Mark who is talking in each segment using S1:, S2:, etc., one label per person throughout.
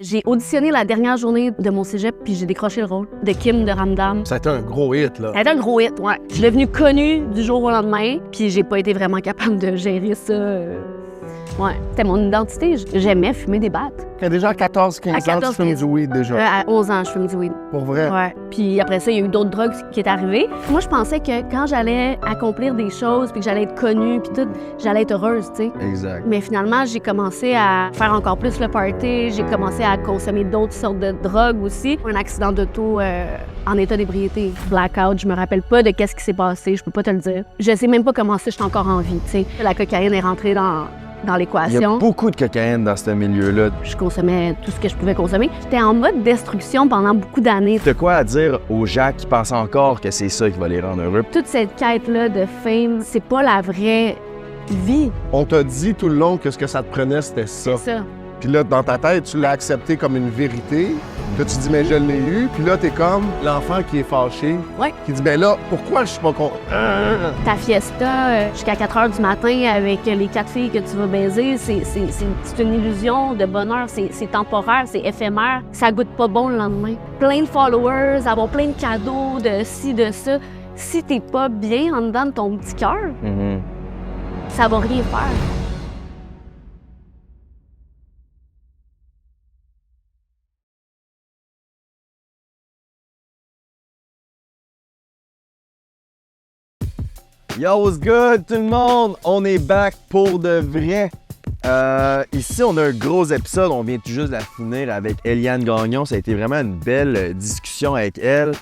S1: J'ai auditionné la dernière journée de mon cégep, puis j'ai décroché le rôle de Kim de Ramdam.
S2: Ça a été un gros hit, là.
S1: Ça a été un gros hit, ouais. Je suis devenue connue du jour au lendemain, puis j'ai pas été vraiment capable de gérer ça. Ouais, c'était mon identité. J'aimais fumer des battes.
S2: Déjà à 14-15 ans, tu fumes du weed déjà.
S1: À 11 ans, je fume du weed.
S2: Pour vrai?
S1: Ouais. Puis après ça, il y a eu d'autres drogues qui est arrivées. Moi, je pensais que quand j'allais accomplir des choses, puis que j'allais être connue, puis tout, j'allais être heureuse, tu sais.
S3: Exact.
S1: Mais finalement, j'ai commencé à faire encore plus le party. J'ai commencé à consommer d'autres sortes de drogues aussi. Un accident d'auto en état d'ébriété. Blackout, je me rappelle pas de qu'est-ce qui s'est passé, je peux pas te le dire. Je sais même pas comment ça, je suis encore en vie, tu sais. La cocaïne est rentrée dans l'équation.
S3: Il y a beaucoup de cocaïne dans ce milieu-là.
S1: Je consommais tout ce que je pouvais consommer. J'étais en mode destruction pendant beaucoup d'années.
S3: T'as quoi à dire aux gens qui pensent encore que c'est ça qui va les rendre heureux?
S1: Toute cette quête-là de fame, c'est pas la vraie vie.
S2: On t'a dit tout le long que ce que ça te prenait, c'était ça.
S1: C'est ça.
S2: Puis là, dans ta tête, tu l'as accepté comme une vérité. Là, tu dis, mais je l'ai eu. Puis là, t'es comme l'enfant qui est fâché.
S1: Ouais.
S2: Qui dit, ben là, pourquoi je suis pas content?
S1: Ta fiesta jusqu'à 4 heures du matin avec les 4 filles que tu vas baiser, c'est une illusion de bonheur. C'est temporaire, c'est éphémère. Ça goûte pas bon le lendemain. Plein de followers, avoir plein de cadeaux, de ci, de ça. Si t'es pas bien en dedans de ton petit cœur, ça va rien faire.
S3: Yo, what's good tout le monde? On est back pour de vrai. Ici, on a un gros épisode. On vient tout juste de la finir avec Eliane Gagnon. Ça a été vraiment une belle discussion avec elle.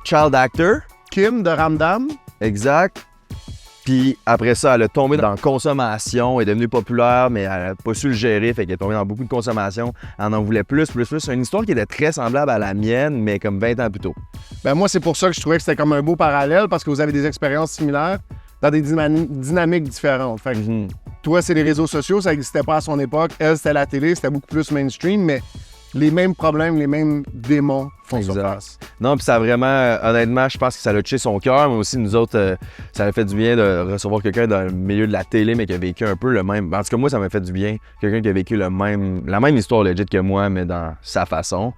S3: Child actor.
S2: Kim de Ramdam.
S3: Exact. Puis après ça, elle a tombé dans la consommation, elle est devenue populaire, mais elle n'a pas su le gérer, fait qu'elle est tombée dans beaucoup de consommation. Elle en voulait plus. C'est une histoire qui était très semblable à la mienne, mais comme 20 ans plus tôt.
S2: Ben moi, c'est pour ça que je trouvais que c'était comme un beau parallèle, parce que vous avez des expériences similaires dans des dynamiques différentes. Fait que toi, c'est les réseaux sociaux, ça n'existait pas à son époque. Elle, c'était la télé, c'était beaucoup plus mainstream, mais les mêmes problèmes, les mêmes démons font surface.
S3: Non, puis ça a vraiment, honnêtement, je pense que ça a touché son cœur, mais aussi nous autres, ça m'a fait du bien de recevoir quelqu'un dans le milieu de la télé, mais qui a vécu un peu le même. En tout cas, moi, ça m'a fait du bien. Quelqu'un qui a vécu la même histoire legit que moi, mais dans sa façon.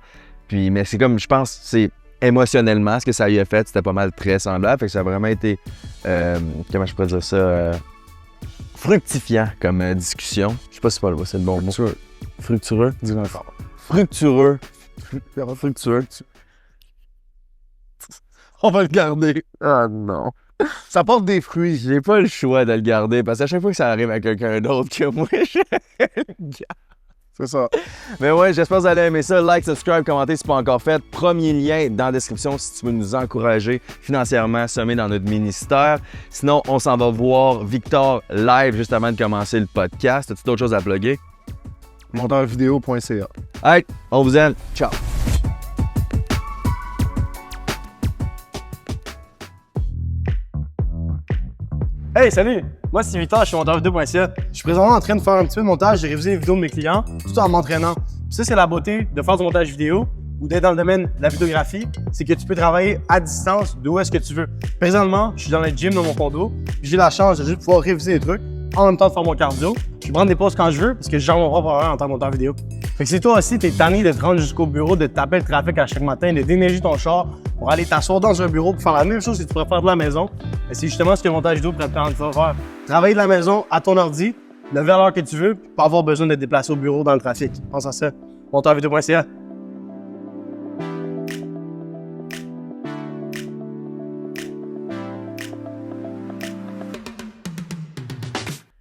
S3: Puis, mais c'est comme, je pense, c'est émotionnellement, ce que ça lui a fait, c'était pas mal très semblable. Fait que ça a vraiment été, comment je pourrais dire ça, fructifiant comme discussion. Je sais pas si c'est le bon mot. Fructueux.
S2: Dis-le encore.
S3: Fructueux.
S2: Fructueux. On va le garder.
S3: Ah non.
S2: Ça porte des fruits.
S3: J'ai pas le choix de le garder parce qu'à chaque fois que ça arrive à quelqu'un d'autre que moi, je le garde.
S2: C'est ça.
S3: Mais ouais, j'espère que vous allez aimer ça. Like, subscribe, commentez si c'est pas encore fait. Premier lien dans la description si tu veux nous encourager financièrement, sommer dans notre ministère. Sinon, on s'en va voir Victor live juste avant de commencer le podcast. As-tu d'autres choses à plugger?
S2: Monteurvideo.ca.
S3: Hey, on vous aime. Ciao.
S4: Hey, salut! Moi, c'est Victor, je suis monteurvideo.ca. Je suis présentement en train de faire un petit peu de montage, j'ai révisé les vidéos de mes clients tout en m'entraînant. Puis ça, c'est la beauté de faire du montage vidéo ou d'être dans le domaine de la vidéographie, c'est que tu peux travailler à distance d'où est-ce que tu veux. Présentement, je suis dans le gym dans mon condo, puis j'ai la chance de juste pouvoir réviser les trucs en même temps de faire mon cardio. Je peux prendre des pauses quand je veux parce que je gère mon propre horaire en tant que monteur vidéo. Fait que si toi aussi, t'es tanné de te rendre jusqu'au bureau, de te taper le trafic à chaque matin, de déneiger ton char pour aller t'asseoir dans un bureau pour faire la même chose que tu pourrais faire de la maison, c'est justement ce que le montage vidéo pourrait te permettre de faire. Travailler de la maison à ton ordi, lever à l'heure que tu veux, puis pas avoir besoin de te déplacer au bureau dans le trafic. Pense à ça. Monteurvideo.ca.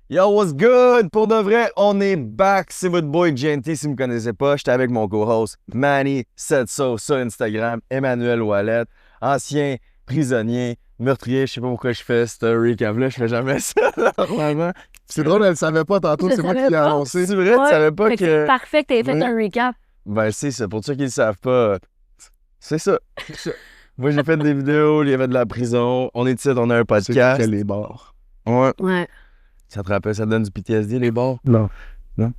S3: Yo, what's good? Pour de vrai, on est back. C'est votre boy GNT. Si vous ne me connaissez pas, j'étais avec mon co-host Manny Setso sur Instagram, Emmanuel Wallet, ancien prisonnier, meurtrier. Je sais pas pourquoi je fais ce recap-là. Je fais jamais ça, normalement.
S2: C'est drôle, elle ne savait pas tantôt, c'est moi qui l'ai annoncé.
S3: C'est vrai, tu savais pas que...
S1: C'est parfait que tu aies fait un recap.
S3: Ben, c'est ça. Pour ceux qui ne le savent pas, c'est ça. Moi, j'ai fait des vidéos, il y avait de la prison. On est ici, on a un podcast.
S2: C'est les bars.
S3: Ouais. Ça te rappelle, ça te donne du PTSD, les bars?
S2: Non.
S3: Non?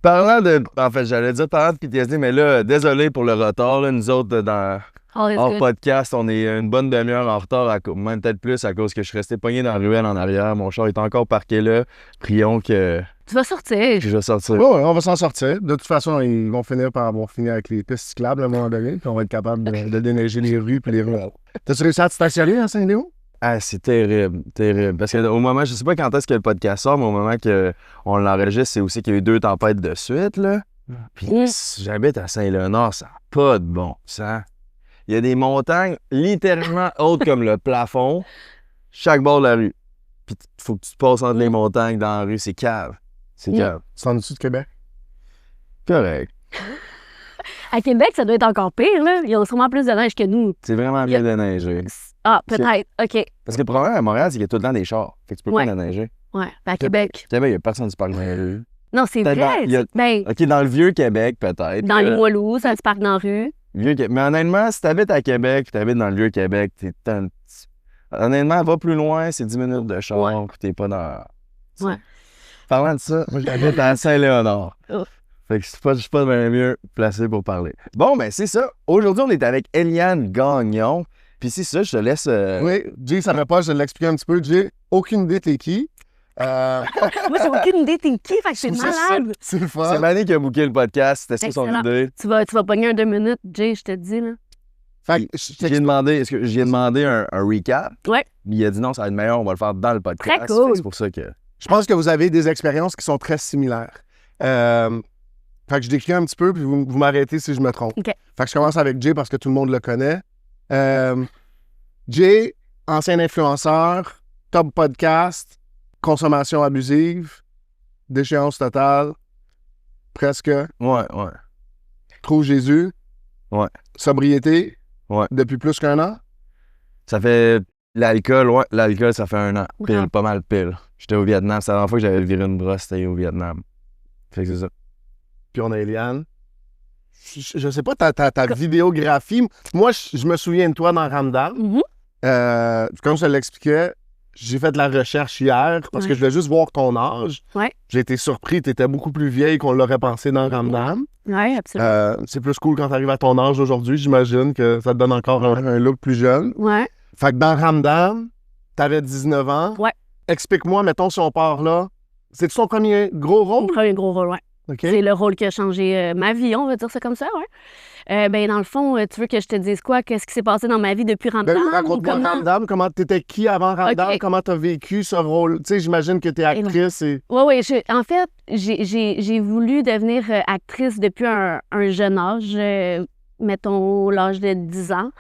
S3: Parlant de... En fait, j'allais dire parlant de PTSD, mais là, désolé pour le retard, là, nous autres, dans...
S1: All is
S3: hors
S1: good.
S3: podcast, on est une bonne demi-heure en retard, même peut-être plus, à cause que je suis resté pogné dans la ruelle en arrière. Mon char est encore parqué là. Prions que
S1: Tu vas sortir.
S3: je vais sortir.
S2: Ouais, on va s'en sortir. De toute façon, ils vont finir par avoir fini avec les pistes cyclables à un moment donné, puis on va être capable de déneiger les rues puis les ruelles. T'as-tu réussi à te stationner à Saint-Léo?
S3: Ah, c'est terrible, terrible. Parce qu'au moment, je sais pas quand est-ce que le podcast sort, mais au moment qu'on l'enregistre, c'est aussi qu'il y a eu 2 tempêtes de suite, là. Puis j'habite à Saint-Léonard, ça n'a pas de bon sens. Il y a des montagnes littéralement hautes comme le plafond, chaque bord de la rue. Puis il faut que tu te passes entre les montagnes dans la rue, c'est cave. C'est cave.
S2: C'est en dessous de Québec?
S3: Correct.
S1: À Québec, ça doit être encore pire, là. Ils ont sûrement plus de neige que nous.
S3: C'est vraiment bien déneigé.
S1: Ah, peut-être. OK.
S3: Parce que le problème à Montréal, c'est qu'il y a tout le temps des chars. Fait que tu peux
S1: Ouais.
S3: pas déneiger.
S1: Ouais. Ben, à Québec.
S3: Québec, il n'y a personne qui se parle dans les rues.
S1: Non, c'est
S3: Peut-être
S1: vrai.
S3: il y a-
S1: Ben,
S3: OK, dans le vieux Québec, peut-être.
S1: dans les Moilous, ça se parque dans la rue.
S3: Mais honnêtement, si t'habites à Québec puis t'habites dans le vieux Québec, honnêtement, va plus loin, c'est 10 minutes de char,
S1: Ouais.
S3: puis t'es pas dans...
S1: Ouais.
S3: Parlant de ça, moi j'habite à Saint-Léonard.
S1: Ouf.
S3: Fait que je suis pas bien mieux placé pour parler. Bon, ben c'est ça. Aujourd'hui, on est avec Eliane Gagnon. Puis c'est ça, je te laisse...
S2: Oui, Jay, ça me pas, je vais l'expliquer un petit peu. Jay, aucune idée t'es qui.
S1: Moi, j'ai aucune idée t'es qui, fait que c'est malade.
S2: C'est le fun.
S3: C'est Mané qui a booké le podcast, c'était ça son
S1: Excellent.
S3: idée.
S1: Tu vas pogner un 2 minutes, Jay, je te dis, là.
S2: Fait que
S3: J'ai demandé un recap.
S1: Ouais.
S3: Il a dit non, ça va être meilleur, on va le faire dans le podcast.
S1: Très cool.
S3: Fait que c'est pour ça que...
S2: je pense que vous avez des expériences qui sont très similaires. Fait que je décris un petit peu, puis vous m'arrêtez si je me trompe.
S1: OK.
S2: Fait que je commence avec Jay parce que tout le monde le connaît. Jay, ancien influenceur, top podcast, consommation abusive, déchéance totale, presque,
S3: Ouais.
S2: trouve Jésus,
S3: Ouais.
S2: sobriété,
S3: Ouais.
S2: depuis plus qu'1 an.
S3: Ça fait... L'alcool, ça fait 1 an. Pile,
S1: Ouais.
S3: pas mal pile. J'étais au Vietnam. C'est la dernière fois que j'avais viré une brosse, c'était au Vietnam. Fait que c'est ça.
S2: Puis on a Eliane. Je sais pas ta vidéographie. Moi, je me souviens de toi dans Ramdam.
S1: Mhm.
S2: Comme je te l'expliquais, j'ai fait de la recherche hier parce que je voulais juste voir ton âge.
S1: Ouais.
S2: J'ai été surpris, tu étais beaucoup plus vieille qu'on l'aurait pensé dans Ramdam.
S1: Ouais, absolument.
S2: C'est plus cool quand tu arrives à ton âge aujourd'hui. J'imagine que ça te donne encore un look plus jeune.
S1: Ouais.
S2: Fait que dans Ramdam, t'avais 19 ans.
S1: Ouais.
S2: Explique-moi, mettons, si on part là. C'est-tu ton premier gros
S1: Mon
S2: rôle?
S1: premier gros rôle, ouais.
S2: OK.
S1: C'est le rôle qui a changé ma vie, on va dire ça comme ça, ouais. Ben, dans le fond, tu veux que je te dise quoi? Qu'est-ce qui s'est passé dans ma vie depuis Ramdam?
S2: Ben, raconte-moi Ramdam, comment t'étais qui avant Ramdam,
S1: OK.
S2: comment t'as vécu ce rôle. Tu sais, j'imagine que t'es actrice et...
S1: Oui. En fait, j'ai voulu devenir actrice depuis un jeune âge, mettons l'âge de 10 ans.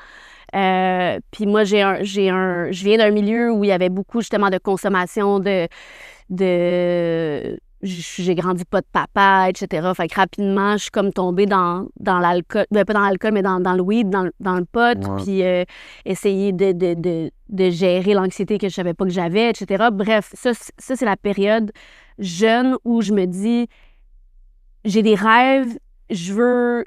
S1: Puis moi, je viens d'un milieu où il y avait beaucoup justement de consommation j'ai grandi pas de papa, etc. Fait que rapidement, je suis comme tombée dans l'alcool, ben, pas dans l'alcool, mais dans le weed, dans le pot,
S3: Ouais.
S1: puis essayer de gérer l'anxiété que je savais pas que j'avais, etc. Bref, ça c'est la période jeune où je me dis, j'ai des rêves, je veux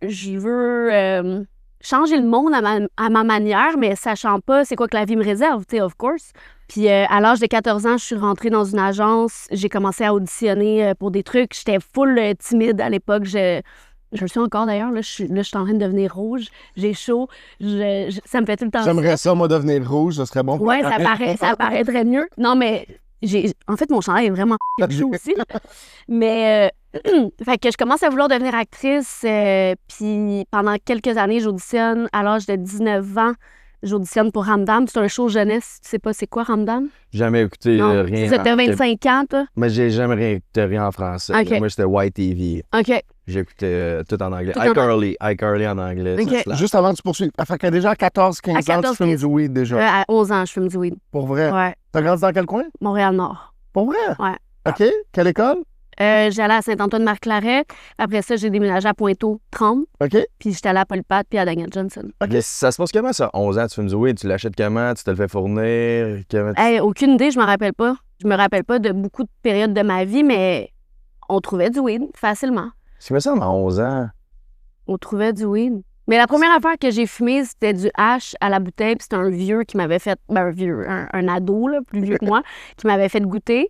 S1: changer le monde à ma manière, mais sachant pas c'est quoi que la vie me réserve, tu sais, of course. Puis à l'âge de 14 ans, je suis rentrée dans une agence, j'ai commencé à auditionner pour des trucs. J'étais full timide à l'époque. Je le suis encore d'ailleurs, là, je suis en train de devenir rouge, j'ai chaud, ça me fait tout le temps
S2: J'aimerais ça, moi, devenir rouge, ça serait bon.
S1: Ouais, ça paraîtrait mieux. Non, mais en fait, mon chandail est vraiment chaud aussi. Mais, fait que je commence à vouloir devenir actrice. Puis pendant quelques années, j'auditionne. À l'âge de 19 ans, j'auditionne pour Ramdam. C'est un show jeunesse. Tu sais pas c'est quoi Ramdam?
S3: Jamais écouté
S1: Non.
S3: rien.
S1: Ça t'as 25 ans, toi?
S3: Mais j'ai jamais écouté rien en français.
S1: OK.
S3: Moi, c'était White TV.
S1: OK.
S3: J'écoutais tout en anglais.
S1: Tout en-
S3: iCarly en anglais.
S1: OK.
S3: ça slash.
S2: Juste avant que tu poursuives. Fait que déjà à 14-15
S1: À
S2: ans, tu
S1: 14,
S2: fumes
S1: 15.
S2: du weed déjà.
S1: À 11 ans, je fume du weed.
S2: Pour vrai.
S1: Ouais.
S2: T'as grandi dans quel coin?
S1: Montréal-Nord.
S2: Pour vrai?
S1: Ouais.
S2: OK. Quelle école?
S1: J'allais à Saint-Antoine-Marc-Claret. Après ça, j'ai déménagé à Pointeau-Tremble.
S2: OK.
S1: Puis j'étais allée à Paul-Pat puis à Daniel Johnson.
S3: Mais ça se passe comment, ça? 11 ans, tu fumes du weed, tu l'achètes comment? Tu te le fais fournir? Comment tu-
S1: Hey, aucune idée, je me rappelle pas. Je me rappelle pas de beaucoup de périodes de ma vie, mais on trouvait du weed facilement.
S3: C'est comme ça, à 11 ans.
S1: On trouvait du weed. Mais la première affaire que j'ai fumée, c'était du hash à la bouteille, puis c'était un vieux qui m'avait fait, un ado, là, plus vieux que moi, qui m'avait fait goûter.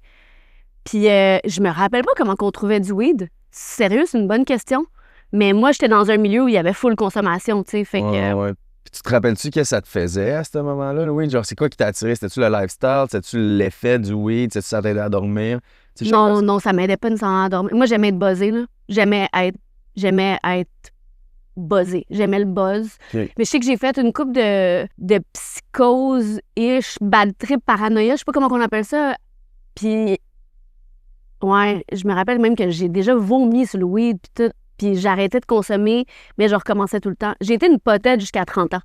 S1: Puis je me rappelle pas comment qu'on trouvait du weed. Sérieux, c'est une bonne question. Mais moi, j'étais dans un milieu où il y avait full consommation, tu sais, fait que...
S3: Ouais. Puis Tu te rappelles-tu que ça te faisait à ce moment-là, le weed? Genre, c'est quoi qui t'a attiré? C'était-tu le lifestyle? C'était-tu l'effet du weed? C'était-tu ça t'aidait à dormir?
S1: Non, ça m'aidait pas nécessairement à dormir. Moi, j'aimais être buzzée, là. J'aimais être buzzée. J'aimais le buzz.
S3: Okay.
S1: Mais je sais que j'ai fait une couple de psychose-ish, bad trip, paranoïa, je sais pas comment on appelle ça. Puis, ouais, je me rappelle même que j'ai déjà vomi sur le weed, puis tout. Puis j'arrêtais de consommer, mais je recommençais tout le temps. J'ai été une potette jusqu'à 30 ans.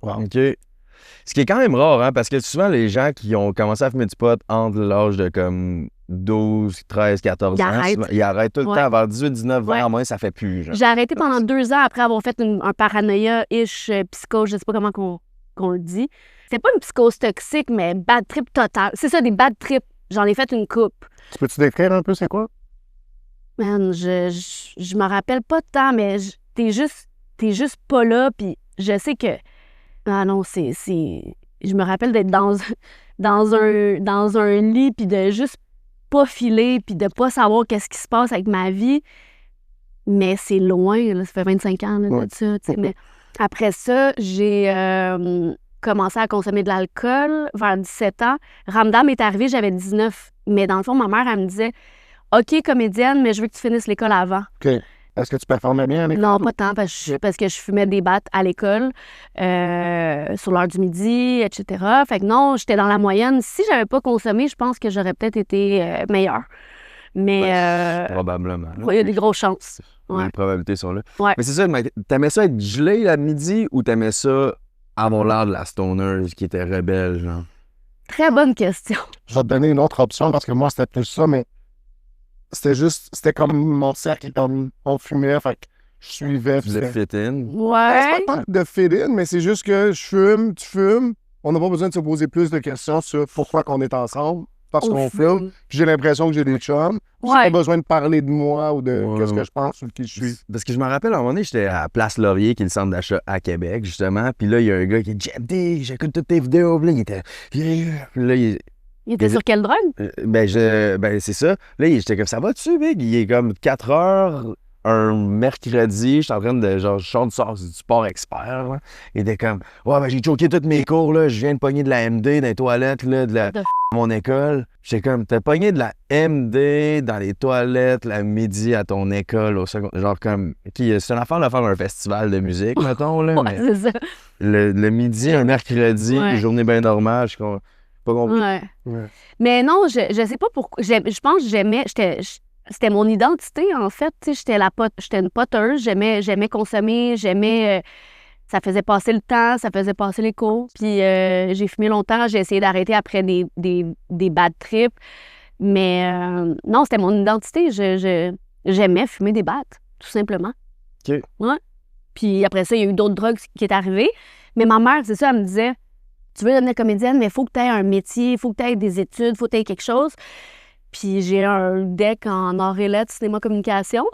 S3: Wow. OK. Ce qui est quand même rare, hein, parce que souvent, les gens qui ont commencé à fumer du pot entre l'âge de comme 12, 13, 14 ans, ils arrêtent tout le temps. Vers 18, 19, 20 en moins, ça fait plus. Genre.
S1: J'ai arrêté pendant 2 ans après avoir fait un paranoïa-ish psychose, je sais pas comment qu'on le dit. C'était pas une psychose toxique, mais bad trip total. C'est ça, des bad trips. J'en ai fait une coupe.
S2: Tu peux-tu décrire un peu c'est quoi?
S1: Man, je me rappelle pas tant, mais t'es juste pas là, puis je sais que... Ah non, c'est... Je me rappelle d'être dans un lit, puis de juste pas filer, puis de pas savoir qu'est-ce qui se passe avec ma vie. Mais c'est loin, là, ça fait 25 ans, là, de ça, tu sais. Mais après ça, j'ai commencé à consommer de l'alcool vers 17 ans. Ramdam est arrivé, j'avais 19. Mais dans le fond, ma mère, elle me disait... OK, comédienne, mais je veux que tu finisses l'école avant.
S2: OK. Est-ce que tu performais bien à l'école?
S1: Non, pas tant, parce que je fumais des battes à l'école, sur l'heure du midi, etc. Fait que non, j'étais dans la moyenne. Si j'avais pas consommé, je pense que j'aurais peut-être été meilleure. Mais...
S3: probablement.
S1: Il y a des grosses chances. Ouais.
S3: Les probabilités sont là.
S1: Ouais.
S3: Mais c'est ça, t'aimais ça être gelé à midi ou t'aimais ça avoir l'air de la stoner qui était rebelle, genre?
S1: Très bonne question.
S2: Je vais te donner une autre option parce que moi, c'était plus ça, mais c'était comme mon cercle, comme on fumait, fait que je suivais.
S3: Le fit-in.
S1: Ouais.
S2: C'est pas tant de fit-in, mais c'est juste que je fume, tu fumes. On n'a pas besoin de se poser plus de questions sur pourquoi qu'on est ensemble, parce qu'on fume. Puis j'ai l'impression que j'ai des chums. J'ai pas besoin de parler de moi ou de qu'est-ce que je pense ou de qui je suis.
S3: Parce que je me rappelle, à un moment donné, j'étais à Place Laurier, qui est le centre d'achat à Québec, justement. Puis là, il y a un gars qui dit « JD, j'écoute toutes tes vidéos. » Puis là, il était... Puis là,
S1: il était sur quelle drogue?
S3: Ben, c'est ça. Là, j'étais comme, ça va-tu, mec? Il est comme 4 heures, un mercredi, je suis en train de, genre, je chante du sport expert, là. Il était comme, ouais, ben, j'ai choqué tous mes cours, là. Je viens de pogner de la MD dans les toilettes, là, de mon école. J'étais comme, t'as pogné de la MD dans les toilettes, la midi à ton école, au second. Genre, comme, c'est une affaire de faire un festival de musique, mettons, là.
S1: Ouais, c'est ça.
S3: Le midi, un mercredi, une journée bien normale, je suis pas compris.
S1: Ouais. Mais non, je sais pas pourquoi. Je pense que j'aimais. C'était mon identité, en fait. J'étais une poteuse. J'aimais consommer. Ça faisait passer le temps, ça faisait passer les cours. Puis j'ai fumé longtemps. J'ai essayé d'arrêter après des bad trips. Mais non, c'était mon identité. J'aimais fumer des battes, tout simplement.
S3: OK.
S1: Ouais. Puis après ça, il y a eu d'autres drogues qui est arrivées. Mais ma mère, c'est ça, elle me disait... Tu veux devenir comédienne, mais il faut que tu aies un métier, il faut que tu aies des études, il faut que tu aies quelque chose. Puis j'ai un deck en arts et lettres, cinéma-communication.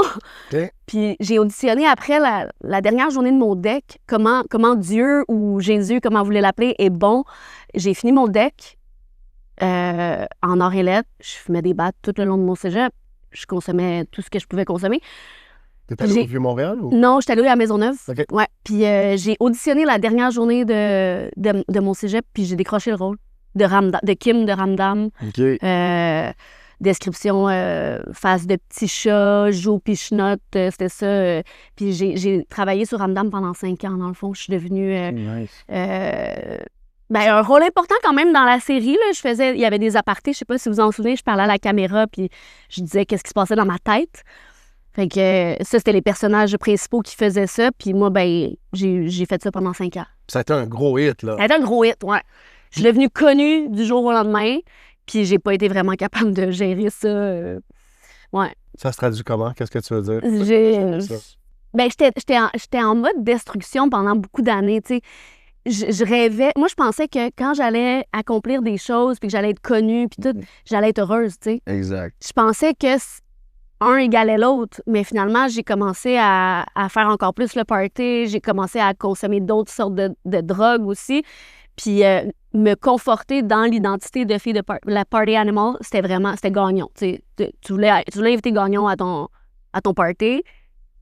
S2: Okay.
S1: Puis j'ai auditionné après la dernière journée de mon deck, comment Dieu ou Jésus, comment vous voulez l'appeler, est bon. J'ai fini mon deck en arts et lettres. Je fumais des battes tout le long de mon cégep. Je consommais tout ce que je pouvais consommer.
S2: T'es allé au Vieux-Montréal? Ou?
S1: Non, j'étais allée à Maisonneuve.
S2: Okay.
S1: Ouais. Puis j'ai auditionné la dernière journée de mon cégep, puis j'ai décroché le rôle de Kim de Ramdam.
S3: OK.
S1: Description, face de petit chat, joue au pichenote, c'était ça. Puis j'ai travaillé sur Ramdam pendant 5 ans, dans le fond. Je suis devenue... un rôle important quand même dans la série. Là. Il y avait des apartés, je sais pas si vous en souvenez, je parlais à la caméra, puis je disais qu'est-ce qui se passait dans ma tête. Fait que ça, c'était les personnages principaux qui faisaient ça. Puis moi, ben, j'ai fait ça pendant 5 ans.
S2: Ça a été un gros hit, là.
S1: Ça a été un gros hit, ouais. Je suis devenue connue du jour au lendemain. Puis j'ai pas été vraiment capable de gérer ça. Ouais.
S2: Ça se traduit comment? Qu'est-ce que tu veux dire?
S1: Ben, j'étais en mode destruction pendant beaucoup d'années, tu sais. Je rêvais... Moi, je pensais que quand j'allais accomplir des choses, puis que j'allais être connue, puis tout, j'allais être heureuse, tu sais.
S3: Exact.
S1: Je pensais que... un égalait l'autre, mais finalement, j'ai commencé à faire encore plus le party, j'ai commencé à consommer d'autres sortes de drogues aussi, puis me conforter dans l'identité de fille de la party animal, c'était gagnant. Tu voulais inviter Gagnon à ton party,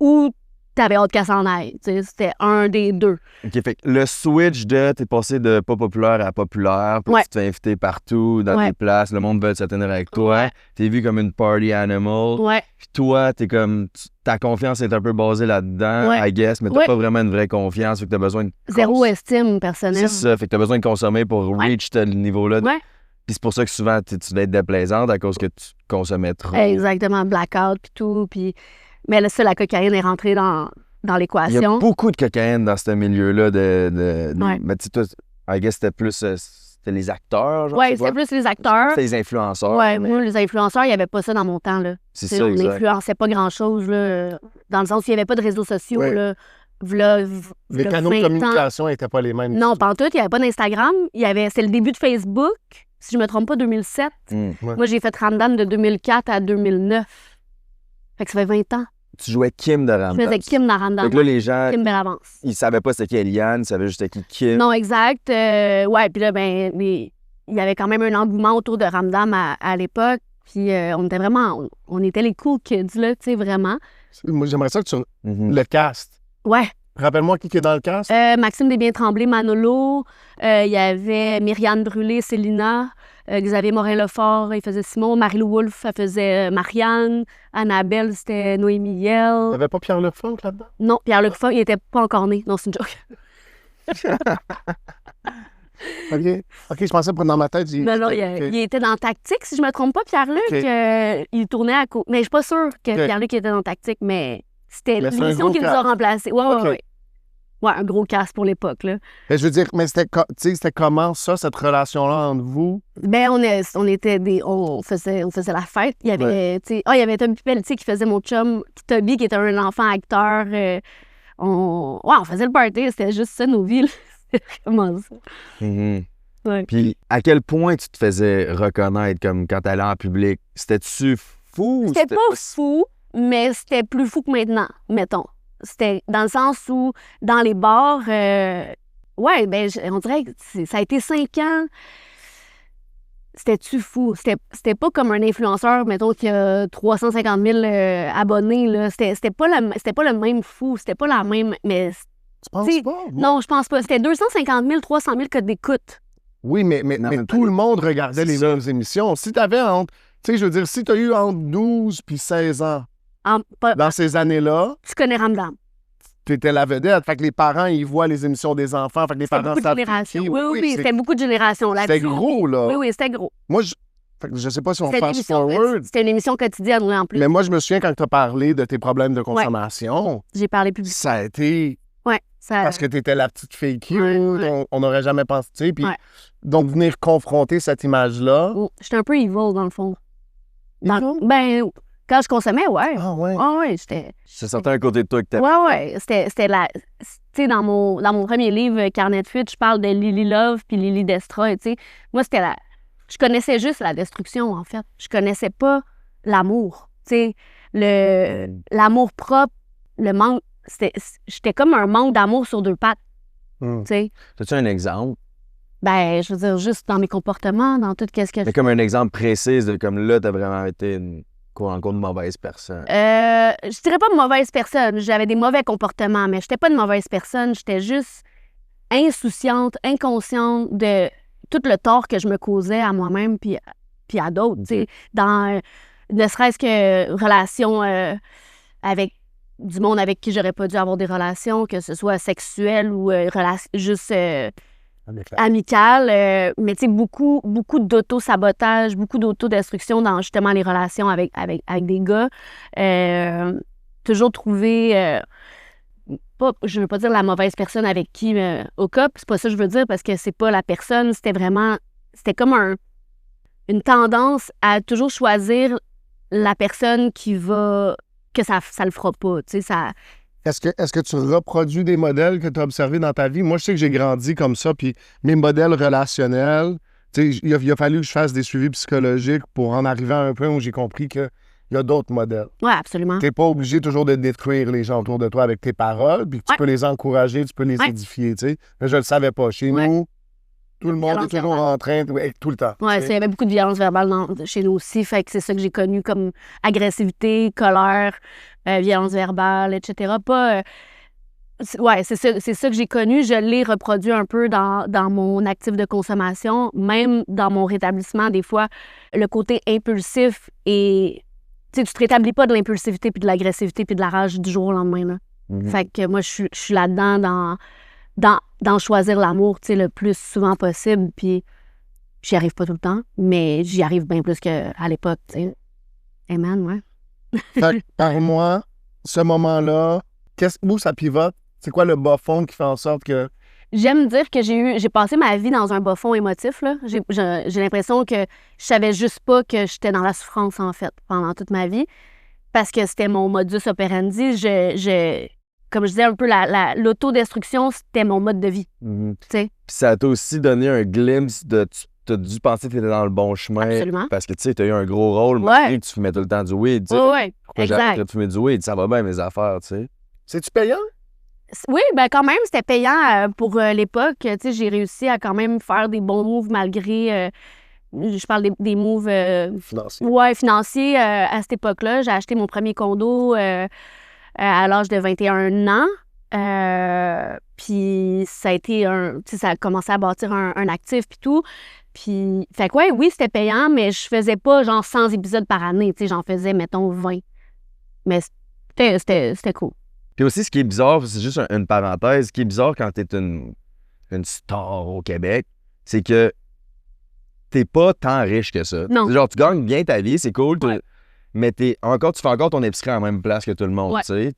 S1: ou t'avais hâte qu'elle s'en aille. Tu sais, c'était un des deux.
S3: OK, fait que le switch de t'es passé de pas populaire à populaire, puis
S1: Ouais.
S3: tu te fais inviter partout, dans
S1: Ouais.
S3: tes places, le monde veut se tenir avec toi,
S1: Ouais.
S3: t'es vu comme une party animal,
S1: Ouais.
S3: puis toi, t'es comme, ta confiance est un peu basée là-dedans,
S1: Ouais.
S3: I guess, mais t'as
S1: Ouais.
S3: pas vraiment une vraie confiance, fait que t'as besoin de...
S1: Zéro estime personnelle.
S3: C'est ça, fait que t'as besoin de consommer pour
S1: Ouais.
S3: reach ce niveau-là.
S1: Ouais.
S3: Puis c'est pour ça que souvent, tu vas être déplaisante à cause que tu consommais trop.
S1: Exactement, blackout puis tout. Puis... Mais là, ça, la cocaïne est rentrée dans
S3: Il y a
S1: l'équation.
S3: beaucoup de cocaïne dans ce milieu-là de...
S1: Ouais.
S3: Mais tu sais, toi, I guess c'était plus... c'était les acteurs, genre,
S1: Ouais,
S3: c'est quoi?
S1: c'était plus les acteurs.
S3: C'était les influenceurs.
S1: Ouais,
S3: mais
S1: moi, les influenceurs, il n'y avait pas ça dans mon temps, là.
S3: c'est
S1: Tu sais,
S3: ça,
S1: on
S3: exact.
S1: n'influençait pas grand-chose, là, dans le sens où il n'y avait pas de réseaux sociaux,
S2: Ouais.
S1: là.
S2: Les canaux de communication n'étaient pas les mêmes.
S1: Non, pas en tout. Il n'y avait pas d'Instagram. C'est le début de Facebook, si je ne me trompe pas, 2007.
S3: Mm.
S2: Ouais.
S1: Moi, j'ai fait Ramdam de 2004 à 2009. Fait que ça fait 20 ans.
S3: Tu jouais Kim de
S1: Je
S3: Ramdam.
S1: faisais Kim dans Ramdam.
S3: Fait que là, les gens,
S1: Kim Bellavance.
S3: ils savaient pas c'était qui Eliane, ils savaient juste c'était qui Kim.
S1: Non, exact. Ouais, puis là, ben, il y avait quand même un engouement autour de Ramdam à l'époque. Puis on était vraiment... On était les cool kids, là, tu sais, vraiment.
S2: Moi, j'aimerais ça que tu...
S3: Mhm.
S2: Le cast.
S1: Ouais.
S2: Rappelle-moi qui est dans le cast.
S1: Maxime Desbiens-Tremblay, Manolo. Il y avait Myriane Brûlé, Célina. Xavier Morin-Lefort, il faisait Simon. Marie-Lou Wolfe, elle faisait Marianne. Annabelle, c'était Noémie Yel.
S2: T'avais pas Pierre Lefunk là-dedans?
S1: Non, Pierre-Luc Funk, il était pas encore né. Non, c'est une joke.
S2: OK. OK, je pensais que dans ma tête,
S1: Non, il était dans Tactique, si je me trompe pas, Pierre-Luc.
S2: OK.
S1: Il tournait à côté. Mais je suis pas sûre que Pierre-Luc était dans Tactique, mais c'était
S2: Mais c'est un
S1: l'émission
S2: gros
S1: qui nous a
S2: cast.
S1: remplacés. Ouais, ouais,
S2: OK.
S1: ouais. Ouais, un gros casse pour l'époque, là.
S2: Mais je veux dire, mais c'était comment ça, cette relation-là entre vous?
S1: Ben, on était des... On faisait la fête. Il y avait, tu sais... Ah, il y avait Tommy Pelletier qui faisait mon chum. Toby, qui était un enfant acteur. On faisait le party. C'était juste ça, nos vies, là. C'était vraiment ça.
S3: Mhm.
S1: Ouais.
S3: Puis à quel point tu te faisais reconnaître comme quand t'allais en public? C'était-tu fou? ou
S1: C'était pas fou, mais c'était plus fou que maintenant, mettons. C'était dans le sens où, dans les bars, ouais, ben, on dirait que ça a été 5 ans. C'était-tu fou? C'était pas comme un influenceur, mettons, qui a 350 000 abonnés, là. C'était pas le même fou, c'était pas la même... Mais,
S2: Tu penses
S1: t'sais,
S2: pas?
S1: non, je pense pas. C'était 250 000, 300 000 codes d'écoute.
S2: Oui, mais
S3: Non, mais
S2: tout le monde regardait
S3: c'est
S2: les
S3: ça.
S2: mêmes émissions. Si t'avais entre... Tu sais, je veux dire, si t'as eu entre 12 puis 16 ans dans ces années-là,
S1: Tu connais Ramdam.
S2: t'étais la vedette. Fait que les parents, ils voient les émissions des enfants. Fait que les
S1: C'était
S2: parents
S1: beaucoup de
S2: savent
S1: générations.
S2: qui.
S1: Oui, c'était beaucoup de générations là-dessus.
S2: C'était gros, là.
S1: Oui, c'était gros.
S2: Moi, fait que je sais pas si on
S1: C'était une
S2: fast
S1: émission-
S2: forward,
S1: C'était une émission quotidienne, oui, en plus.
S2: mais moi, je me souviens quand tu as parlé de tes problèmes de consommation,
S1: J'ai parlé public.
S2: ça a été
S1: Ouais, ça...
S2: parce que tu étais la petite fille cute,
S1: Ouais.
S2: on n'aurait jamais pensé, tu sais. Puis
S1: Ouais.
S2: donc, venir confronter cette image-là.
S1: Oh, j'étais un peu evil, dans le fond.
S2: Evil?
S1: Ben, quand je consommais, ouais.
S2: Ah, ouais.
S1: Ah ouais, j'étais...
S3: C'est certain un côté de toi que t'as.
S1: Ouais. C'était la... Tu sais, dans mon premier livre, Carnet de fuite, je parle de Lily Love puis Lily Destroy, tu sais. Moi, c'était la... Je connaissais juste la destruction, en fait. Je connaissais pas l'amour. Tu sais, l'amour propre, le manque... J'étais comme un manque d'amour sur 2 pattes,
S2: Hmm.
S1: tu sais.
S3: As-tu un exemple?
S1: Ben, je veux dire, juste dans mes comportements, dans tout ce que je
S3: Mais comme un exemple précis de comme là, t'as vraiment été une mauvaise personne.
S1: Je dirais pas mauvaise personne. J'avais des mauvais comportements, mais j'étais pas une mauvaise personne. J'étais juste insouciante, inconsciente de tout le tort que je me causais à moi-même puis à d'autres. Tu sais, dans ne serait-ce que relations avec du monde avec qui j'aurais pas dû avoir des relations, que ce soit sexuelles ou juste amicales. Mais tu sais, beaucoup d'auto-sabotage, beaucoup d'autodestruction dans justement les relations avec des gars. Toujours trouver... je veux pas dire la mauvaise personne avec qui au cop, c'est pas ça que je veux dire parce que c'est pas la personne, c'était comme une tendance à toujours choisir la personne que ça le fera pas, tu sais, ça...
S2: Est-ce que tu reproduis des modèles que tu as observés dans ta vie? Moi, je sais que j'ai grandi comme ça, puis mes modèles relationnels, tu sais, il a fallu que je fasse des suivis psychologiques pour en arriver à un point où j'ai compris qu'il y a d'autres modèles.
S1: Ouais, absolument.
S2: Tu n'es pas obligé toujours de détruire les gens autour de toi avec tes paroles, puis tu peux les encourager, tu peux les édifier, tu sais. Mais je le savais pas. Chez nous, tout le monde est toujours en train, tout le temps.
S1: Ouais, il y avait beaucoup de violence verbale chez nous aussi, fait que c'est ça que j'ai connu comme agressivité, colère, violence verbale, etc. Pas... c'est ça que j'ai connu. Je l'ai reproduit un peu dans mon actif de consommation, même dans mon rétablissement. Des fois, le côté impulsif et... Tu sais, tu te rétablis pas de l'impulsivité puis de l'agressivité puis de la rage du jour au lendemain, là. Fait que moi, je suis là-dedans dans choisir l'amour, tu sais, le plus souvent possible. Puis j'y arrive pas tout le temps, mais j'y arrive bien plus qu'à l'époque, tu sais. Amen, ouais.
S2: Fait que, par moi, ce moment-là, où ça pivote? C'est quoi le bas fond qui fait en sorte que...
S1: J'aime dire que j'ai passé ma vie dans un bas fond émotif, là. J'ai l'impression que je savais juste pas que j'étais dans la souffrance, en fait, pendant toute ma vie. Parce que c'était mon modus operandi. Comme je disais un peu, l'autodestruction, c'était mon mode de vie. Tu sais?
S3: Puis ça t'a aussi donné un glimpse de... T'as dû penser que t'étais dans le bon chemin.
S1: Absolument.
S3: Parce que, tu sais, t'as eu un gros rôle.
S1: Ouais.
S3: Mais tu fumais tout le temps du weed. Tu sais.
S1: Ouais,
S3: Pourquoi j'arrêterais de fumer du weed? Ça va bien, mes affaires, tu sais.
S2: C'est-tu payant?
S1: Oui, ben quand même, c'était payant pour l'époque. Tu sais, j'ai réussi à quand même faire des bons moves malgré... je parle des moves...
S2: Financier.
S1: Ouais, financiers. À cette époque-là, j'ai acheté mon premier condo à l'âge de 21 ans. Puis ça a été tu sais, ça a commencé à bâtir un actif puis tout. Puis, fait que ouais, oui, c'était payant, mais je faisais pas genre 100 épisodes par année, tu sais, j'en faisais, mettons, 20. Mais c'était cool.
S3: Puis aussi, ce qui est bizarre, c'est juste une parenthèse, ce qui est bizarre quand t'es une star au Québec, c'est que t'es pas tant riche que ça.
S1: Non.
S3: Genre, tu gagnes bien ta vie, c'est cool,
S1: Ouais.
S3: mais tu fais encore ton épicerie à la même place que tout le monde,
S1: Ouais.
S3: tu sais.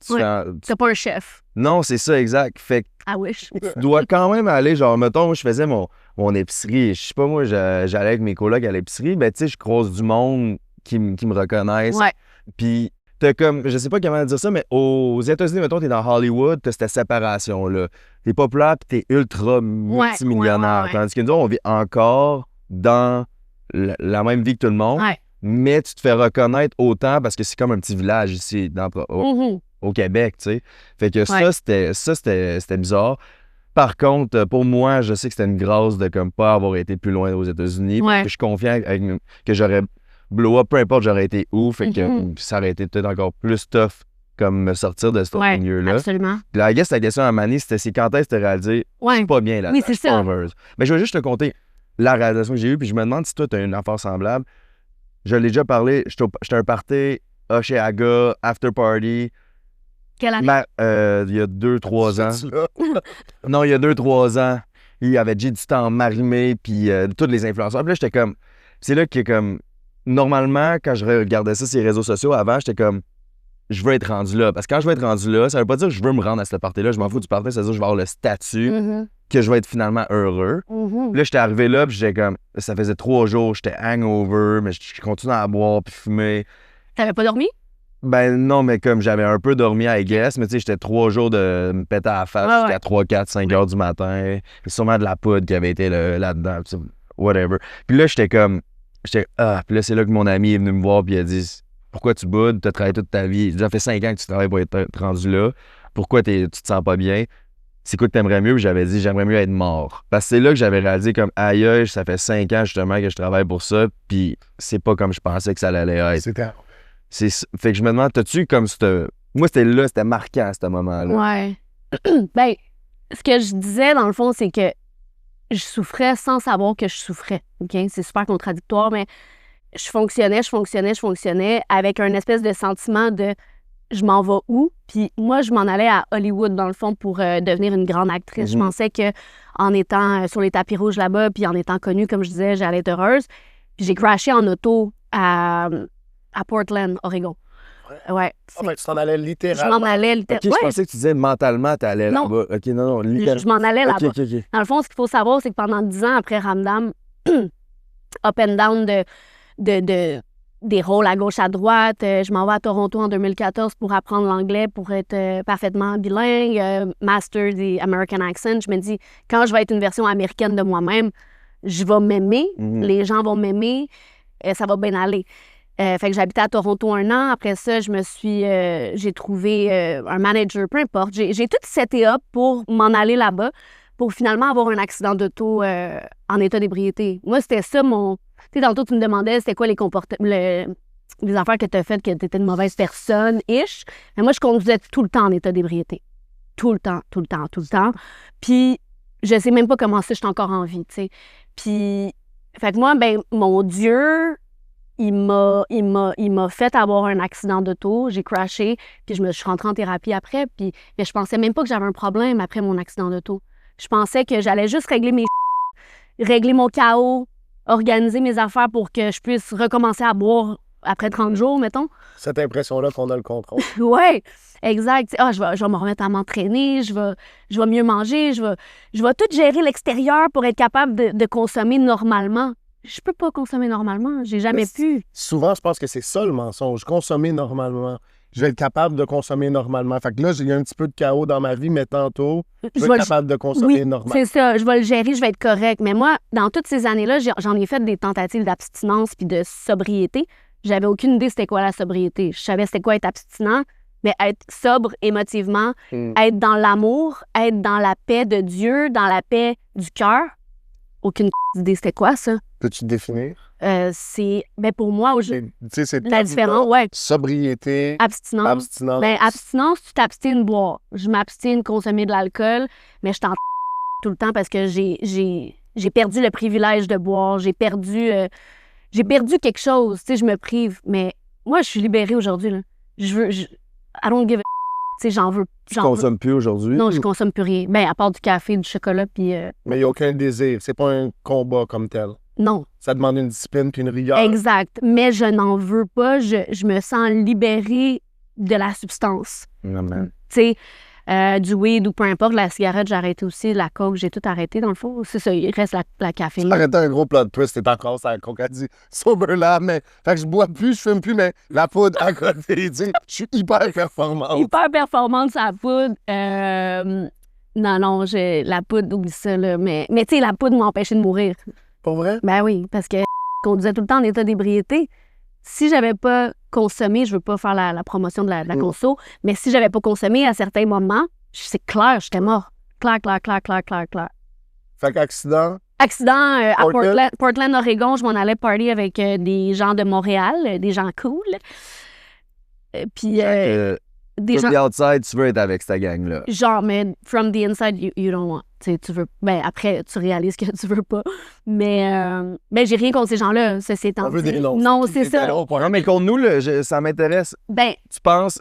S1: T'es pas un chef.
S3: Non, c'est ça, exact. Fait que
S1: I wish.
S3: tu dois quand même aller, genre, mettons, moi, je faisais mon épicerie, je sais pas, moi, j'allais avec mes colocs à l'épicerie, ben, tu sais, je croise du monde qui me reconnaissent.
S1: Ouais.
S3: Puis, t'as comme, je sais pas comment dire ça, mais aux États-Unis, mettons, t'es dans Hollywood, t'as cette séparation-là. T'es populaire pis t'es ultra multimillionnaire.
S1: Ouais.
S3: Tandis que nous, on vit encore dans la même vie que tout le monde,
S1: Ouais.
S3: mais tu te fais reconnaître autant parce que c'est comme un petit village ici, au Québec, tu sais. Fait que c'était bizarre. Par contre, pour moi, je sais que c'était une grâce de comme pas avoir été plus loin aux États-Unis.
S1: Ouais.
S3: Que je suis confiant que j'aurais blow up, peu importe j'aurais été où. Fait que ça aurait été peut-être encore plus tough comme me sortir de ce milieu-là.
S1: Absolument.
S3: Puis là, I guess la question à Manny, c'était c'est quand est-ce que tu as réalisé
S1: Ouais.
S3: c'est pas bien là.
S1: Oui, c'est ça.
S3: Mais je vais juste te conter la réalisation que j'ai eue, puis je me demande si toi, tu as une affaire semblable. Je l'ai déjà parlé, j'étais un party, Oshéaga, after party.
S1: Quelle année?
S3: Il y a 2-3 ans.
S2: C'est-tu là?
S3: Non, il y a 2-3 ans. Il y avait Jay du temps Marimé, puis tous les influenceurs. Puis là, j'étais comme... C'est là que, comme... Normalement, quand je regardais ça sur les réseaux sociaux avant, j'étais comme... Je veux être rendu là. Parce que quand je veux être rendu là, ça veut pas dire que je veux me rendre à cette party-là. Je m'en fous du party, ça veut dire que je vais avoir le statut, que je vais être finalement heureux. Puis là, j'étais arrivé là, puis j'étais comme... Ça faisait 3 jours, j'étais hangover, mais je continuais à boire puis fumer.
S1: T'avais pas dormi?
S3: Ben non, mais comme j'avais un peu dormi, I guess, mais tu sais, j'étais 3 jours de me péter à la face jusqu'à 3, 4, 5 heures du matin. Puis sûrement de la poudre qui avait été là-dedans, pis whatever. Puis là, puis là, c'est là que mon ami est venu me voir, puis il a dit pourquoi tu boudes, t'as travaillé toute ta vie, ça fait 5 ans que tu travailles pour être rendu là, pourquoi tu te sens pas bien? C'est quoi que t'aimerais mieux? Puis j'avais dit j'aimerais mieux être mort. Parce que c'est là que j'avais réalisé comme aïe, ça fait 5 ans justement que je travaille pour ça, puis c'est pas comme je pensais que ça allait être.
S2: C'était...
S3: Fait que je me demande, t'as-tu comme moi, c'était marquant à ce moment-là.
S1: Ouais. Ben, ce que je disais, dans le fond, c'est que je souffrais sans savoir que je souffrais. OK? C'est super contradictoire, mais je fonctionnais avec un espèce de sentiment de je m'en vais où? Puis moi, je m'en allais à Hollywood, dans le fond, pour devenir une grande actrice. Je pensais qu'en étant sur les tapis rouges là-bas, puis en étant connue, comme je disais, j'allais être heureuse. Puis j'ai crashé en auto à Portland, Oregon. Ouais.
S2: En fait, tu t'en allais
S1: Je
S2: littéralement.
S1: m'en allais
S3: Ok,
S1: littéralement.
S3: je pensais que tu disais mentalement, t'allais
S1: Non.
S3: là-bas. Ok, non, littéralement.
S1: Je m'en allais là-bas.
S3: Ok.
S1: Dans le fond, ce qu'il faut savoir, c'est que pendant 10 ans après Ramdam, up and down des rôles à gauche, à droite, je m'en vais à Toronto en 2014 pour apprendre l'anglais, pour être parfaitement bilingue, master the American accent. Je me dis, quand je vais être une version américaine de moi-même, je vais m'aimer, les gens vont m'aimer, ça va bien aller. Fait que j'habitais à Toronto 1 an. Après ça, j'ai trouvé un manager, peu importe. J'ai tout seté up pour m'en aller là-bas, pour finalement avoir un accident d'auto en état d'ébriété. Moi, c'était ça mon... Tu sais, tantôt, tu me demandais c'était quoi les des affaires que tu as faites, que tu étais une mauvaise personne, ish. Mais moi, je conduisais tout le temps en état d'ébriété. Tout le temps. Puis, je sais même pas comment ça, je suis encore en vie, tu sais. Puis, fait que moi, ben, mon Dieu, il m'a fait avoir un accident d'auto. J'ai crashé, puis je suis rentrée en thérapie après. Puis, mais je pensais même pas que j'avais un problème après mon accident d'auto. Je pensais que j'allais juste régler mon chaos, organiser mes affaires pour que je puisse recommencer à boire après 30 jours, mettons.
S2: Cette impression-là qu'on a le contrôle.
S1: Ouais, exact. Je vais me remettre à m'entraîner, je vais mieux manger, je vais tout gérer l'extérieur pour être capable de consommer normalement. Je peux pas consommer normalement, j'ai jamais pu.
S2: Souvent, je pense que c'est ça le mensonge. Consommer normalement. Je vais être capable de consommer normalement. Fait que là, j'ai un petit peu de chaos dans ma vie, mais tantôt, je vais être capable de consommer normalement.
S1: C'est ça. Je vais le gérer, je vais être correct. Mais moi, dans toutes ces années-là, j'en ai fait des tentatives d'abstinence puis de sobriété. J'avais aucune idée c'était quoi la sobriété. Je savais c'était quoi être abstinent, mais être sobre émotivement, être dans l'amour, être dans la paix de Dieu, dans la paix du cœur. Aucune idée c'était quoi ça.
S2: Peux-tu te définir?
S1: C'est, ben pour moi,
S2: c'est
S1: la différence, ouais.
S2: Sobriété,
S1: abstinence. Ben, abstinence, tu t'abstiens de boire. Je m'abstiens de consommer de l'alcool, mais je t'en tout le temps parce que j'ai perdu le privilège de boire. J'ai perdu quelque chose. Tu sais, je me prive. Mais moi, je suis libérée aujourd'hui, là. I don't give a tu sais, j'en veux.
S3: Tu consommes plus aujourd'hui?
S1: Non, je consomme plus rien. Ben, à part du café, du chocolat, puis...
S2: Mais il n'y a aucun désir. C'est pas un combat comme tel.
S1: Non.
S2: Ça demande une discipline puis une rigueur.
S1: Exact. Mais je n'en veux pas. Je me sens libérée de la substance.
S3: Amen.
S1: Tu sais, du weed ou peu importe, la cigarette, j'ai arrêté aussi, la coke, j'ai tout arrêté dans le fond. C'est ça, il reste la caféine.
S2: Arrêtez un gros plot twist, t'es encore ça, la coke a dit sober là, mais fait que je bois plus, je fume plus, mais la poudre à côté, tu sais, je suis hyper performante.
S1: Hyper performante, sa poudre. Non, la poudre, oublie ça, là. Mais tu sais, la poudre m'a empêché de mourir.
S2: Pas vrai?
S1: Ben oui, parce que qu'on disait tout le temps en état d'ébriété. Si j'avais pas consommé, je veux pas faire la promotion de la conso, mais si j'avais pas consommé à certains moments, c'est clair, j'étais mort. Clair.
S2: Fait qu'accident?
S1: Accident à Portland, Oregon, je m'en allais party avec des gens de Montréal, des gens cool. Puis des gens...
S3: the outside, tu veux être avec cette gang-là.
S1: Genre, mais from the inside, you don't want. Tu veux... Ben, après, tu réalises que tu veux pas. Mais j'ai rien contre ces gens-là, ça c'est
S2: On veut des noms.
S1: Non, c'est ça.
S3: Non, mais contre nous, là, ça m'intéresse.
S1: Ben...
S3: Tu penses...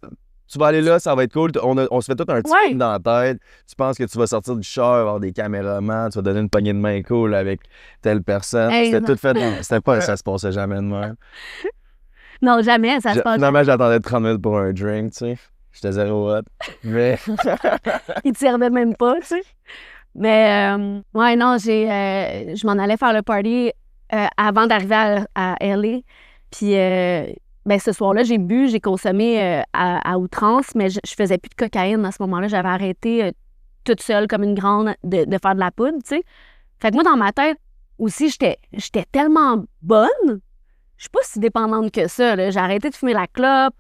S3: Tu vas aller là, ça va être cool. On se fait tout un petit film dans la tête. Tu penses que tu vas sortir du char, avoir des caméramans, tu vas donner une poignée de main cool avec telle personne. C'était tout fait dans... C'était pas... Ça se passait jamais de même.
S1: Non, jamais, ça se passe.
S3: Finalement, j'attendais 30 minutes pour un drink, tu sais. J'étais zéro hot. Mais...
S1: Il te servait même pas, tu sais. Mais, ouais, non, je m'en allais faire le party avant d'arriver à LA. Puis, ben, ce soir-là, j'ai bu, j'ai consommé à outrance, mais je faisais plus de cocaïne à ce moment-là. J'avais arrêté toute seule, comme une grande, de faire de la poudre, tu sais. Fait que moi, dans ma tête aussi, j'étais tellement bonne. Je suis pas si dépendante que ça, là. J'ai arrêté de fumer la clope.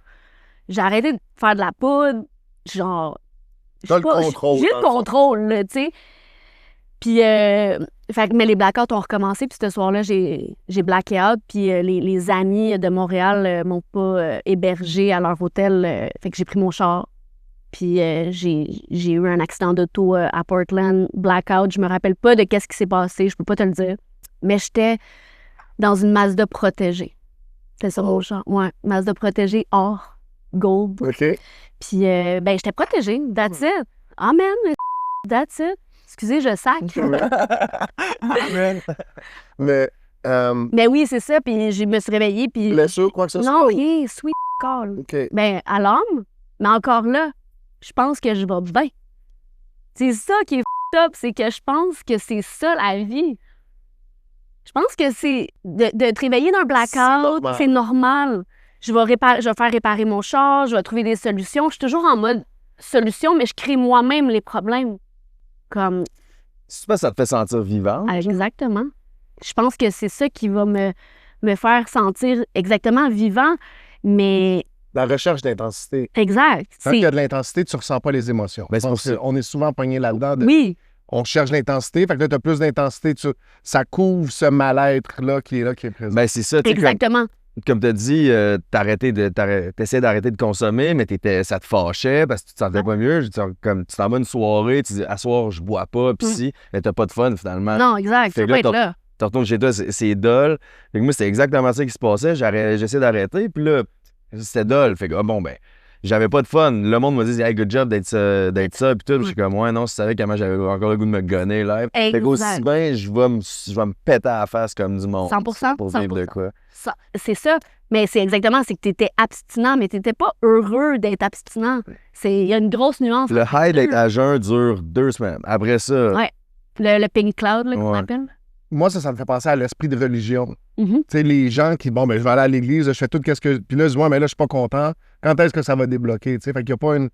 S1: J'ai arrêté de faire de la poudre. Genre...
S2: T'as le contrôle.
S1: J'ai le contrôle, là, tu sais. Puis, fait que, mais les blackouts ont recommencé, puis ce soir-là, j'ai blacké out, puis les amis de Montréal m'ont pas hébergé à leur hôtel, fait que j'ai pris mon char, puis j'ai eu un accident d'auto à Portland, blackout, je me rappelle pas de qu'est-ce qui s'est passé, je peux pas te le dire, mais j'étais dans une Mazda protégée. C'était ça mon char, ouais, Mazda protégée or, gold.
S2: OK.
S1: Puis, ben, j'étais protégée, that's it. Amen, that's it. Excusez, je sac. Mais oui, c'est ça. Puis je me suis réveillée. Puis...
S2: Blessure, quoi que ce soit?
S1: Non, rien. Sweet call.
S2: OK.
S1: Ben, à l'âme. Mais encore là, je pense que je vais bien. C'est ça qui est up. C'est que je pense que c'est ça la vie. Je pense que c'est de te réveiller d'un blackout, c'est normal. Je vais faire réparer mon char, je vais trouver des solutions. Je suis toujours en mode solution, mais je crée moi-même les problèmes. Comme...
S3: C'est pas ça te fait sentir vivante?
S1: Exactement. Je pense que c'est ça qui va me faire sentir exactement vivant, mais...
S2: La recherche d'intensité.
S1: Exact.
S2: Quand il y a de l'intensité, tu ne ressens pas les émotions.
S3: Ben,
S2: On est souvent pogné là-dedans.
S1: Oui.
S2: On cherche l'intensité, fait que là, tu as plus d'intensité. Ça couvre ce mal-être-là qui est présent.
S3: Ben, c'est ça.
S1: Exactement.
S3: comme tu as dit, t'essayais d'arrêter de consommer, mais ça te fâchait parce que tu te sentais pas mieux. Comme tu t'en vas une soirée, tu dis, à soir, je bois pas, puis si, mais t'as pas de fun finalement.
S1: Non, exact,
S3: Fait
S1: tu
S3: que
S1: peux être là.
S3: Tu retournes chez toi, c'est dol. Fait que moi, c'était exactement ça qui se passait. J'essayais d'arrêter, puis là, c'était dol. Fait que, bon, ben, j'avais pas de fun. Le monde m'a dit, hey, good job d'être ça, puis tout. Je suis comme, ouais, non, si tu savais comment j'avais encore le goût de me gonner live. Fait qu'aussi bien, je vais me péter à la face comme du monde.
S1: 100%.
S3: Pour vivre de quoi.
S1: C'est ça. Mais c'est exactement, c'est que tu étais abstinent, mais tu n'étais pas heureux d'être abstinent. Il y a une grosse nuance.
S3: Le high d'être à jeun dure 2 semaines. Après ça.
S1: Ouais. Le pink cloud, là, qu'on appelle.
S2: Moi, ça me fait penser à l'esprit de religion.
S1: Mm-hmm.
S2: Tu sais, les gens qui, bon, ben, je vais aller à l'église, je fais tout qu'est-ce que. Puis là, je dis, ouais, mais là, je suis pas content. Quand est-ce que ça va débloquer? Tu sais, fait qu'il n'y a pas une.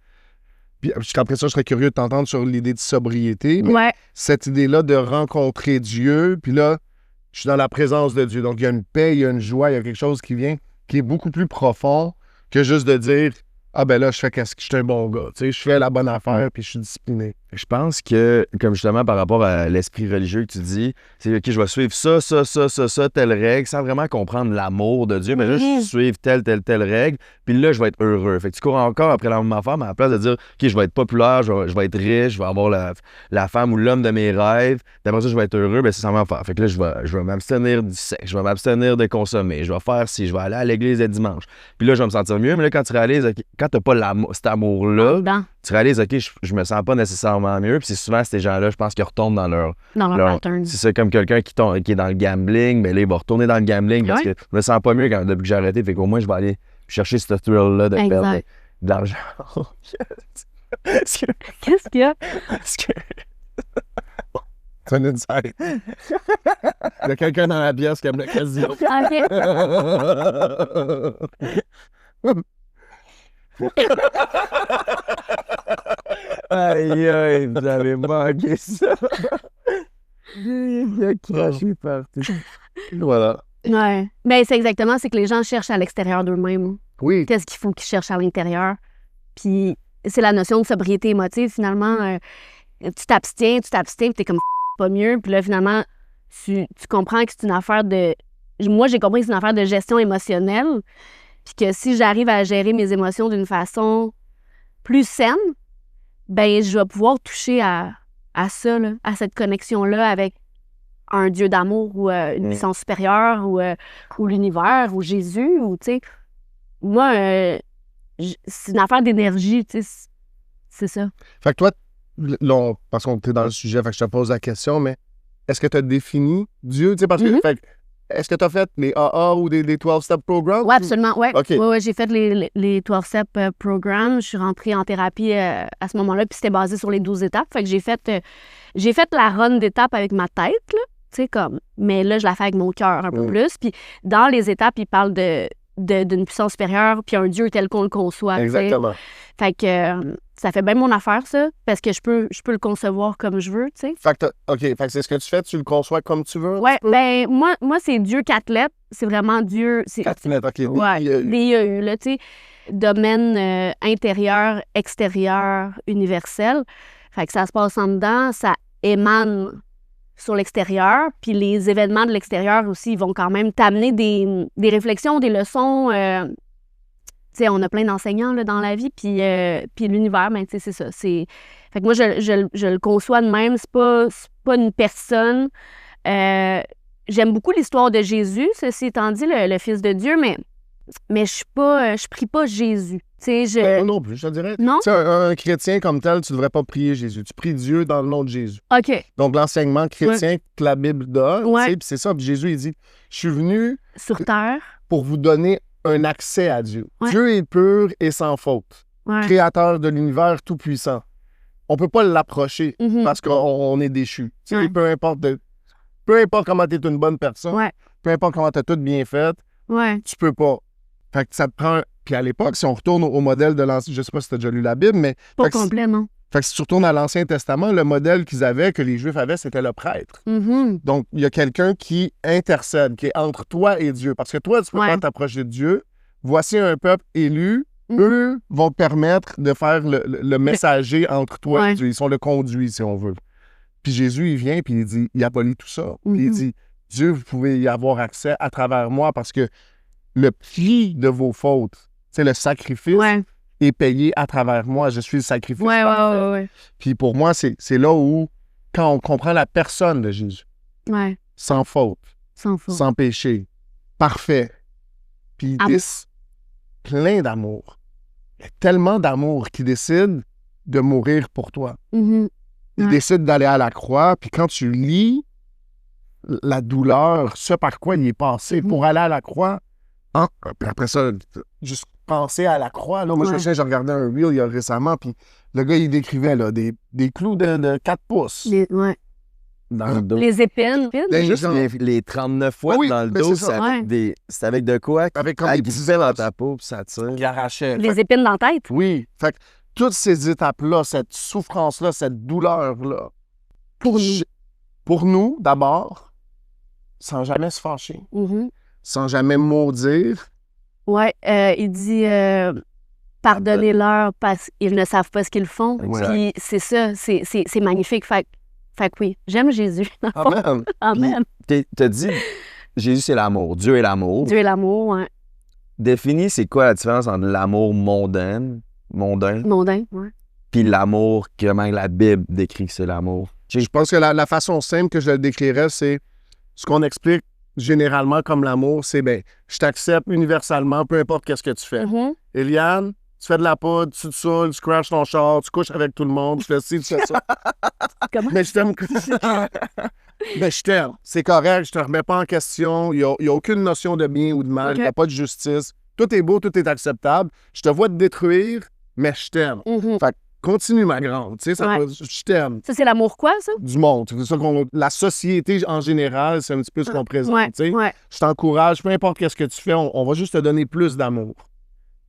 S2: Puis après ça, je serais curieux de t'entendre sur l'idée de sobriété. Mais
S1: Ouais.
S2: cette idée-là de rencontrer Dieu, puis là, je suis dans la présence de Dieu. Donc, il y a une paix, il y a une joie, il y a quelque chose qui vient, qui est beaucoup plus profond que juste de dire, ah, ben là, je fais qu'est-ce que je suis un bon gars. Tu sais, je fais la bonne affaire, puis je suis discipliné.
S3: Je pense que, comme justement par rapport à l'esprit religieux que tu dis, c'est OK, je vais suivre ça, telle règle, sans vraiment comprendre l'amour de Dieu, mais juste suivre telle règle, puis là, je vais être heureux. Fait que tu cours encore après la même affaire, mais à la place de dire, OK, je vais être populaire, je vais être riche, je vais avoir la femme ou l'homme de mes rêves, d'après ça, je vais être heureux, ben c'est ça va faire. Fait que là, je vais m'abstenir du sexe, je vais m'abstenir de consommer, je vais faire ci, je vais aller à l'église le dimanche. Puis là, je vais me sentir mieux, mais là, quand tu réalises, OK, quand t'as pas cet amour-là, tu réalises, OK, je me sens pas nécessairement mieux. Puis c'est souvent ces gens-là, je pense qu'ils retournent dans leur
S1: pattern.
S3: C'est ça, comme quelqu'un qui est dans le gambling, mais là, il va retourner dans le gambling parce que je me sens pas mieux depuis que j'ai arrêté. Fait qu'au moins, je vais aller chercher ce thrill-là de perdre de l'argent.
S1: Qu'est-ce qu'il y a?
S2: C'est un insight. Il y a quelqu'un dans la pièce qui aime le casino.
S3: Aïe, aïe, vous avez manqué ça. Il a craché partout. Voilà.
S1: Ouais. Mais c'est exactement, c'est que les gens cherchent à l'extérieur d'eux-mêmes.
S2: Oui.
S1: Qu'est-ce qu'il faut qu'ils cherchent à l'intérieur? Puis c'est la notion de sobriété émotive, finalement. Tu t'abstiens, puis t'es comme pas mieux. Puis là, finalement, tu comprends que c'est une affaire de... Moi, j'ai compris que c'est une affaire de gestion émotionnelle. Puis que si j'arrive à gérer mes émotions d'une façon plus saine, ben je vais pouvoir toucher à ça, là, à cette connexion-là avec un Dieu d'amour ou une puissance supérieure ou l'univers ou Jésus. Ou, tu sais, moi, c'est une affaire d'énergie, tu sais, c'est ça.
S2: Fait que toi, là, parce qu'on est dans le sujet, fait que je te pose la question, mais est-ce que tu as défini Dieu? Tu sais, parce que, fait, est-ce que tu as fait les AA ou des 12-step programs?
S1: Oui, absolument, oui.
S2: Okay.
S1: Ouais, j'ai fait les 12-step programs. Je suis rentrée en thérapie à ce moment-là, puis c'était basé sur les 12 étapes. Fait que j'ai fait la run d'étapes avec ma tête, là, tu sais, comme... Mais là, je la fais avec mon cœur un peu plus. Puis dans les étapes, il parle d'une puissance supérieure, puis un Dieu tel qu'on le conçoit.
S2: Exactement.
S1: T'sais. Fait que ça fait bien mon affaire, ça, parce que je peux le concevoir comme je veux, tu sais.
S2: Fait que fait que c'est ce que tu fais, tu le conçois comme tu veux?
S1: Ouais, ben moi c'est Dieu 4 lettres, c'est vraiment Dieu...
S2: 4 lettres, OK.
S1: Ouais, DIEU, là, tu sais, domaine intérieur, extérieur, universel. Fait que ça se passe en dedans, ça émane sur l'extérieur, puis les événements de l'extérieur aussi, ils vont quand même t'amener des réflexions, des leçons. Tu sais, on a plein d'enseignants là, dans la vie, puis l'univers, ben, tu sais, c'est ça. Fait que moi, je le conçois de même, c'est pas une personne. J'aime beaucoup l'histoire de Jésus, ceci étant dit, le Fils de Dieu, mais je prie pas Jésus. Tu sais,
S2: non plus, je te dirais.
S1: Non?
S2: Tu sais, un chrétien comme tel, tu devrais pas prier Jésus. Tu pries Dieu dans le nom de Jésus.
S1: OK.
S2: Donc, l'enseignement chrétien que la Bible donne, tu sais, puis c'est ça. Puis Jésus, il dit, je suis venu
S1: sur terre
S2: pour vous donner un accès à Dieu.
S1: Ouais.
S2: Dieu est pur et sans faute.
S1: Ouais.
S2: Créateur de l'univers tout-puissant. On peut pas l'approcher parce qu'on est déchu. Tu sais, peu importe comment tu es une bonne personne, peu importe comment tu as tout bien fait, tu peux pas. Fait que ça te prend... Puis à l'époque, si on retourne au modèle de l'Ancien... Je sais pas si tu as déjà lu la Bible, mais...
S1: Pas complètement.
S2: Fait que si tu retournes à l'Ancien Testament, le modèle qu'ils avaient, que les Juifs avaient, c'était le prêtre. Donc, il y a quelqu'un qui intercède, qui est entre toi et Dieu. Parce que toi, tu peux pas t'approcher de Dieu. Voici un peuple élu. Eux vont te permettre de faire le messager entre toi et Dieu. Ils sont le conduit, si on veut. Puis Jésus, il vient, puis il dit, il abolit tout ça. Puis il dit, Dieu, vous pouvez y avoir accès à travers moi parce que le prix de vos fautes, c'est le sacrifice
S1: Ouais.
S2: est payé à travers moi. Je suis le sacrifice.
S1: Ouais.
S2: Puis pour moi, c'est là où, quand on comprend la personne de Jésus,
S1: Ouais.
S2: sans faute,
S1: Sans faute.
S2: sans péché, parfait, puis
S1: Am-
S2: plein d'amour. Il y a tellement d'amour qui décide de mourir pour toi.
S1: Mhm.
S2: Il
S1: Ouais.
S2: décide d'aller à la croix, puis quand tu lis la douleur, ce par quoi il est passé pour aller à la croix, hein? Puis après ça, juste penser à la croix. Là, moi, je me
S1: Ouais.
S2: souviens, j'ai regardé un reel il y a récemment, puis le gars, il décrivait là, des clous de 4 pouces
S1: Ouais.
S3: Dans le dos.
S1: Les épines.
S2: Les-
S3: Juste
S2: genre-
S3: les 39 fois
S2: Oui,
S3: dans le
S2: mais
S3: dos,
S2: c'est ça.
S3: c'est avec de quoi
S2: avec comme des
S3: glissait dans ta peau puis ça tire.
S2: qui arrachaient.
S1: Les épines dans la tête.
S2: Oui. Fait que toutes ces étapes-là, cette souffrance-là, cette douleur-là,
S1: Pour nous.
S2: pour nous, d'abord, sans jamais se fâcher,
S1: Mhm.
S2: sans jamais maudire,
S1: Ouais, il dit pardonnez-leur parce qu'ils ne savent pas ce qu'ils font.
S3: Exact.
S1: Puis c'est ça, c'est magnifique. Fait que oui, j'aime Jésus.
S2: Amen.
S1: Amen.
S3: T'as dit, Jésus, c'est l'amour. Dieu est l'amour.
S1: Dieu est l'amour, ouais.
S3: Définis, c'est quoi la différence entre l'amour mondain,
S1: Mondain, ouais.
S3: puis l'amour, comment la Bible décrit que c'est l'amour.
S2: Je pense que la façon simple que je le décrirais, c'est ce qu'on explique généralement comme l'amour, c'est ben, je t'accepte universellement, peu importe qu'est-ce que tu fais.
S1: Mhm.
S2: Eliane, tu fais de la poudre, tu te saoules, tu crashes ton char, tu couches avec tout le monde, tu fais ci, tu fais ça.
S1: Comment?
S2: Mais je t'aime. Mais je t'aime. C'est correct, je te remets pas en question. Il n'y a aucune notion de bien ou de mal.
S1: Ok.
S2: Il n'y a pas de justice. Tout est beau, tout est acceptable. Je te vois te détruire, mais je t'aime.
S1: Mhm.
S2: Fait que continue, ma grande. Tu sais, ça
S1: Ouais.
S2: je t'aime.
S1: Ça, c'est l'amour quoi, ça?
S2: Du monde. C'est ça la société en général, c'est un petit peu ce qu'on présente.
S1: Ouais,
S2: tu sais.
S1: ouais.
S2: Je t'encourage, peu importe qu'est-ce que tu fais, on va juste te donner plus d'amour.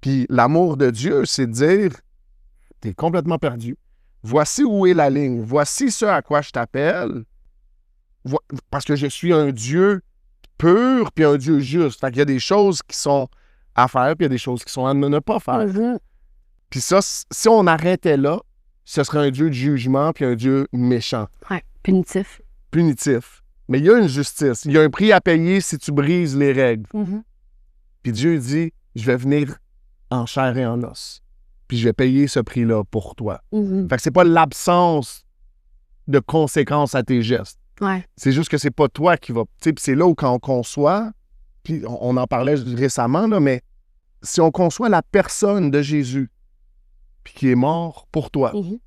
S2: Puis l'amour de Dieu, c'est de dire, t'es complètement perdu. Voici où est la ligne. Voici ce à quoi je t'appelle. Parce que je suis un Dieu pur puis un Dieu juste. Fait qu'il y a des choses qui sont à faire puis il y a des choses qui sont à ne pas faire.
S1: Mhm.
S2: Puis ça, si on arrêtait là, ce serait un Dieu de jugement puis un Dieu méchant,
S1: Ouais, punitif.
S2: punitif. Mais il y a une justice. Il y a un prix à payer si tu brises les règles.
S1: Mhm.
S2: Puis Dieu dit, je vais venir en chair et en os. Puis je vais payer ce prix-là pour toi.
S1: Mhm.
S2: Fait que c'est pas l'absence de conséquences à tes gestes.
S1: Ouais.
S2: C'est juste que c'est pas toi qui va... Tu sais, puis c'est là où quand on conçoit, puis on en parlait récemment, là, mais si on conçoit la personne de Jésus, puis qui est mort pour toi,
S1: Mhm.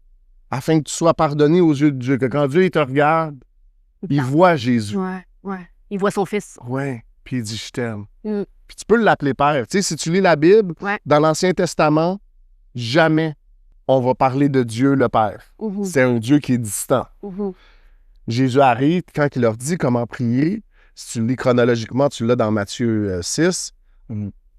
S2: afin que tu sois pardonné aux yeux de Dieu, que quand Dieu il te regarde, il voit Jésus.
S1: Ouais. Il voit son fils.
S2: Ouais. Puis il dit, je t'aime.
S1: Mm.
S2: Puis tu peux l'appeler Père. Tu sais, si tu lis la Bible,
S1: Ouais.
S2: dans l'Ancien Testament, jamais on va parler de Dieu le Père.
S1: Mhm.
S2: C'est un Dieu qui est distant.
S1: Mhm.
S2: Jésus arrive, quand il leur dit comment prier, si tu le lis chronologiquement, tu l'as dans Matthieu 6,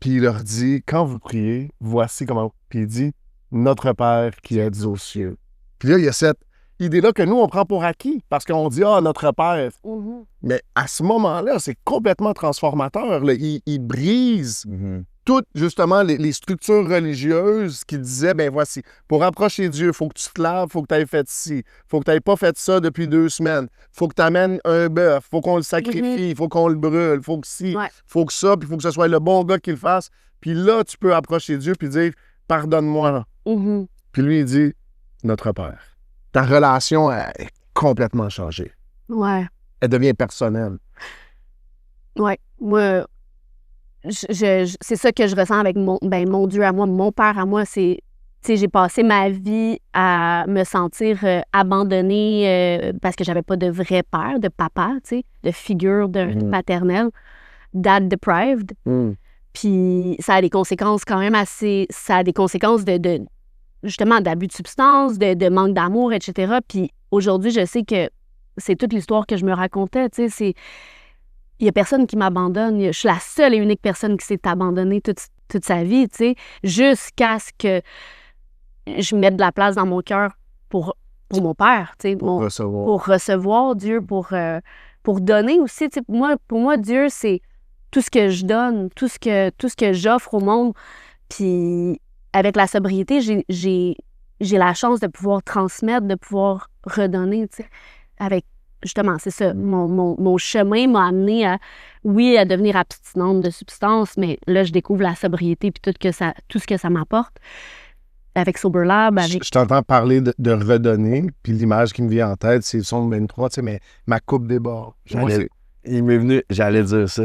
S2: puis il leur dit, quand vous priez, voici comment... Puis il dit, notre Père qui êtes aux cieux. Puis là, il y a cette idée-là que nous, on prend pour acquis, parce qu'on dit, ah, notre Père.
S1: Mhm.
S2: Mais à ce moment-là, c'est complètement transformateur. Là. Il brise toutes, justement, les structures religieuses qui disaient, ben voici, pour approcher Dieu, il faut que tu te laves, il faut que tu aies fait ci, il faut que tu n'aies pas fait ça depuis 2 semaines, il faut que tu amènes un bœuf, il faut qu'on le sacrifie, il faut qu'on le brûle, il faut que ci, il faut que ça, puis il faut que ce soit le bon gars qui le fasse. Puis là, tu peux approcher Dieu puis dire, pardonne-moi.
S1: Mhm.
S2: Puis lui, il dit, notre Père. Ta relation est complètement changée.
S1: Ouais.
S2: Elle devient personnelle.
S1: Ouais. Moi, c'est ça que je ressens avec mon Dieu à moi, mon Père à moi. C'est, tu sais, j'ai passé ma vie à me sentir abandonnée parce que j'avais pas de vrai père, de papa, tu sais, de figure de paternelle, dad deprived. Puis ça a des conséquences quand même assez... Ça a des conséquences de justement, d'abus de substances, de manque d'amour, etc. Puis aujourd'hui, je sais que c'est toute l'histoire que je me racontais, tu sais, c'est... Il n'y a personne qui m'abandonne. Je suis la seule et unique personne qui s'est abandonnée toute sa vie, tu sais, jusqu'à ce que je mette de la place dans mon cœur pour mon Père, tu sais, pour recevoir Dieu, pour donner aussi. Tu sais, pour moi, Dieu, c'est tout ce que je donne, tout ce que j'offre au monde. Puis avec la sobriété, j'ai la chance de pouvoir transmettre, de pouvoir redonner, tu sais, avec justement, c'est ça. Mon chemin m'a amené à, oui, à devenir abstinente de substances, mais là, je découvre la sobriété puis tout ce que ça m'apporte. Avec Sober Lab, avec...
S2: Je t'entends parler de redonner, puis l'image qui me vient en tête, c'est le son 23, tu sais, mais ma coupe déborde.
S3: Il m'est venu, j'allais dire ça.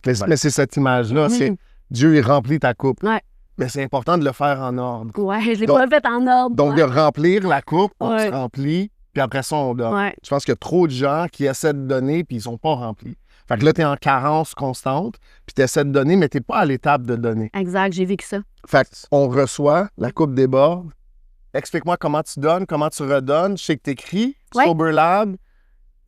S2: Mais c'est cette image-là, c'est Dieu, il remplit ta coupe.
S1: Ouais.
S2: Mais c'est important de le faire en ordre.
S1: Ouais, je l'ai pas fait en ordre.
S2: Donc, de remplir la coupe, on se remplit, puis après ça, on donne.
S1: Ouais.
S2: Je pense qu'il y a trop de gens qui essaient de donner, puis ils sont pas remplis. Fait que là, t'es en carence constante, puis t'essaies de donner, mais t'es pas à l'étape de donner.
S1: Exact, j'ai vécu ça.
S2: Fait qu'on reçoit, la coupe déborde. Explique-moi comment tu donnes, comment tu redonnes. Je sais que t'écris, Sober Lab.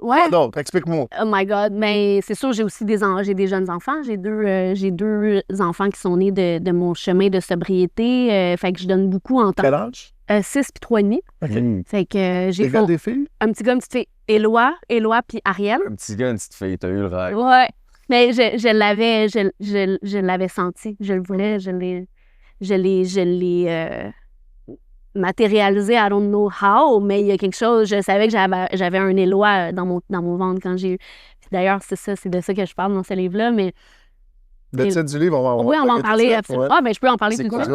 S1: Ouais.
S2: Quoi d'autre? Explique-moi.
S1: Oh my God. Mais c'est sûr, j'ai aussi j'ai des jeunes enfants. J'ai deux enfants qui sont nés de mon chemin de sobriété. Fait que je donne beaucoup en temps.
S2: Quel âge?
S1: 6 puis 3,5.
S2: OK.
S1: Fait que j'ai
S2: Des gars, des filles?
S1: un petit gars, une petite fille. Éloi puis Ariel.
S3: Un petit gars, une petite fille, t'as eu le rêve.
S1: Ouais. Mais je l'avais senti. Je le voulais. Je l'ai matérialisé. I don't know how, mais il y a quelque chose. Je savais que j'avais un Éloi dans mon ventre quand j'ai eu. Puis d'ailleurs, c'est de ça que je parle dans ce livre-là. Mais
S2: Le titre du livre, on va
S1: en parler. Absolument. Ah, ben, je peux en parler tout de suite.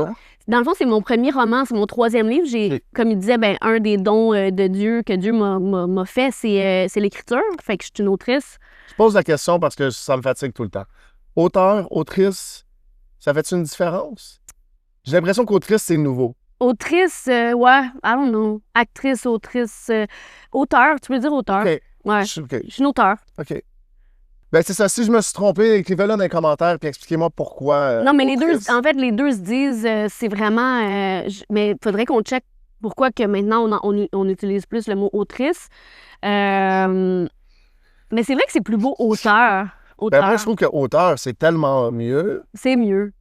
S1: Dans le fond, c'est mon premier roman, c'est mon 3e livre. Comme il disait, un des dons de Dieu que Dieu m'a fait, c'est l'écriture. Fait que je suis une autrice.
S2: Je pose la question parce que ça me fatigue tout le temps. Auteur, autrice, ça fait une différence? J'ai l'impression qu'autrice, c'est nouveau.
S1: Autrice, ouais, I don't know. Actrice, autrice, auteur, tu veux dire auteur?
S2: OK.
S1: Ouais. Je suis une auteur.
S2: OK. Ben c'est ça. Si je me suis trompé, écrivez-le dans les commentaires puis expliquez-moi pourquoi.
S1: Non, mais les deux se disent, c'est vraiment. Mais il faudrait qu'on check pourquoi que maintenant on utilise plus le mot autrice. Mais c'est vrai que c'est plus beau auteur.
S2: Ben moi, je trouve que auteur, c'est tellement mieux.
S1: C'est mieux.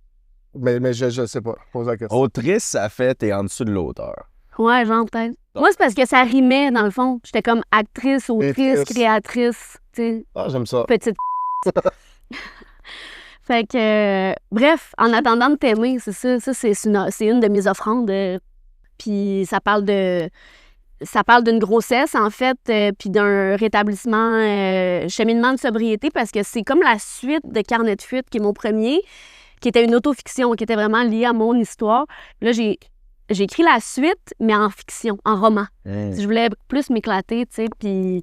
S2: Mais je sais pas. Pose la question.
S3: Autrice, ça fait t'es en dessous de l'auteur.
S1: Ouais, genre peut-être. Moi, c'est parce que ça rimait, dans le fond. J'étais comme actrice, autrice, créatrice, tu sais.
S2: Ah, j'aime ça.
S1: Petite Fait que, bref, en attendant de t'aimer, c'est ça. Ça, c'est une de mes offrandes. Puis ça parle d'une grossesse, en fait, puis d'un rétablissement, cheminement de sobriété, parce que c'est comme la suite de Carnet de fuite, qui est mon premier, qui était une autofiction, qui était vraiment liée à mon histoire. Là, j'ai écrit la suite, mais en fiction, en roman. Je voulais plus m'éclater, tu sais, puis...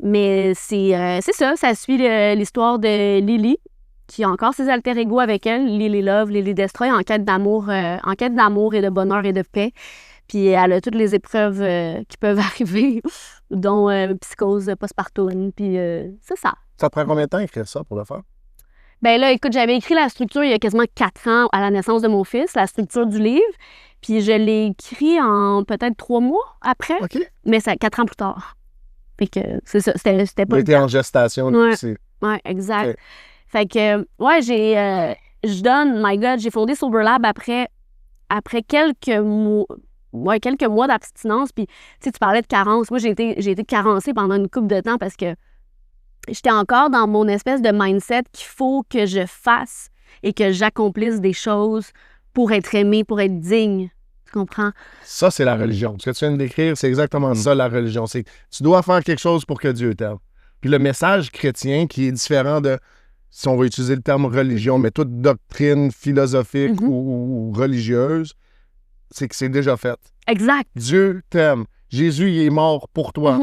S1: Mais c'est ça suit l'histoire de Lily, qui a encore ses alter ego avec elle, Lily Love, Lily Destroy, en quête d'amour et de bonheur et de paix. Puis elle a toutes les épreuves qui peuvent arriver, dont psychose postpartum, puis c'est ça.
S2: Ça te prend combien de temps d'écrire ça pour le faire?
S1: Ben là, écoute, j'avais écrit la structure il y a quasiment 4 ans à la naissance de mon fils, la structure du livre, puis je l'ai écrit en peut-être 3 mois après, mais c'est 4 ans plus tard. Fait que c'est ça, c'était pas...
S2: J'étais en gestation aussi.
S1: Ouais, exact. Okay. Fait que, ouais, je donne, my God, j'ai fondé Sober Lab après quelques mois d'abstinence. Puis, tu sais, tu parlais de carence. Moi, j'ai été carencée pendant une couple de temps parce que j'étais encore dans mon espèce de mindset qu'il faut que je fasse et que j'accomplisse des choses pour être aimée, pour être digne. Tu comprends?
S2: Ça, c'est la religion. Ce que tu viens de décrire, c'est exactement ça, la religion. C'est tu dois faire quelque chose pour que Dieu t'aime. Puis le message chrétien, qui est différent de, si on va utiliser le terme religion, mais toute doctrine philosophique ou religieuse, c'est que c'est déjà fait.
S1: Exact.
S2: Dieu t'aime. Jésus, il est mort pour toi.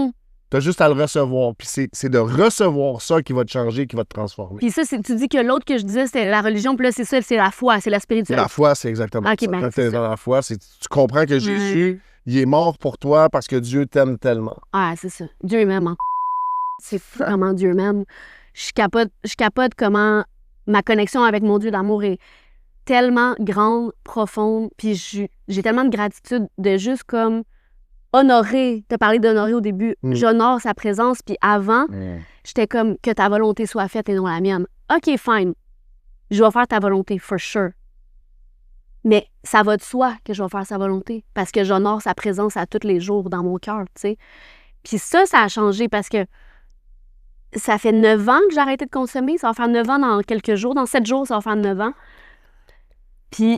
S2: Tu as juste à le recevoir. Puis c'est de recevoir ça qui va te changer, qui va te transformer.
S1: Puis ça, tu dis que l'autre que je disais, c'était la religion, puis là, c'est ça, c'est la foi, c'est la spiritualité.
S2: La foi, c'est exactement ça.
S1: Ben,
S2: quand tu es dans la foi, tu comprends que Jésus, il est mort pour toi parce que Dieu t'aime tellement.
S1: Ah, c'est ça. Dieu m'aime encore. C'est vraiment Dieu m'aime. Je capote comment ma connexion avec mon Dieu d'amour est tellement grande, profonde, puis j'ai tellement de gratitude de juste comme honorer, t'as parlé d'honorer au début, j'honore sa présence, puis avant, j'étais comme que ta volonté soit faite et non la mienne. OK, fine, je vais faire ta volonté, for sure. Mais ça va de soi que je vais faire sa volonté, parce que j'honore sa présence à tous les jours dans mon cœur, tu sais. Puis ça a changé parce que ça fait 9 ans que j'ai arrêté de consommer, ça va faire 9 ans dans quelques jours, dans 7 jours, ça va faire 9 ans. Puis,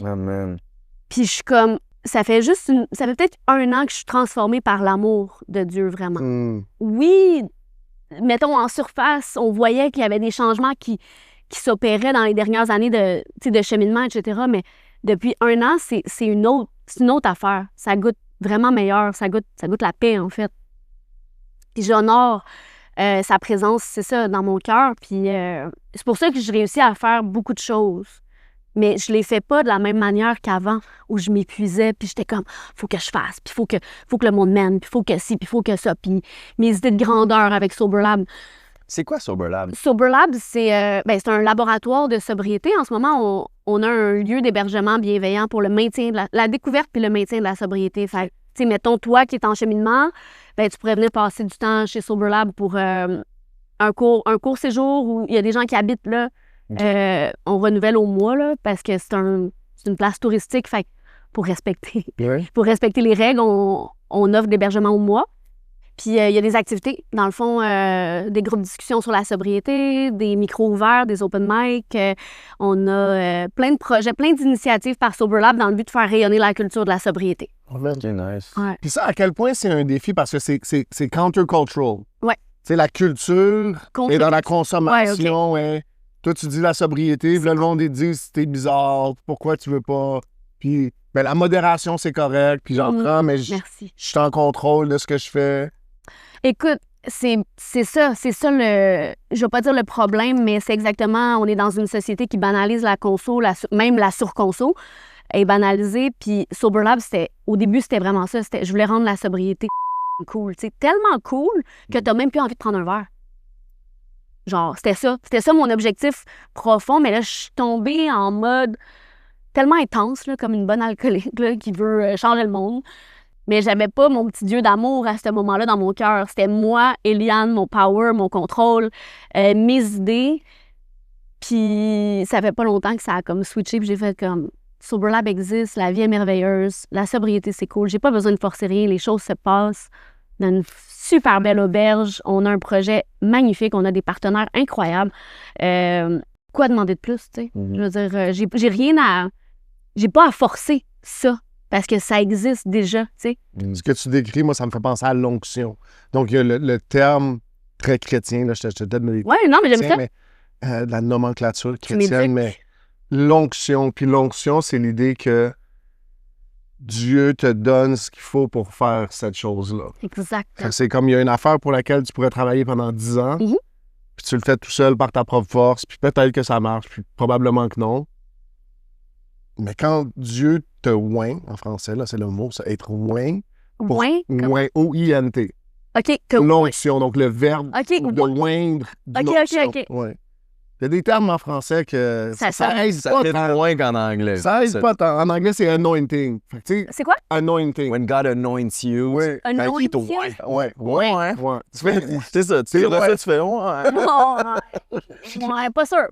S1: puis je suis comme... Ça fait peut-être 1 an que je suis transformée par l'amour de Dieu, vraiment. Oui, mettons, en surface, on voyait qu'il y avait des changements qui s'opéraient dans les dernières années de cheminement, etc. Mais depuis 1 an, c'est une autre affaire. Ça goûte vraiment meilleur. Ça goûte la paix, en fait. Puis j'honore sa présence, c'est ça, dans mon cœur. Puis c'est pour ça que je réussis à faire beaucoup de choses. Mais je les fais pas de la même manière qu'avant, où je m'épuisais, puis j'étais comme, faut que je fasse, puis faut que le monde m'aime, puis faut que ci, puis faut que ça, puis mes idées de grandeur avec Sober Lab.
S3: C'est quoi Sober Lab?
S1: Sober Lab, c'est un laboratoire de sobriété. En ce moment, on a un lieu d'hébergement bienveillant pour le maintien de la découverte puis le maintien de la sobriété. Fait tu sais, mettons, toi qui es en cheminement, tu pourrais venir passer du temps chez Sober Lab pour un court séjour où il y a des gens qui habitent là. Okay. On renouvelle au mois, là, parce que c'est une place touristique. Fait pour respecter les règles, on offre l'hébergement au mois. Puis il y a des activités, dans le fond, des groupes de discussion sur la sobriété, des micros ouverts, des open mic. On a plein de projets, plein d'initiatives par Sober Lab dans le but de faire rayonner la culture de la sobriété.
S3: OK, nice.
S1: Ouais.
S2: Puis ça, à quel point c'est un défi parce que c'est countercultural.
S1: Ouais.
S2: Tu sais, la culture est dans la consommation.
S1: Ouais, okay.
S2: Toi, tu dis la sobriété, puis là, le monde te dit c'était bizarre, pourquoi tu veux pas. Puis la modération, c'est correct, puis j'en prends, mais je suis en contrôle de ce que je fais.
S1: Écoute, c'est ça le... Je vais pas dire le problème, mais c'est exactement... On est dans une société qui banalise la conso, même la surconso est banalisée. Puis Sober Lab, au début, c'était vraiment ça. Je voulais rendre la sobriété cool. Tu sais, tellement cool que t'as même plus envie de prendre un verre. Genre, c'était ça mon objectif profond. Mais là, je suis tombée en mode tellement intense, là, comme une bonne alcoolique là, qui veut changer le monde. Mais j'avais pas mon petit dieu d'amour à ce moment-là dans mon cœur. C'était moi, Eliane, mon power, mon contrôle, mes idées. Puis ça fait pas longtemps que ça a comme switché. Puis j'ai fait comme, Sober Lab existe, la vie est merveilleuse, la sobriété, c'est cool. J'ai pas besoin de forcer rien, les choses se passent. Dans une super belle auberge. On a un projet magnifique, on a des partenaires incroyables. Quoi demander de plus, tu sais? Je veux dire, j'ai rien à... J'ai pas à forcer ça. Parce que ça existe déjà, tu sais.
S2: Ce que tu décris, moi, ça me fait penser à l'onction. Donc, il y a le terme très chrétien, là, je te donne des...
S1: Oui, non, mais j'aime ça.
S2: Mais, la nomenclature chrétienne, mais l'onction. Puis l'onction, c'est l'idée que Dieu te donne ce qu'il faut pour faire cette chose-là.
S1: Exactement.
S2: C'est comme il y a une affaire pour laquelle tu pourrais travailler pendant 10 ans, puis tu le fais tout seul par ta propre force, puis peut-être que ça marche, puis probablement que non. Mais quand Dieu te oint, en français, là, c'est le mot, ça, être oint.
S1: Oint?
S2: O-I-N-T.
S1: OK.
S2: L'onction, donc le verbe de oindre.
S1: OK.
S2: Ouais. Il y a des termes en français que ça aide
S3: ça
S2: pas
S3: fait
S2: tant.
S3: moins qu'en anglais.
S2: Ça aide pas tant. En anglais, c'est anointing.
S1: C'est quoi?
S2: Anointing.
S3: When God anoints you.
S2: Oui.
S1: Anoints you?
S2: Ouais.
S3: C'est ça. Tu fais ça, tu fais
S1: Ouais, pas sûr.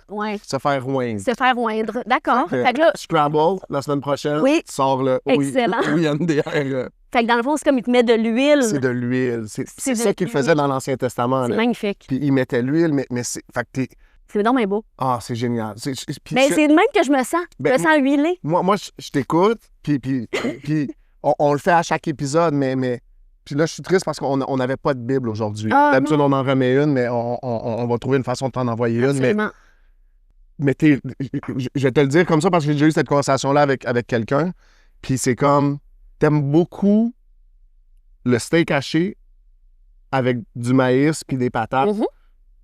S1: Ouais.
S2: Se faire oindre.
S1: Se faire oindre. D'accord. Fait que là...
S2: Scrabble, la semaine prochaine,
S1: oui.
S2: tu sors le
S1: excellent.
S2: O-I-N-D-R.
S1: Fait que dans le fond, c'est comme il te met de l'huile.
S2: C'est de l'huile. C'est ça qu'il faisait dans l'Ancien Testament.
S1: C'est magnifique.
S2: Puis il mettait l'huile, mais c'est... Fait que t'es...
S1: C'est vraiment beau.
S2: Ah, c'est génial.
S1: C'est de même que je me sens. Je me sens huilée.
S2: Moi je t'écoute, puis on le fait à chaque épisode, mais puis là, je suis triste parce qu'on n'avait pas de Bible aujourd'hui. D'habitude, on en remet une, mais on va trouver une façon de t'en envoyer
S1: absolument.
S2: une. Mais je vais te le dire comme ça parce que j'ai déjà eu cette conversation-là avec quelqu'un, puis c'est comme, t'aimes beaucoup le steak haché avec du maïs puis des patates.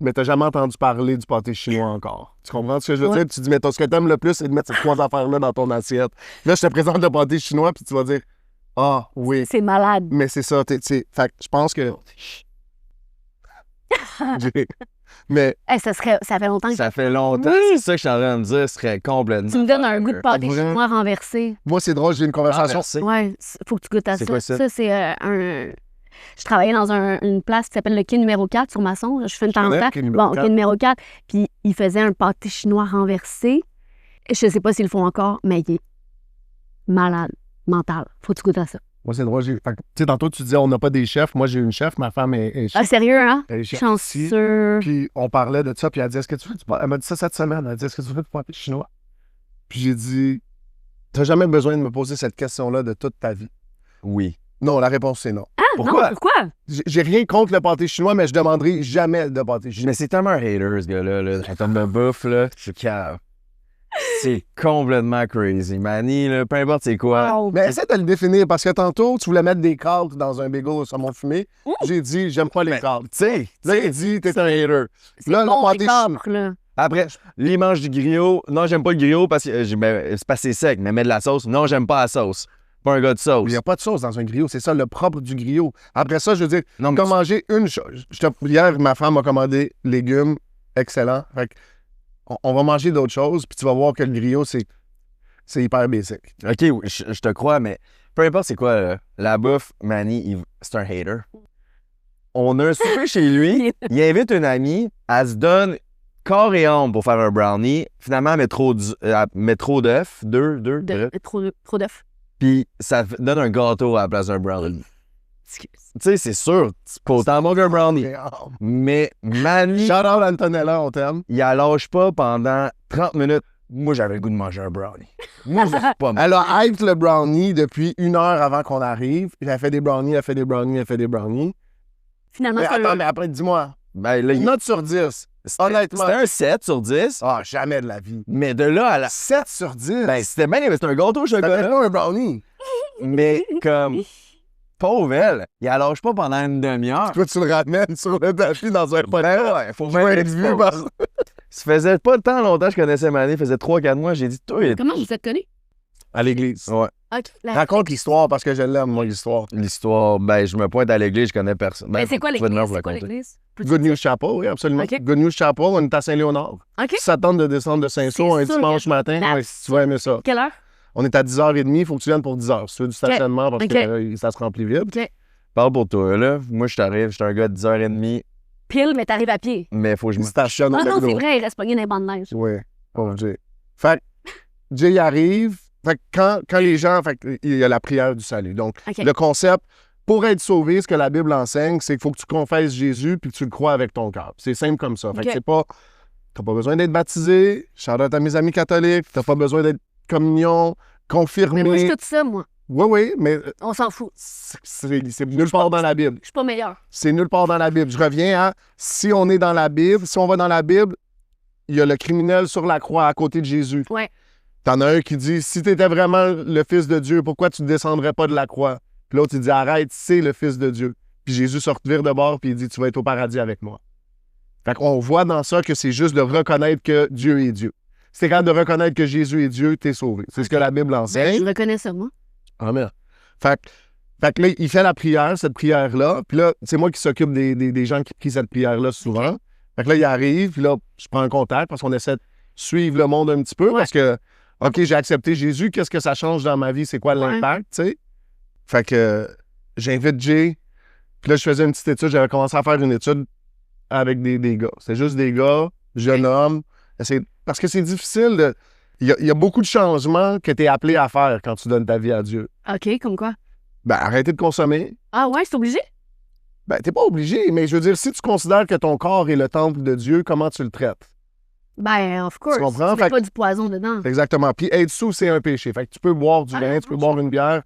S2: Mais t'as jamais entendu parler du pâté chinois encore. Tu comprends ce que je veux dire? Tu dis, mais ce que t'aimes le plus, c'est de mettre ces 3 affaires-là dans ton assiette. Là, je te présente le pâté chinois, puis tu vas dire, ah, oui.
S1: C'est malade.
S2: Mais c'est ça, fait que je pense que... mais...
S1: ça fait longtemps que...
S3: Ça fait longtemps, c'est ça que je suis en train de dire, ce serait complètement...
S1: Tu me donnes un goût de pâté chinois renversé.
S2: Moi, c'est drôle, j'ai une conversation...
S1: Ouais, faut que tu goûtes à ça.
S3: C'est quoi ça?
S1: Ça, c'est Je travaillais dans une place qui s'appelle le quai numéro 4 sur Masson. Je fais une temps. Quai numéro 4. Puis ils faisaient un pâté chinois renversé. Je sais pas s'ils le font encore, mais il est malade, mental. Faut que tu goûtes à ça.
S2: Moi, c'est drôle. Tu sais, tantôt, tu disais, on n'a pas des chefs. Moi, j'ai une chef. Ma femme est chef.
S1: Ah, sérieux, hein?
S2: Elle est chef
S1: chanceux.
S2: Puis on parlait de ça. Puis elle dit, est-ce que tu fais Elle m'a dit ça cette semaine. Elle dit, est-ce que tu fais du pâté chinois? Puis j'ai dit, t'as jamais besoin de me poser cette question-là de toute ta vie.
S3: Oui.
S2: Non, la réponse, c'est non.
S1: Ah!
S3: Pourquoi?
S1: Non, pourquoi?
S2: J'ai rien contre le pâté chinois, mais je demanderai jamais de pâté chinois.
S3: Mais c'est tellement un hater, ce gars-là. Là. En termes de bouffe, là, c'est cave. C'est complètement crazy. Manny, là, peu importe c'est quoi.
S1: Wow.
S2: Mais essaie de le définir, parce que tantôt, tu voulais mettre des câbles dans un bagel au saumon fumé. J'ai dit, j'aime pas les câbles.
S3: Tu sais,
S2: Là, il dit, t'es un hater.
S1: C'est
S2: Là,
S1: bon,
S2: le
S1: les
S2: pâté
S1: capres, là.
S3: après, lui, il mange du griot. Non, j'aime pas le griot parce que c'est parce que c'est sec, mais mets de la sauce. Non, j'aime pas la sauce. Pas un gars de
S2: Il
S3: sauce.
S2: n'y a pas de sauce dans un griot, c'est ça le propre du griot. Après ça, je veux dire,
S3: Non, mais
S2: comme manger une chose. Hier, ma femme m'a commandé légumes, excellent. Fait que on va manger d'autres choses, puis tu vas voir que le griot, c'est hyper basic.
S3: OK, oui, je te crois, mais peu importe c'est quoi, là, la bouffe, Manny, c'est un hater. On a un souper chez lui, il invite une amie, elle se donne corps et âme pour faire un brownie. Finalement, elle met trop d'œufs, deux,
S1: Trop d'œufs.
S3: puis ça donne un gâteau à la place d'un brownie. Tu sais, c'est sûr, c'est pas autant bon qu'un brownie. Mais Manny,
S2: Shout out Antonella, on t'aime.
S3: il la lâche pas pendant 30 minutes. Moi, j'avais le goût de manger un brownie. Moi, je veux pas.
S2: Elle a hype le brownie depuis 1 heure avant qu'on arrive. Elle a fait des brownies, elle a fait des brownies, elle a fait des brownies.
S1: Finalement,
S2: Mais
S1: c'est
S2: attends,
S1: un...
S2: mais après, dis-moi,
S3: Ben, là,
S2: note sur 10. Honnêtement.
S3: C'était un 7 sur 10.
S2: Ah, jamais de la vie.
S3: Mais de là à la.
S2: 7 sur 10.
S3: Ben, c'était bien, mais c'était un gâteau au
S2: T'as
S3: chocolat.
S2: pas un brownie.
S3: Mais comme. Pauvre elle, il la lâche pas pendant une demi-heure.
S2: Toi, tu le ramènes sur le tapis dans un pot.
S3: Ben ouais, faut
S2: Je vais
S3: bien
S2: être vu par...
S3: Ça faisait pas tant longtemps que je connaissais Mané, ça faisait 3-4 mois, j'ai dit, toi,
S1: Comment vous êtes connus?
S2: À l'église.
S3: ouais.
S1: OK.
S2: Raconte l'histoire parce que je l'aime, moi, l'histoire.
S3: L'histoire, ben, je me pointe à l'église, je connais personne.
S1: Ben, c'est quoi
S3: tu vas
S1: l'église?
S3: venir
S1: C'est
S3: pour
S1: quoi
S3: la compter.
S1: l'église?
S2: Good News Chapel, oui, absolument.
S1: OK.
S2: Good News Chapel, on est à Saint-Léonard.
S1: OK.
S2: Si ça tente de descendre de Saint-Saul un
S1: C'est sûr
S2: dimanche
S1: que-
S2: matin,
S1: La-
S2: ouais, si tu vas aimer ça.
S1: Quelle heure?
S2: On est à 10h30, il faut que tu viennes pour 10h. Si tu veux du stationnement, parce
S1: OK.
S2: que ça se remplit vite.
S1: OK.
S3: Parle pour toi, là. Moi, je t'arrive, je suis un gars de 10h30,
S1: Pile, mais t'arrives à pied.
S3: mais faut que je
S2: Il
S3: me.
S2: stationne au
S1: Ah non,
S2: McDo.
S1: c'est vrai, il reste pogné dans les bancs de neige.
S2: Oui, pauvre Jay. Fait que Jay arrive. Fait que quand les gens... Fait que il y a la prière du salut. Donc,
S1: OK.
S2: le concept, pour être sauvé, ce que la Bible enseigne, c'est qu'il faut que tu confesses Jésus puis que tu le crois avec ton cœur. C'est simple comme ça. Fait que
S1: OK.
S2: c'est pas... T'as pas besoin d'être baptisé. Shout-out à mes amis catholiques. T'as pas besoin d'être communion, confirmé.
S1: Mais moi, je suis tout ça, moi.
S2: Oui, oui, mais
S1: On s'en fout.
S2: c'est nulle part dans la Bible.
S1: Je suis pas meilleur.
S2: C'est nulle part dans la Bible. Je reviens à, si on est dans la Bible, si on va dans la Bible, il y a le criminel sur la croix à côté de Jésus.
S1: Ouais.
S2: T'en as un qui dit, si t'étais vraiment le Fils de Dieu, pourquoi tu ne descendrais pas de la croix? Puis l'autre, il dit, arrête, c'est le Fils de Dieu. Puis Jésus se revire de bord, puis il dit, tu vas être au paradis avec moi. Fait qu'on voit dans ça que c'est juste de reconnaître que Dieu est Dieu. Si t'es capable de reconnaître que Jésus est Dieu, t'es sauvé. C'est ce que la Bible enseigne.
S1: Je reconnais ça, moi.
S2: Amen. Fait que là, il fait la prière, cette prière-là. Puis là, c'est moi qui s'occupe des gens qui prient cette prière-là souvent. Fait que là, il arrive, puis là, je prends un contact parce qu'on essaie de suivre le monde un petit peu.
S1: Ouais.
S2: Parce que, OK, j'ai accepté Jésus, qu'est-ce que ça change dans ma vie? C'est quoi l'impact, tu sais? Fait que j'invite Jay. Puis là, je faisais une petite étude. J'avais commencé à faire une étude avec des gars. C'est juste des gars, jeunes hommes. Parce que c'est difficile de... Il y a beaucoup de changements que tu es appelé à faire quand tu donnes ta vie à Dieu.
S1: OK, comme quoi?
S2: Ben, arrêter de consommer.
S1: Ah ouais, c'est obligé?
S2: Ben, t'es pas obligé, mais je veux dire, si tu considères que ton corps est le temple de Dieu, comment tu le traites?
S1: Ben, of course.
S2: Tu comprends?
S1: Tu mets
S2: Fait
S1: pas du poison dedans.
S2: Exactement. Puis être sous, c'est un péché. Fait que tu peux boire du vin, tu peux boire une bière,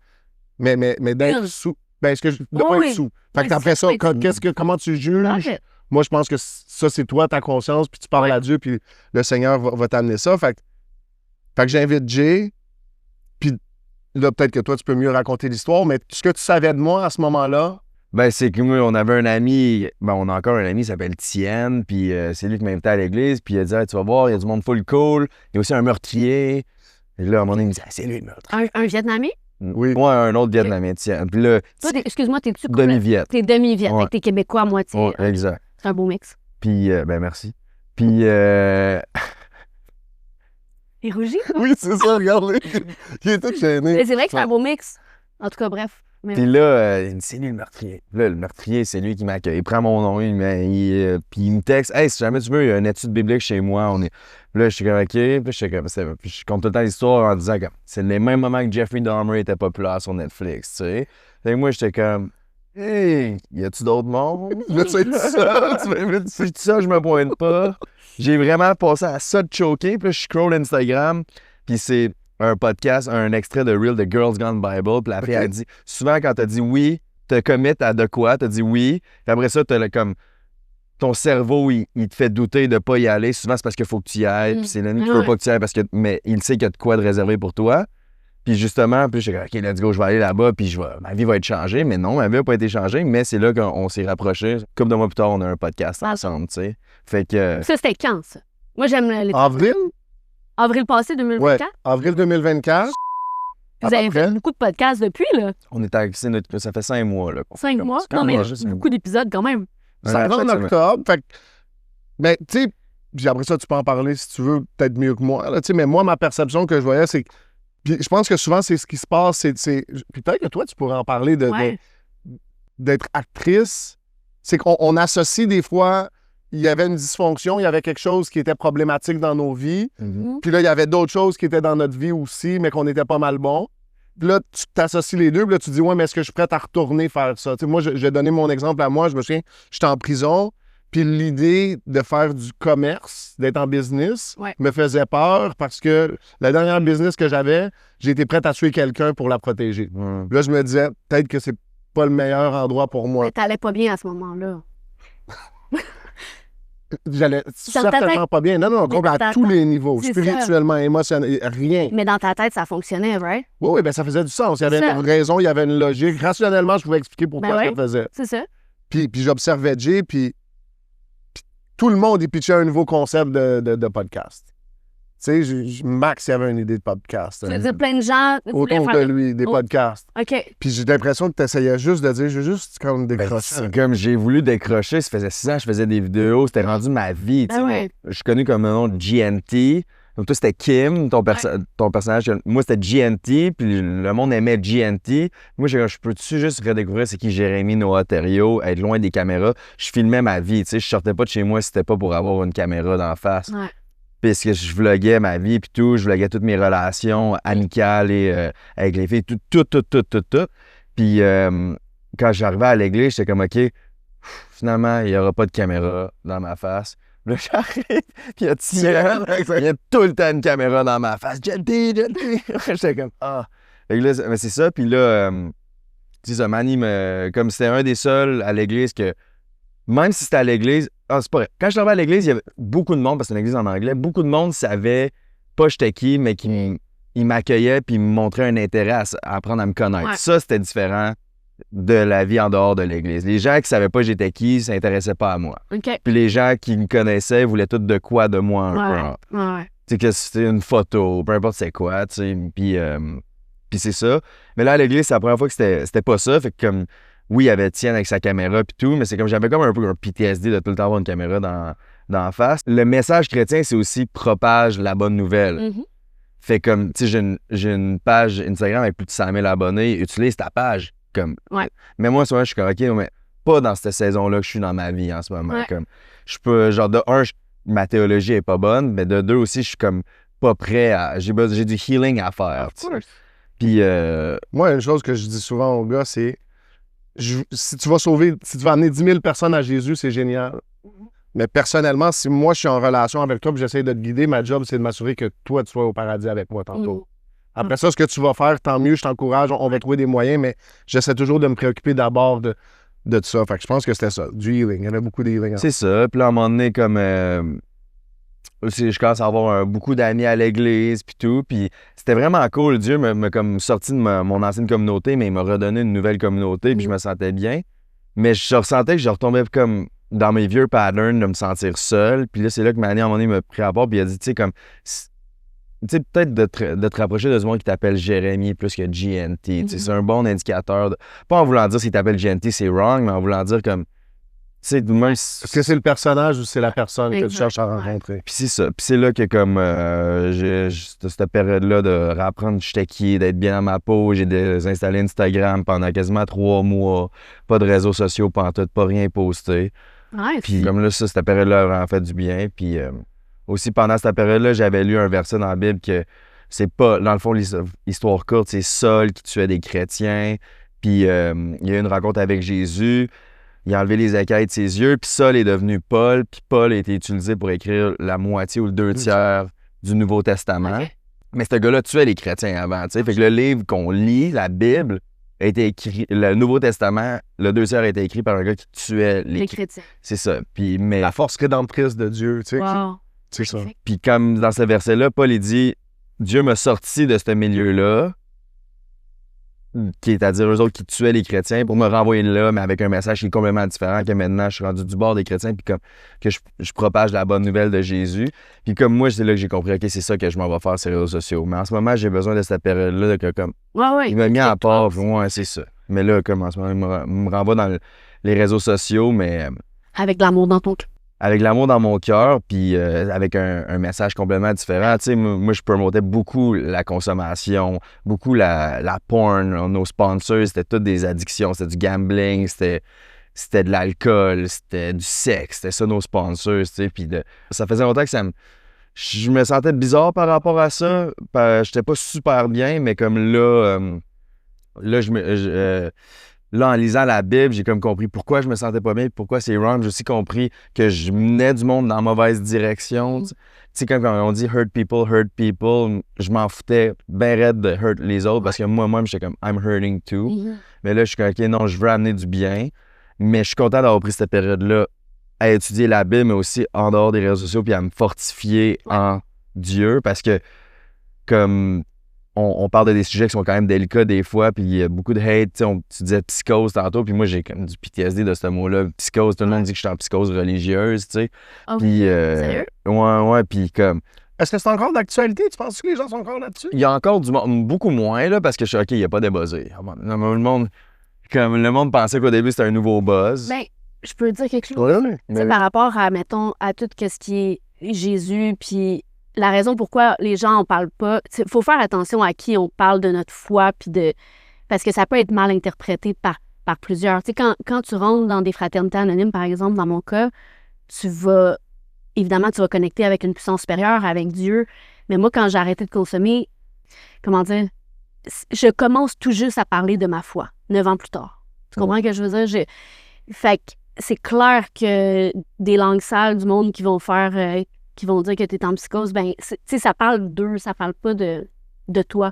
S2: mais d'être
S1: Hum.
S2: sous. Ben, de
S1: Oui,
S2: pas
S1: oui.
S2: être sous. Fait que
S1: Ouais,
S2: après
S1: c'est
S2: ça,
S1: être sous.
S2: comment tu juges?
S1: OK.
S2: Moi, je pense que ça, c'est toi, ta conscience, puis tu parles à Dieu, puis le Seigneur va t'amener ça. Fait que j'invite Jay, puis là, peut-être que toi, tu peux mieux raconter l'histoire, mais ce que tu savais de moi à ce moment-là,
S3: Ben, c'est que moi, on avait un ami, ben, on a encore un ami qui s'appelle Tien, puis c'est lui qui m'a invité à l'église, puis il a dit, hey, tu vas voir, il y a du monde full cool, il y a aussi un meurtrier. Et là, à un moment donné, il me dit, ah, c'est lui le meurtrier.
S1: Un Vietnamien?
S2: Oui.
S3: Ouais, un autre Vietnamien, Tien. Puis là,
S1: Toi, excuse-moi, t'es-tu
S3: demi-viet.
S1: T'es demi-viet.
S3: Ouais.
S1: Fait que t'es québécois à moitié.
S3: Ouais, exact.
S1: C'est un beau mix.
S3: Puis, ben, merci. Puis,
S1: Il rougit?
S2: oui, c'est ça, regarde-le. Il est tout gêné.
S1: Mais c'est vrai que c'est un beau mix. En tout cas, bref. Mais...
S3: Puis là, il me dit, c'est lui le meurtrier. Là, le meurtrier, c'est lui qui m'accueille. Il prend mon nom, puis il me texte, hey, si jamais tu veux, il y a une étude biblique chez moi. Puis là, je suis comme, OK. Puis je compte tout le temps l'histoire en disant que c'est les mêmes moments que Jeffrey Dahmer était populaire sur Netflix, tu sais. Fait que moi, j'étais comme, hey, y a-tu d'autres mondes?
S2: Là, tu es tout seul, tu m'invites.
S3: Si je dis ça, je me pointe pas. J'ai vraiment passé à ça de choquer. Puis là, je scroll Instagram, puis c'est un podcast, un extrait de Reel de Girls Gone Bible. Puis la fille, elle dit, souvent, quand t'as dit oui, te commit à de quoi, t'as dit oui, puis après ça, t'as comme ton cerveau, il te fait douter de pas y aller. Souvent, c'est parce qu'il faut que tu y ailles, puis c'est l'ennemi qui veut pas que tu y ailles, mais il sait qu'il y a de quoi de réserver pour toi. Puis justement, puis je suis OK, let's go, je vais aller là-bas, puis ma vie va être changée. Mais non, ma vie n'a pas été changée, mais c'est là qu'on s'est rapprochés. Comme de mois plus tard, on a un podcast ensemble, tu sais. Fait que...
S1: Ça, c'était quand, ça? Moi, j'aime les...
S2: Avril?
S1: Avril passé, 2024?
S2: Ouais, avril 2024.
S1: Vous avez fait beaucoup de podcasts depuis, là?
S3: On est ça fait 5 mois, là.
S1: 5 mois? Non, mais beaucoup d'épisodes quand même.
S2: Ça rentre en octobre. Fait que, mais tu sais, puis après ça, tu peux en parler si tu veux, peut-être mieux que moi. Là, mais moi, ma perception que je voyais, c'est que. Puis je pense que souvent, c'est ce qui se passe. Puis peut-être que toi, tu pourrais en parler d'être actrice. C'est qu'on associe des fois. Il y avait une dysfonction, il y avait quelque chose qui était problématique dans nos vies. Puis là, il y avait d'autres choses qui étaient dans notre vie aussi, mais qu'on était pas mal bon. Puis là, tu t'associes les deux, puis là, tu te dis, ouais, mais est-ce que je suis prête à retourner faire ça? T'sais, moi, je vais donner mon exemple à moi. Je me souviens, j'étais en prison, puis l'idée de faire du commerce, d'être en business, me faisait peur parce que la dernière business que j'avais, j'ai été prête à tuer quelqu'un pour la protéger. Puis là, je me disais, peut-être que c'est pas le meilleur endroit pour moi.
S1: Mais t'allais pas bien à ce moment-là.
S2: J'allais certainement pas bien. Non, à tous les niveaux, spirituellement, émotionnellement, rien.
S1: Mais dans ta tête, ça fonctionnait, right?
S2: Oui, bien, ça faisait du sens. Il y avait une raison, il y avait une logique. Rationnellement, je pouvais expliquer pourquoi je le faisais.
S1: C'est ça.
S2: Puis j'observais Jay, puis tout le monde, il pitchait un nouveau concept de podcast. Tu sais, Max, il avait une idée de podcast.
S1: Tu veux dire, plein de gens...
S2: Autour de lui, des podcasts.
S1: OK.
S2: Puis j'ai l'impression que tu essayais juste de dire, je veux juste comme décrocher.
S3: C'est comme j'ai voulu décrocher, ça faisait 6 ans que je faisais des vidéos, c'était rendu ma vie. Je suis connu comme le nom de GNT. Donc toi, c'était Kim, ton personnage. Moi, c'était GNT, puis le monde aimait GNT. Moi, je peux-tu juste redécouvrir c'est qui Jérémy Noah Thériault, être loin des caméras. Je filmais ma vie, tu sais, je sortais pas de chez moi si c'était pas pour avoir une caméra d'en face. Puisque je vloguais ma vie, puis tout, je vloguais toutes mes relations amicales et avec les filles, tout. Puis quand j'arrivais à l'église, j'étais comme, OK, finalement, il n'y aura pas de caméra dans ma face. Là, j'arrive, puis il y a tout le temps une caméra dans ma face. Gentil. J'étais comme, ah. Fait que là, mais c'est ça, puis là, tu sais, ça m'anime, comme c'était un des seuls à l'église que, même si c'était à l'église, c'est pas vrai. Quand je suis arrivé à l'église, il y avait beaucoup de monde, parce que c'est une église en anglais, beaucoup de monde savait pas j'étais qui, mais qui m'accueillait puis me montrait un intérêt à apprendre à me connaître. Ouais. Ça, c'était différent de la vie en dehors de l'église. Les gens qui savaient pas j'étais qui s'intéressaient pas à moi.
S1: Okay.
S3: Puis les gens qui me connaissaient voulaient tout de quoi de moi un peu.
S1: Ouais.
S3: Tu sais, que c'était une photo, peu importe c'est quoi, tu sais. Puis c'est ça. Mais là, à l'église, c'est la première fois que c'était pas ça. Fait que comme... Oui, il y avait Tienne avec sa caméra puis tout, mais c'est comme j'avais comme un peu un PTSD de tout le temps avoir une caméra dans la face. Le message chrétien, c'est aussi propage la bonne nouvelle. Fait comme, tu sais, j'ai une page Instagram avec plus de 100 000 abonnés, utilise ta page. Comme. Mais moi, souvent, je suis comme, OK, mais pas dans cette saison-là que je suis dans ma vie en ce moment. Comme, je peux, genre, de un, ma théologie est pas bonne, mais de deux aussi, je suis comme pas prêt à. J'ai du healing à faire. Puis.
S2: Moi, une chose que je dis souvent aux gars, c'est. Si tu vas amener 10 000 personnes à Jésus, c'est génial. Mais personnellement, si moi, je suis en relation avec toi et j'essaie de te guider, ma job, c'est de m'assurer que toi, tu sois au paradis avec moi tantôt. Après ça, ce que tu vas faire, tant mieux, je t'encourage, on va trouver des moyens, mais j'essaie toujours de me préoccuper d'abord de ça. Fait que je pense que c'était ça, du healing. Il y avait beaucoup de healing.
S3: C'est ça. Puis là, à un moment donné, comme... aussi, je commence à avoir beaucoup d'amis à l'église puis tout, puis c'était vraiment cool. Dieu m'a comme sorti de mon ancienne communauté, mais il m'a redonné une nouvelle communauté, puis je me sentais bien. Mais je ressentais que je retombais comme dans mes vieux patterns de me sentir seul. Puis là, c'est là que Manny, à un moment donné, m'a pris à part, puis il a dit, tu sais, comme... Tu sais, peut-être de te rapprocher de ce monde qui t'appelle Jérémy plus que GNT. C'est un bon indicateur. Pas en voulant dire s'il t'appelle GNT, c'est wrong, mais en voulant dire comme...
S2: Est-ce que c'est le personnage ou c'est la personne que tu cherches à rencontrer?
S3: Puis c'est ça. Puis c'est là que comme cette période-là de réapprendre j'étais qui, d'être bien dans ma peau, j'ai installé Instagram pendant quasiment 3 mois, pas de réseaux sociaux pantoute, pas rien posté. Puis comme là, cette période-là a vraiment fait du bien. Puis aussi pendant cette période-là, j'avais lu un verset dans la Bible que c'est pas, dans le fond, l'histoire courte, c'est Saul qui tuait des chrétiens. Puis il y a eu une rencontre avec Jésus. Il a enlevé les écailles de ses yeux, puis Saul est devenu Paul, puis Paul a été utilisé pour écrire la moitié ou le 2/3 du Nouveau Testament. Mais ce gars-là tuait les chrétiens avant, tu sais. Fait que le livre qu'on lit, la Bible, a été écrit, le Nouveau Testament, le 2 tiers a été écrit par un gars qui tuait
S1: Les chrétiens.
S3: C'est ça. Puis, mais,
S2: La force rédemptrice de Dieu, tu sais.
S1: Wow.
S2: C'est ça.
S3: puis comme dans ce verset-là, Paul il dit Dieu m'a sorti de ce milieu-là, qui est à dire eux autres qui tuaient les chrétiens, pour me renvoyer là, mais avec un message qui est complètement différent, que maintenant je suis rendu du bord des chrétiens, puis comme que je propage la bonne nouvelle de Jésus. Puis comme moi, c'est là que j'ai compris, OK, c'est ça que je m'en vais faire, ces réseaux sociaux. Mais en ce moment, j'ai besoin de cette période-là, que comme
S1: Ouais.
S3: il m'a mis à part, puis ouais, c'est ça. Mais là, comme en ce moment, il me renvoie dans les réseaux sociaux, mais
S1: Avec de l'amour dans ton cœur.
S3: avec l'amour dans mon cœur, puis avec un message complètement différent. Tu sais, moi, je promotais beaucoup la consommation, beaucoup la porn. Nos sponsors, c'était toutes des addictions. C'était du gambling, c'était de l'alcool, c'était du sexe. C'était ça, nos sponsors, tu sais. Puis ça faisait longtemps que je me sentais bizarre par rapport à ça. J'étais pas super bien, mais comme là, là, en lisant la Bible, j'ai comme compris pourquoi je me sentais pas bien, pourquoi c'est wrong. J'ai aussi compris que je menais du monde dans la mauvaise direction. Tu sais, quand on dit hurt people, je m'en foutais bien raide de hurt les autres parce que moi-même, j'étais comme I'm hurting too. Mais là, je suis comme, OK, non, je veux amener du bien. Mais je suis content d'avoir pris cette période-là à étudier la Bible, mais aussi en dehors des réseaux sociaux, puis à me fortifier en Dieu parce que, comme on parle de des sujets qui sont quand même délicats des fois, puis il y a beaucoup de hate. Tu disais psychose tantôt, puis moi, j'ai comme du PTSD de ce mot-là. Psychose, tout le monde dit que je suis en psychose religieuse, tu sais.
S1: Oh,
S3: Puis,
S1: sérieux?
S3: Ouais, puis comme...
S2: Est-ce que c'est encore d'actualité? Tu penses que les gens sont encore là-dessus?
S3: Il y a encore du monde, beaucoup moins, là, parce que je suis OK, il n'y a pas de buzzé. Le monde pensait qu'au début, c'était un nouveau buzz.
S1: Ben, je peux dire quelque chose.
S2: Ouais.
S1: Tu sais, par rapport à, mettons, à tout ce qui est Jésus, puis la raison pourquoi les gens en parlent pas, il faut faire attention à qui on parle de notre foi, parce que ça peut être mal interprété par plusieurs. Tu sais, quand tu rentres dans des fraternités anonymes, par exemple, dans mon cas, évidemment, tu vas connecter avec une puissance supérieure, avec Dieu. Mais moi, quand j'ai arrêté de consommer, comment dire, je commence tout juste à parler de ma foi, 9 ans plus tard. Tu comprends ce que je veux dire? Fait que c'est clair que des langues sales du monde qui vont dire que tu es en psychose, ben, tu sais, ça parle d'eux, ça parle pas de toi.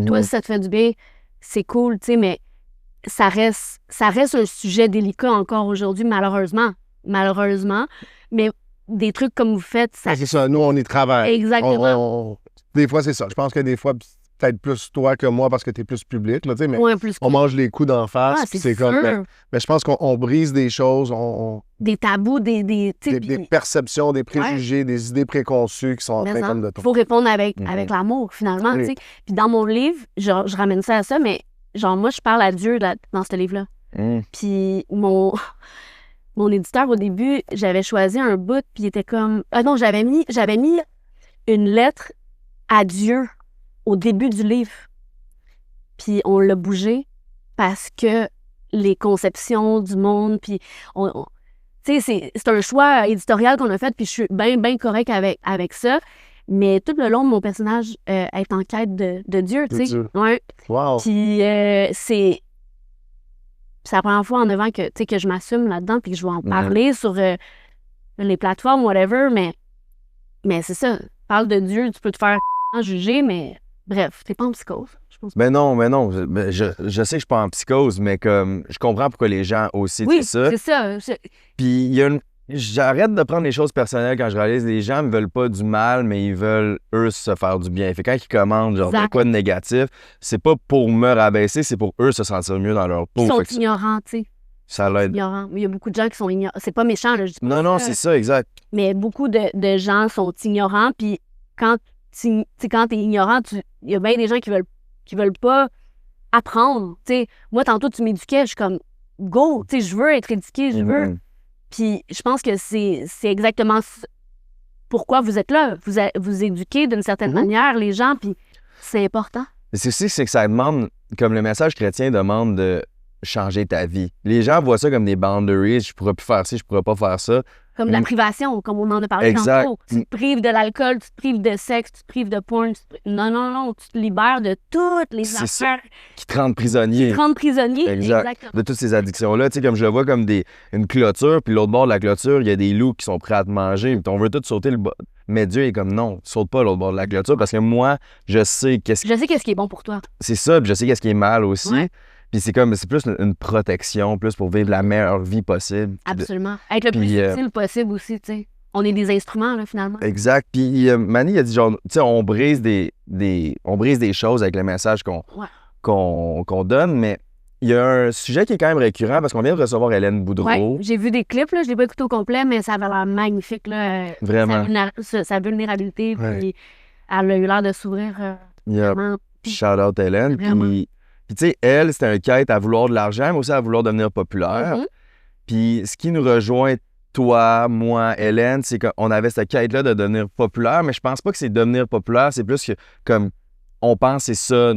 S1: Toi, si ça te fait du bien, c'est cool, tu sais, mais ça reste un sujet délicat encore aujourd'hui, malheureusement. Mais des trucs comme vous faites, ça...
S2: C'est ça, nous, on y travaille.
S1: Exactement.
S2: Des fois, c'est ça. Je pense que des fois, peut-être plus toi que moi parce que tu es plus public, là, tu sais, mais
S1: Ouais, plus
S2: on mange les coups d'en face. Puis c'est comme. Mais je pense qu'on brise des choses,
S1: des tabous, des
S2: perceptions, des préjugés, des idées préconçues qui sont en train comme de
S1: Il faut répondre avec l'amour, finalement.
S2: Oui.
S1: Tu sais. Puis dans mon livre, je ramène ça à ça, mais genre, moi, je parle à Dieu dans ce livre-là. Puis mon éditeur, au début, j'avais choisi un bout, puis il était comme... Ah non, j'avais mis une lettre à Dieu au début du livre. Puis on l'a bougé parce que les conceptions du monde, puis tu sais, c'est un choix éditorial qu'on a fait, puis je suis bien correct avec ça. Mais tout le long de mon personnage est en quête de Dieu, tu sais. Ouais.
S2: Wow.
S1: Puis c'est la première fois en 9 ans que je m'assume là-dedans, puis que je vais en parler sur les plateformes, whatever, mais c'est ça. Parle de Dieu, tu peux te faire juger, mais bref, t'es pas en psychose.
S3: Ben non. Je sais que je suis pas en psychose, mais comme je comprends pourquoi les gens aussi disent ça.
S1: Oui, c'est ça.
S3: Puis j'arrête de prendre les choses personnelles quand je réalise que les gens me veulent pas du mal, mais ils veulent, eux, se faire du bien. Fait que quand ils commandent genre quoi de négatif, c'est pas pour me rabaisser, c'est pour eux se sentir mieux dans leur peau.
S1: Ils sont ignorants, tu sais.
S3: Ça l'aide.
S1: Ignorants. Il y a beaucoup de gens qui sont ignorants. C'est pas méchant, là, je dis pas
S3: Non, c'est ça, exact. Mais
S1: beaucoup de gens sont ignorants, puis quand t'es ignorant, il y a bien des gens qui veulent pas apprendre. T'sais, moi, tantôt, tu m'éduquais, je suis comme, go, je veux être éduquée, je veux. Puis je pense que c'est exactement pourquoi vous êtes là. Vous éduquez d'une certaine manière les gens, puis c'est important.
S3: C'est aussi que ça demande, comme le message chrétien demande de changer ta vie. Les gens voient ça comme des boundaries, je pourrais plus faire ci, je pourrais pas faire ça.
S1: Comme la privation, comme on en a parlé tantôt. Tu te prives de l'alcool, tu te prives de sexe, tu te prives de porn. Non, tu te libères de toutes les affaires.
S3: Qui te rendent prisonnier.
S1: Exactement.
S3: De toutes ces addictions-là. Tu sais, comme je le vois comme une clôture, puis l'autre bord de la clôture, il y a des loups qui sont prêts à te manger. Puis on veut tout sauter le bas. Mais Dieu est comme non, saute pas l'autre bord de la clôture parce que moi, je sais qu'est-ce
S1: qui est bon pour toi.
S3: C'est ça, puis je sais qu'est-ce qui est mal aussi.
S1: Ouais.
S3: Puis c'est plus une protection, plus pour vivre la meilleure vie possible.
S1: Absolument. Être le plus utile possible aussi, tu sais. On est des instruments, là, finalement.
S3: Exact. Puis Manny a dit, genre, tu sais, on brise des choses avec le message qu'on donne, mais il y a un sujet qui est quand même récurrent parce qu'on vient de recevoir Hélène Boudreau.
S1: Oui, j'ai vu des clips, là, je l'ai pas écouté au complet, mais ça avait l'air magnifique, là.
S3: Vraiment.
S1: Sa vulnérabilité, puis elle a eu l'air de s'ouvrir. Vraiment.
S3: Shout out Hélène. Puis tu sais, elle, c'était un quête à vouloir de l'argent, mais aussi à vouloir devenir populaire. Puis ce qui nous rejoint, toi, moi, Hélène, c'est qu'on avait cette quête-là de devenir populaire, mais je pense pas que c'est devenir populaire, c'est plus que comme on pense c'est ça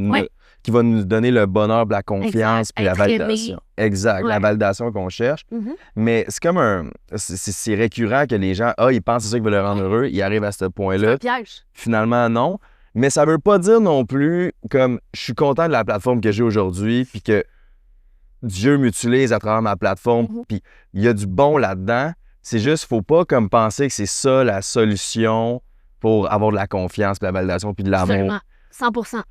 S3: qui va nous donner le bonheur, la confiance, puis la validation. Exact, la validation qu'on cherche. Mais c'est comme c'est récurrent que les gens, ils pensent que c'est ça qui va les rendre heureux, ils arrivent à ce point-là.
S1: C'est un piège.
S3: Finalement, non. Mais ça veut pas dire non plus comme je suis content de la plateforme que j'ai aujourd'hui, puis que Dieu m'utilise à travers ma plateforme, puis il y a du bon là-dedans. C'est juste, faut pas comme penser que c'est ça la solution pour avoir de la confiance, puis la validation, puis de l'amour.
S1: 100%.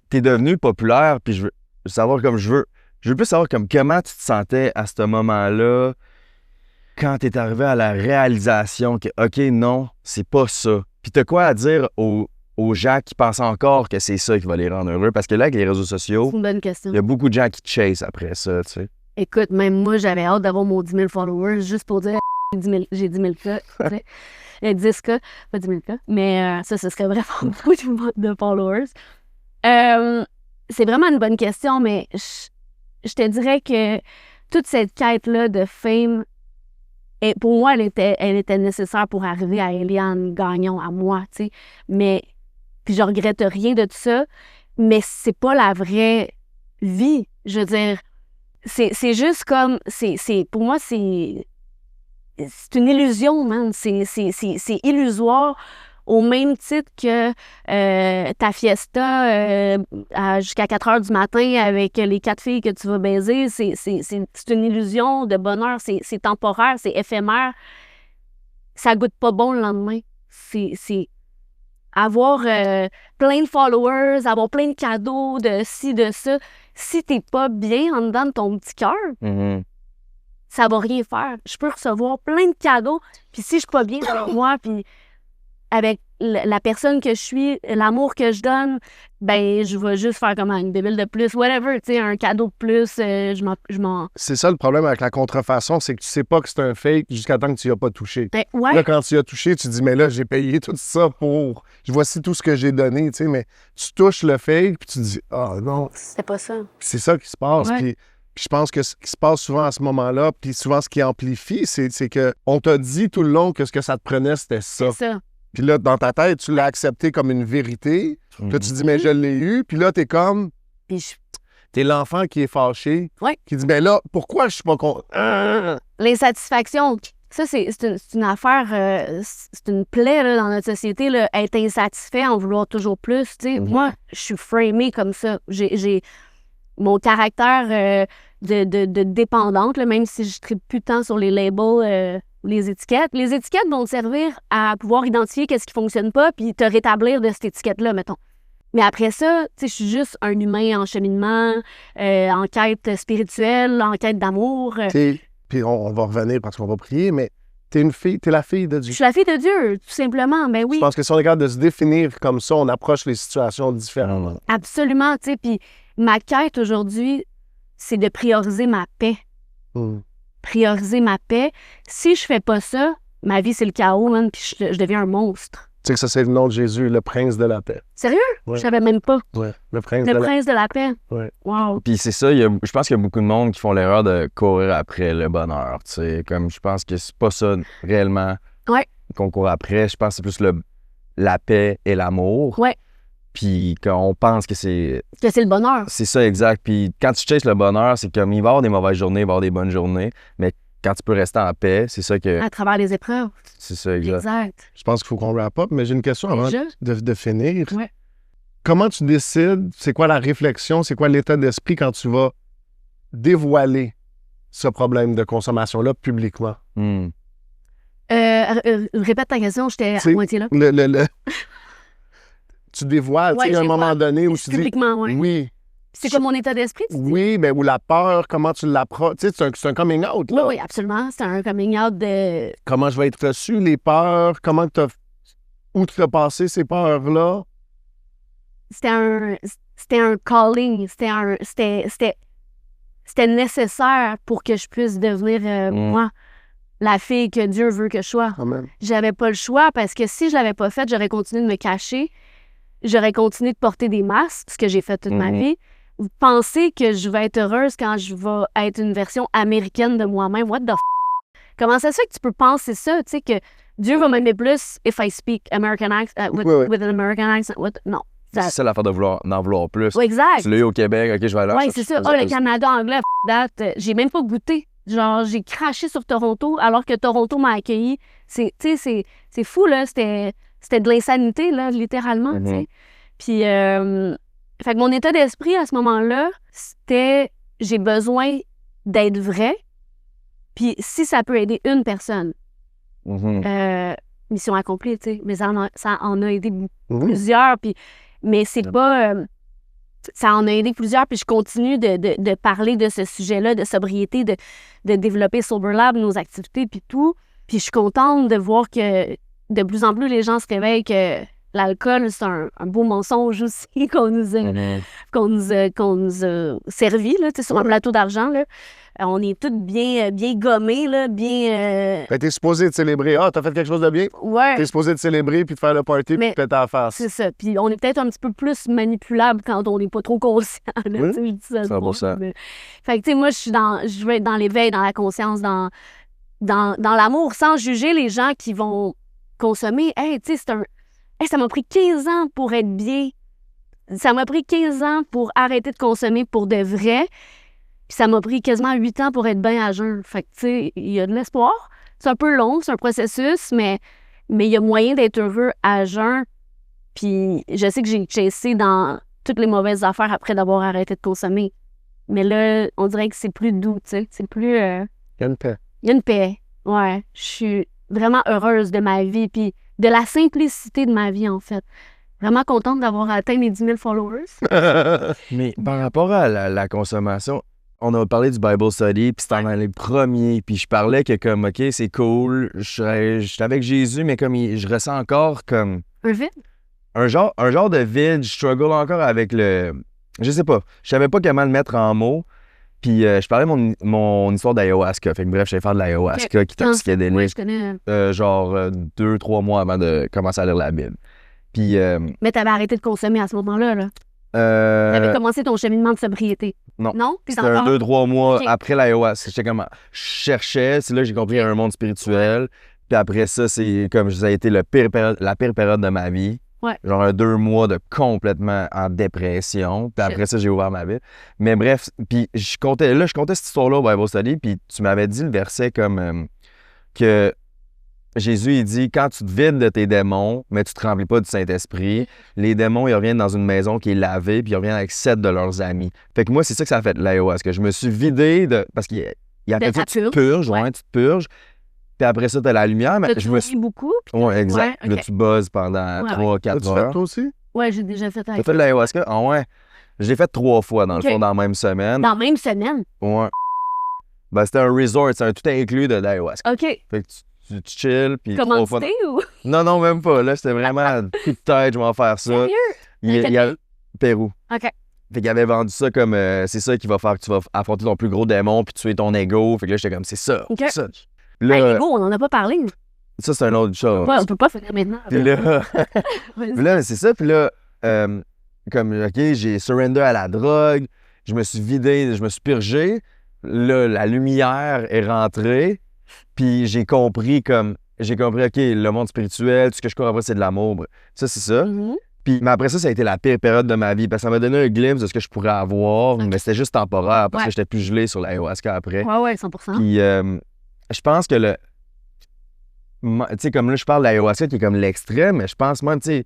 S3: T'es devenu populaire, puis je veux savoir comme je veux plus savoir comme comment tu te sentais à ce moment-là quand t'es arrivé à la réalisation que OK, non, c'est pas ça. Puis t'as quoi à dire aux gens qui pensent encore que c'est ça qui va les rendre heureux? Parce que là, avec les réseaux sociaux,
S1: c'est une bonne question.
S3: Il y a beaucoup de gens qui chasent après ça, tu sais.
S1: Écoute, même moi, j'avais hâte d'avoir mon 10 000 followers juste pour dire j'ai 10 000 cas, tu sais. 10 cas, pas 10 000 cas. Mais ça, ce serait vraiment beaucoup de followers. C'est vraiment une bonne question, mais je te dirais que toute cette quête-là de fame, pour moi, elle était nécessaire pour arriver à Eliane Gagnon, à moi, tu sais. Mais, puis je regrette rien de tout ça, mais c'est pas la vraie vie. Je veux dire, c'est juste comme, pour moi, c'est une illusion, man. C'est illusoire. Au même titre que ta fiesta jusqu'à 4 heures du matin avec les 4 filles que tu vas baiser, c'est une illusion de bonheur, c'est temporaire, c'est éphémère. Ça goûte pas bon le lendemain. C'est avoir plein de followers, avoir plein de cadeaux, de ci, de ça. Si t'es pas bien en dedans de ton petit cœur, ça va rien faire. Je peux recevoir plein de cadeaux, puis si je suis pas bien avec moi, puis avec la personne que je suis, l'amour que je donne, ben je vais juste faire comme une bébelle de plus, whatever, tu sais, un cadeau de plus, je m'en...
S2: C'est ça le problème avec la contrefaçon, c'est que tu sais pas que c'est un fake jusqu'à temps que tu y as pas touché.
S1: Ben, ouais.
S2: Là, quand tu y as touché, tu dis, mais là, j'ai payé tout ça pour... Voici tout ce que j'ai donné, tu sais, mais tu touches le fake, puis tu dis, non.
S1: C'est pas ça.
S2: C'est ça qui se passe,
S1: Ouais.
S2: puis je pense que ce qui se passe souvent à ce moment-là, puis souvent ce qui amplifie, c'est que on t'a dit tout le long que ce que ça te prenait, c'était ça.
S1: C'est ça.
S2: Puis là, dans ta tête, tu l'as accepté comme une vérité. Puis là, tu dis, mais je l'ai eu. Puis là, t'es comme...
S1: Puis
S2: T'es l'enfant qui est fâché.
S1: Ouais.
S2: Qui dit, mais là, pourquoi je suis pas content?
S1: l'insatisfaction, ça, c'est une affaire, c'est une plaie là, dans notre société, là, être insatisfait, en vouloir toujours plus. Tu sais. Moi, je suis framée comme ça. J'ai mon caractère de dépendante, là, même si je tripe plus tant sur les labels, les étiquettes. Les étiquettes vont te servir à pouvoir identifier qu'est-ce qui fonctionne pas puis te rétablir de cette étiquette-là, mettons. Mais après ça, tu sais, je suis juste un humain en cheminement, en quête spirituelle, en quête d'amour.
S2: Puis on va revenir parce qu'on va prier, mais t'es une fille, t'es la fille de
S1: Je
S2: Dieu.
S1: suis la fille de Dieu, tout simplement. Ben oui,
S2: Je pense que si on est capable de se définir comme ça, on approche les situations différemment.
S1: absolument. Tu sais, puis ma quête aujourd'hui, c'est de prioriser ma paix. Prioriser ma paix. Si je fais pas ça, ma vie, c'est le chaos, man, puis je deviens un monstre.
S2: Tu sais que ça, c'est le nom de Jésus, le prince de la paix.
S1: Sérieux?
S2: Ouais.
S1: Je savais même pas.
S2: Ouais, le prince
S1: Le
S2: de la
S1: prince de la paix.
S2: Ouais.
S1: Wow.
S3: Puis c'est ça, je pense qu'il y a beaucoup de monde qui font l'erreur de courir après le bonheur, tu sais. Comme je pense que c'est pas ça réellement qu'on court après. Je pense que c'est plus la paix et l'amour.
S1: Ouais.
S3: Puis qu'on pense que c'est...
S1: Que c'est le bonheur.
S3: C'est ça, exact. Puis quand tu chases le bonheur, c'est comme il va y avoir des mauvaises journées, il va y avoir des bonnes journées, mais quand tu peux rester en paix, c'est ça que...
S1: À travers les épreuves.
S3: C'est ça, exact.
S1: Exact.
S2: Je pense qu'il faut qu'on wrap up, mais j'ai une question avant
S1: Déjà?
S2: de finir.
S1: Ouais.
S2: Comment tu décides, c'est quoi la réflexion, c'est quoi l'état d'esprit quand tu vas dévoiler ce problème de consommation-là publiquement?
S1: Répète ta question, j'étais à moitié là.
S2: Tu dévoiles, tu sais, à un moment donné où tu dis...
S1: Publiquement, oui.
S2: Oui.
S1: C'est comme mon état d'esprit, tu dis?
S2: Oui, mais ou la peur, comment tu l'approches. Tu sais, c'est un coming out,
S1: Oui,
S2: là.
S1: oui, absolument. C'est un coming out de...
S2: Comment je vais être reçu, les peurs, où tu as passé ces peurs-là.
S1: C'était un calling. C'était nécessaire pour que je puisse devenir, moi, la fille que Dieu veut que je sois.
S2: Amen.
S1: J'avais pas le choix parce que si je l'avais pas fait, j'aurais continué de me cacher. J'aurais continué de porter des masques, ce que j'ai fait toute ma vie. Vous pensez que je vais être heureuse quand je vais être une version américaine de moi-même? What the f***? Comment ça se fait que tu peux penser ça? Tu sais, que Dieu va m'aimer plus if I speak American accent, with an American accent? Non.
S3: C'est ça l'affaire d'en vouloir plus.
S1: Ouais, exact.
S3: Tu l'as eu au Québec, OK, je vais aller là.
S1: Oui, c'est ça. Le Canada anglais, that, j'ai même pas goûté. Genre, j'ai craché sur Toronto alors que Toronto m'a accueilli. C'est fou, là. C'était de l'insanité, là, littéralement, tu sais. Puis, fait que mon état d'esprit à ce moment-là, c'était j'ai besoin d'être vrai. Puis, si ça peut aider une personne, mission accomplie, tu sais. Mais ça en a aidé plusieurs. Puis, mais c'est pas... ça en a aidé plusieurs, puis je continue de parler de ce sujet-là, de sobriété, de développer Sober Lab, nos activités, puis tout. Puis je suis contente de voir que de plus en plus les gens se réveillent que l'alcool, c'est un beau mensonge aussi qu'on nous a servi, là, sur un plateau d'argent, là. On est tous bien gommés, là, bien...
S2: T'es supposé de célébrer. Ah, t'as fait quelque chose de bien?
S1: Ouais.
S2: T'es supposé de célébrer puis de faire le party puis de péter la face.
S1: C'est ça. Puis on est peut-être un petit peu plus manipulable quand on n'est pas trop conscient. Là,
S2: Oui,
S1: je dis ça de
S3: 100%.
S1: mais... Fait que, tu sais, moi, je veux être dans l'éveil, dans la conscience, dans l'amour, sans juger les gens qui vont consommer. Hey, tu sais, ça m'a pris 15 ans pour être bien. Ça m'a pris 15 ans pour arrêter de consommer pour de vrai. Puis ça m'a pris quasiment 8 ans pour être bien à jeun. Fait que, tu sais, il y a de l'espoir. C'est un peu long, c'est un processus, mais il y a moyen d'être heureux à jeun. Puis je sais que j'ai chassé dans toutes les mauvaises affaires après d'avoir arrêté de consommer. Mais là, on dirait que c'est plus doux, tu sais. C'est plus...
S2: Il y a une paix.
S1: Il y a une paix. Ouais. Je suis vraiment heureuse de ma vie, puis de la simplicité de ma vie, en fait. Vraiment contente d'avoir atteint mes 10 000 followers.
S3: Mais par rapport à la consommation, on a parlé du Bible Study, puis c'était dans les premiers, puis je parlais que comme, OK, c'est cool, je suis avec Jésus, mais comme je ressens encore comme...
S1: Un vide?
S3: Un genre de vide, je struggle encore avec le... Je sais pas, je savais pas comment le mettre en mots, puis je parlais de mon histoire d'ayahuasca, fait que bref, j'allais faire de l'ayahuasca qui était psychédélique,
S1: Oui, je connais.
S3: genre 2-3 mois avant de commencer à lire la Bible. Puis...
S1: Mais t'avais arrêté de consommer à ce moment-là, là. T'avais commencé ton cheminement de sobriété.
S3: Non.
S1: Non? Puis
S3: C'était un 2-3 mois
S1: OK.
S3: après l'ayahuasca. J'étais comme... Je cherchais, c'est là que j'ai compris un monde spirituel. Puis après ça, c'est comme ça a été la pire période de ma vie.
S1: Ouais.
S3: Genre un 2 mois de complètement en dépression. Puis après ça, j'ai ouvert ma vie. Mais bref, puis je comptais cette histoire-là au Bible Study. Puis tu m'avais dit le verset comme que Jésus, il dit, quand tu te vides de tes démons, mais tu te remplis pas du Saint-Esprit, les démons, ils reviennent dans une maison qui est lavée, puis ils reviennent avec 7 de leurs amis. Fait que moi, c'est ça que ça a fait, l'ayahuasca. Je me suis vidé de... Parce qu'il y a fait ça, tu te purges, ouais, tu te purges. Puis après ça, t'as la lumière. Mais je me suis...
S1: beaucoup?
S3: Ouais, exact.
S1: Ouais,
S3: Là,
S1: OK.
S3: tu buzzes pendant 3-4
S2: As-tu
S3: heures.
S2: fait toi aussi?
S1: Ouais, j'ai déjà fait
S3: T'as
S1: avec.
S3: fait de l'ayahuasca? Ah ouais. Je l'ai fait 3 fois, dans
S1: OK.
S3: le fond, dans la même semaine.
S1: Dans la même semaine?
S3: Ouais. Ben, c'était un resort, c'est un tout inclus de l'ayahuasca.
S1: OK.
S3: Fait que tu chill, puis 3 fois...
S1: Commandité ou?
S3: Non, même pas. Là, c'était vraiment un coup de tête, je vais en faire ça.
S1: Sérieux?
S3: Il y a Pérou.
S1: OK.
S3: Fait qu'il avait vendu ça comme c'est ça qui va faire que tu vas affronter ton plus gros démon puis tuer ton ego. Fait que là, j'étais comme c'est ça.
S1: OK.
S3: C'est ça. Puis là,
S1: Hey, Hugo, on en a pas parlé.
S3: ça, c'est une autre chose.
S1: Ouais, on peut pas finir maintenant.
S3: Puis là,
S1: Vas-y.
S3: puis là, c'est ça. Puis là, comme, OK, j'ai surrender à la drogue. Je me suis vidé, je me suis purgé. Là, la lumière est rentrée. Puis j'ai compris, OK, le monde spirituel, tout ce que je cours après, c'est de l'amour. Ça, c'est ça.
S1: Mhm.
S3: Puis, mais après ça, ça a été la pire période de ma vie parce que ça m'a donné un glimpse de ce que je pourrais avoir, mais c'était juste temporaire parce que j'étais plus gelé sur l'ayahuasca après.
S1: Ouais, 100%.
S3: Puis, je pense que tu sais, comme là, je parle de l'ayahuasca qui est comme l'extrême, mais je pense même, tu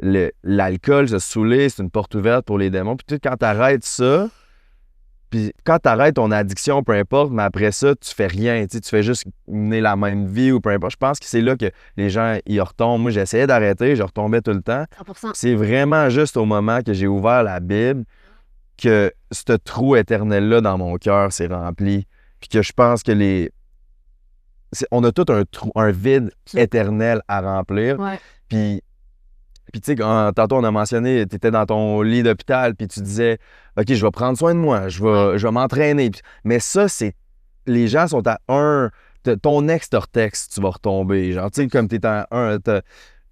S3: sais, l'alcool, se saouler, c'est une porte ouverte pour les démons. Puis, tu sais, quand t'arrêtes ça, puis quand t'arrêtes ton addiction, peu importe, mais après ça, tu fais rien, tu sais, tu fais juste mener la même vie ou peu importe. Je pense que c'est là que les gens y retombent. Moi, j'essayais d'arrêter, je retombais tout le temps.
S1: 100%.
S3: C'est vraiment juste au moment que j'ai ouvert la Bible que ce trou éternel-là dans mon cœur s'est rempli. Puis que je pense que on a tout un vide éternel à remplir.
S1: Ouais.
S3: Puis tu sais, tantôt on a mentionné, tu étais dans ton lit d'hôpital, puis tu disais, OK, je vais prendre soin de moi, je vais m'entraîner. Mais ça, c'est. Les gens sont à ton ex-tortex, tu vas retomber. Genre, tu sais, comme tu te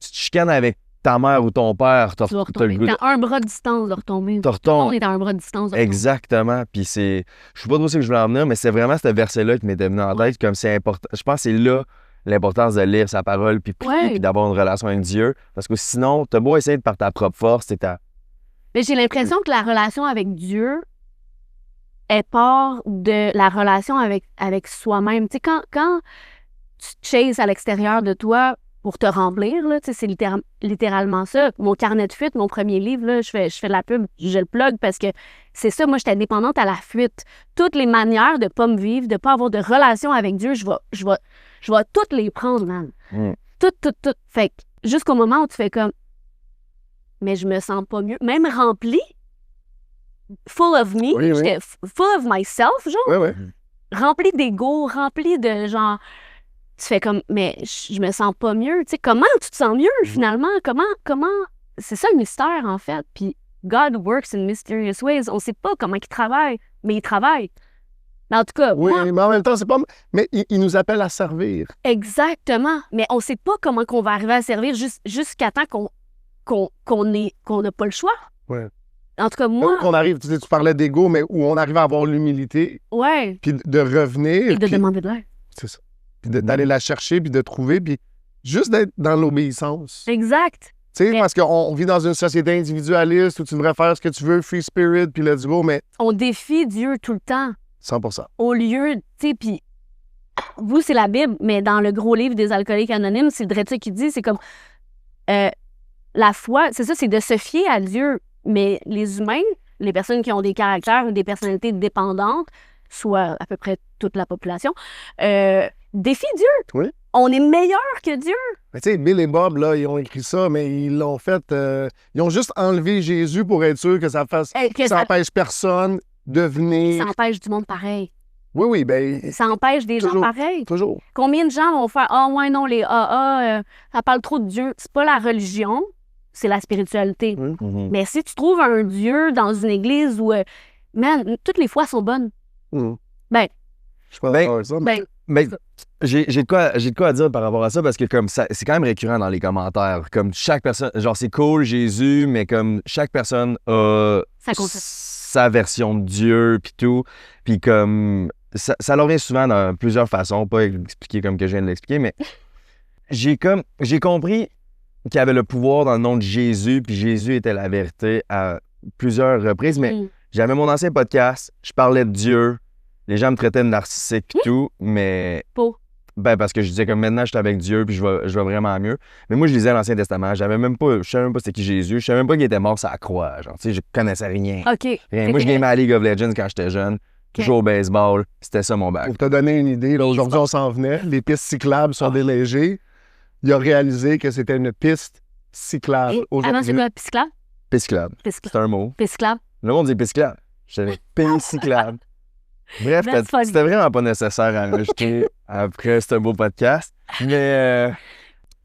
S3: chicanes avec ta mère ou ton père,
S1: Tu vas retomber. T'es à un bras de distance de retomber.
S3: Tu retombes.
S1: On est à un bras de distance de retomber.
S3: Exactement. Puis je sais pas trop ce que je voulais en venir, mais c'est vraiment ce verset-là qui m'était venu en tête, comme c'est important. Je pense que c'est là l'importance de lire sa parole, puis d'avoir une relation avec Dieu. Parce que sinon, t'as beau essayer de par ta propre force,
S1: Mais j'ai l'impression que la relation avec Dieu est part de la relation avec soi-même. Tu sais, quand tu chases à l'extérieur de toi pour te remplir, là, tu sais, c'est littéralement ça. Mon carnet de fuite, mon premier livre, là, je fais de la pub, je le plug parce que c'est ça, moi, j'étais dépendante à la fuite. Toutes les manières de pas me vivre, de pas avoir de relation avec Dieu, je vais toutes les prendre, man. Toutes. Fait que jusqu'au moment où tu fais comme, mais je me sens pas mieux. Même rempli, full of me, j'étais full of myself, genre. Rempli d'ego, rempli de genre, tu fais comme, mais je me sens pas mieux. Tu sais, comment tu te sens mieux, finalement? Comment... C'est ça le mystère, en fait. Puis God works in mysterious ways. On sait pas comment il travaille, mais il travaille. Mais en tout cas,
S2: oui, mais en même temps, c'est pas... Mais il nous appelle à servir.
S1: Exactement. Mais on sait pas comment qu'on va arriver à servir jusqu'à temps qu'on n'a pas le choix.
S2: Ouais.
S1: En tout cas, moi...
S2: Qu'on arrive, tu parlais d'ego, mais où on arrive à avoir l'humilité.
S1: Ouais.
S2: Puis de revenir.
S1: Et de demander de l'aide.
S2: C'est ça. Puis d'aller la chercher, puis de trouver, puis juste d'être dans l'obéissance.
S1: Exact.
S2: Tu sais, parce qu'on vit dans une société individualiste où tu devrais faire ce que tu veux, free spirit, puis let's go, mais...
S1: On défie Dieu tout le temps.
S2: 100%.
S1: Au lieu, tu sais, puis vous, c'est la Bible, mais dans le gros livre des alcooliques anonymes, c'est le Dretza qui dit, c'est comme la foi, c'est ça, c'est de se fier à Dieu. Mais les humains, les personnes qui ont des caractères ou des personnalités dépendantes, soit à peu près toute la population, défient Dieu.
S2: Oui.
S1: On est meilleur que Dieu.
S2: Mais tu sais, Bill et Bob, là, ils ont écrit ça, mais ils l'ont fait... ils ont juste enlevé Jésus pour être sûr que ça empêche personne de venir...
S1: Ça empêche du monde pareil.
S2: Oui, ben...
S1: Ça empêche des gens pareils.
S2: Toujours.
S1: Combien de gens vont faire « Ah, ouais, non, les AA, ça parle trop de Dieu. » C'est pas la religion, c'est la spiritualité. Mais si tu trouves un Dieu dans une église où... man, toutes les fois sont bonnes. Ben...
S2: Je suis pas d'accord avec ça,
S3: mais j'ai de quoi à dire par rapport à ça, parce que comme ça, c'est quand même récurrent dans les commentaires. Comme chaque personne, genre c'est cool Jésus, mais comme chaque personne a sa version de Dieu puis tout, puis comme ça leur vient souvent dans plusieurs façons, pas expliquer comme que je viens de l'expliquer, mais j'ai compris qu'il y avait le pouvoir dans le nom de Jésus, puis Jésus était la vérité à plusieurs reprises, mais j'avais mon ancien podcast, je parlais de Dieu. Les gens me traitaient de narcissique et tout, mais... Ben, parce que je disais que maintenant, je suis avec Dieu puis je vais vraiment mieux. Mais moi, je lisais l'Ancien Testament. Je savais même pas c'était qui Jésus. Je savais même pas qu'il était mort sur la croix. Genre, tu sais, je connaissais rien.
S1: OK.
S3: Rien. Moi, je gamais à League of Legends quand j'étais jeune. Toujours au baseball. C'était ça, mon bac.
S2: Pour te donner une idée, là, aujourd'hui, on s'en venait. Les pistes cyclables sont délégées. Il a réalisé que c'était une piste cyclable.
S1: Avant, c'est quoi, piste cyclable?
S3: Piste cyclable. C'est un mot.
S1: Piste cyclable.
S3: Le monde dit piste cyclable. Je savais piste cyclable. Bref, c'était vraiment pas nécessaire à rajouter après ce beau podcast. Mais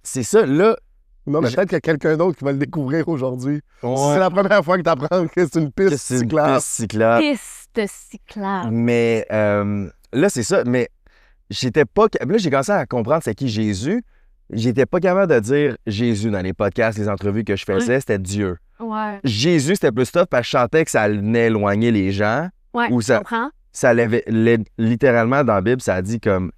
S3: c'est ça, là.
S2: Non, mais peut-être qu'il y a quelqu'un d'autre qui va le découvrir aujourd'hui. Ouais. C'est la première fois que tu apprends que c'est une piste cyclable.
S1: Piste cyclable.
S3: Mais là, c'est ça. Mais j'étais pas. Là, j'ai commencé à comprendre c'est qui Jésus. J'étais pas capable de dire Jésus dans les podcasts, les entrevues que je faisais, c'était Dieu.
S1: Ouais.
S3: Jésus, c'était plus tough parce que je sentais que ça venait éloigner les gens.
S1: Ouais,
S3: je
S1: comprends.
S3: Ça littéralement dans la Bible, ça a dit comme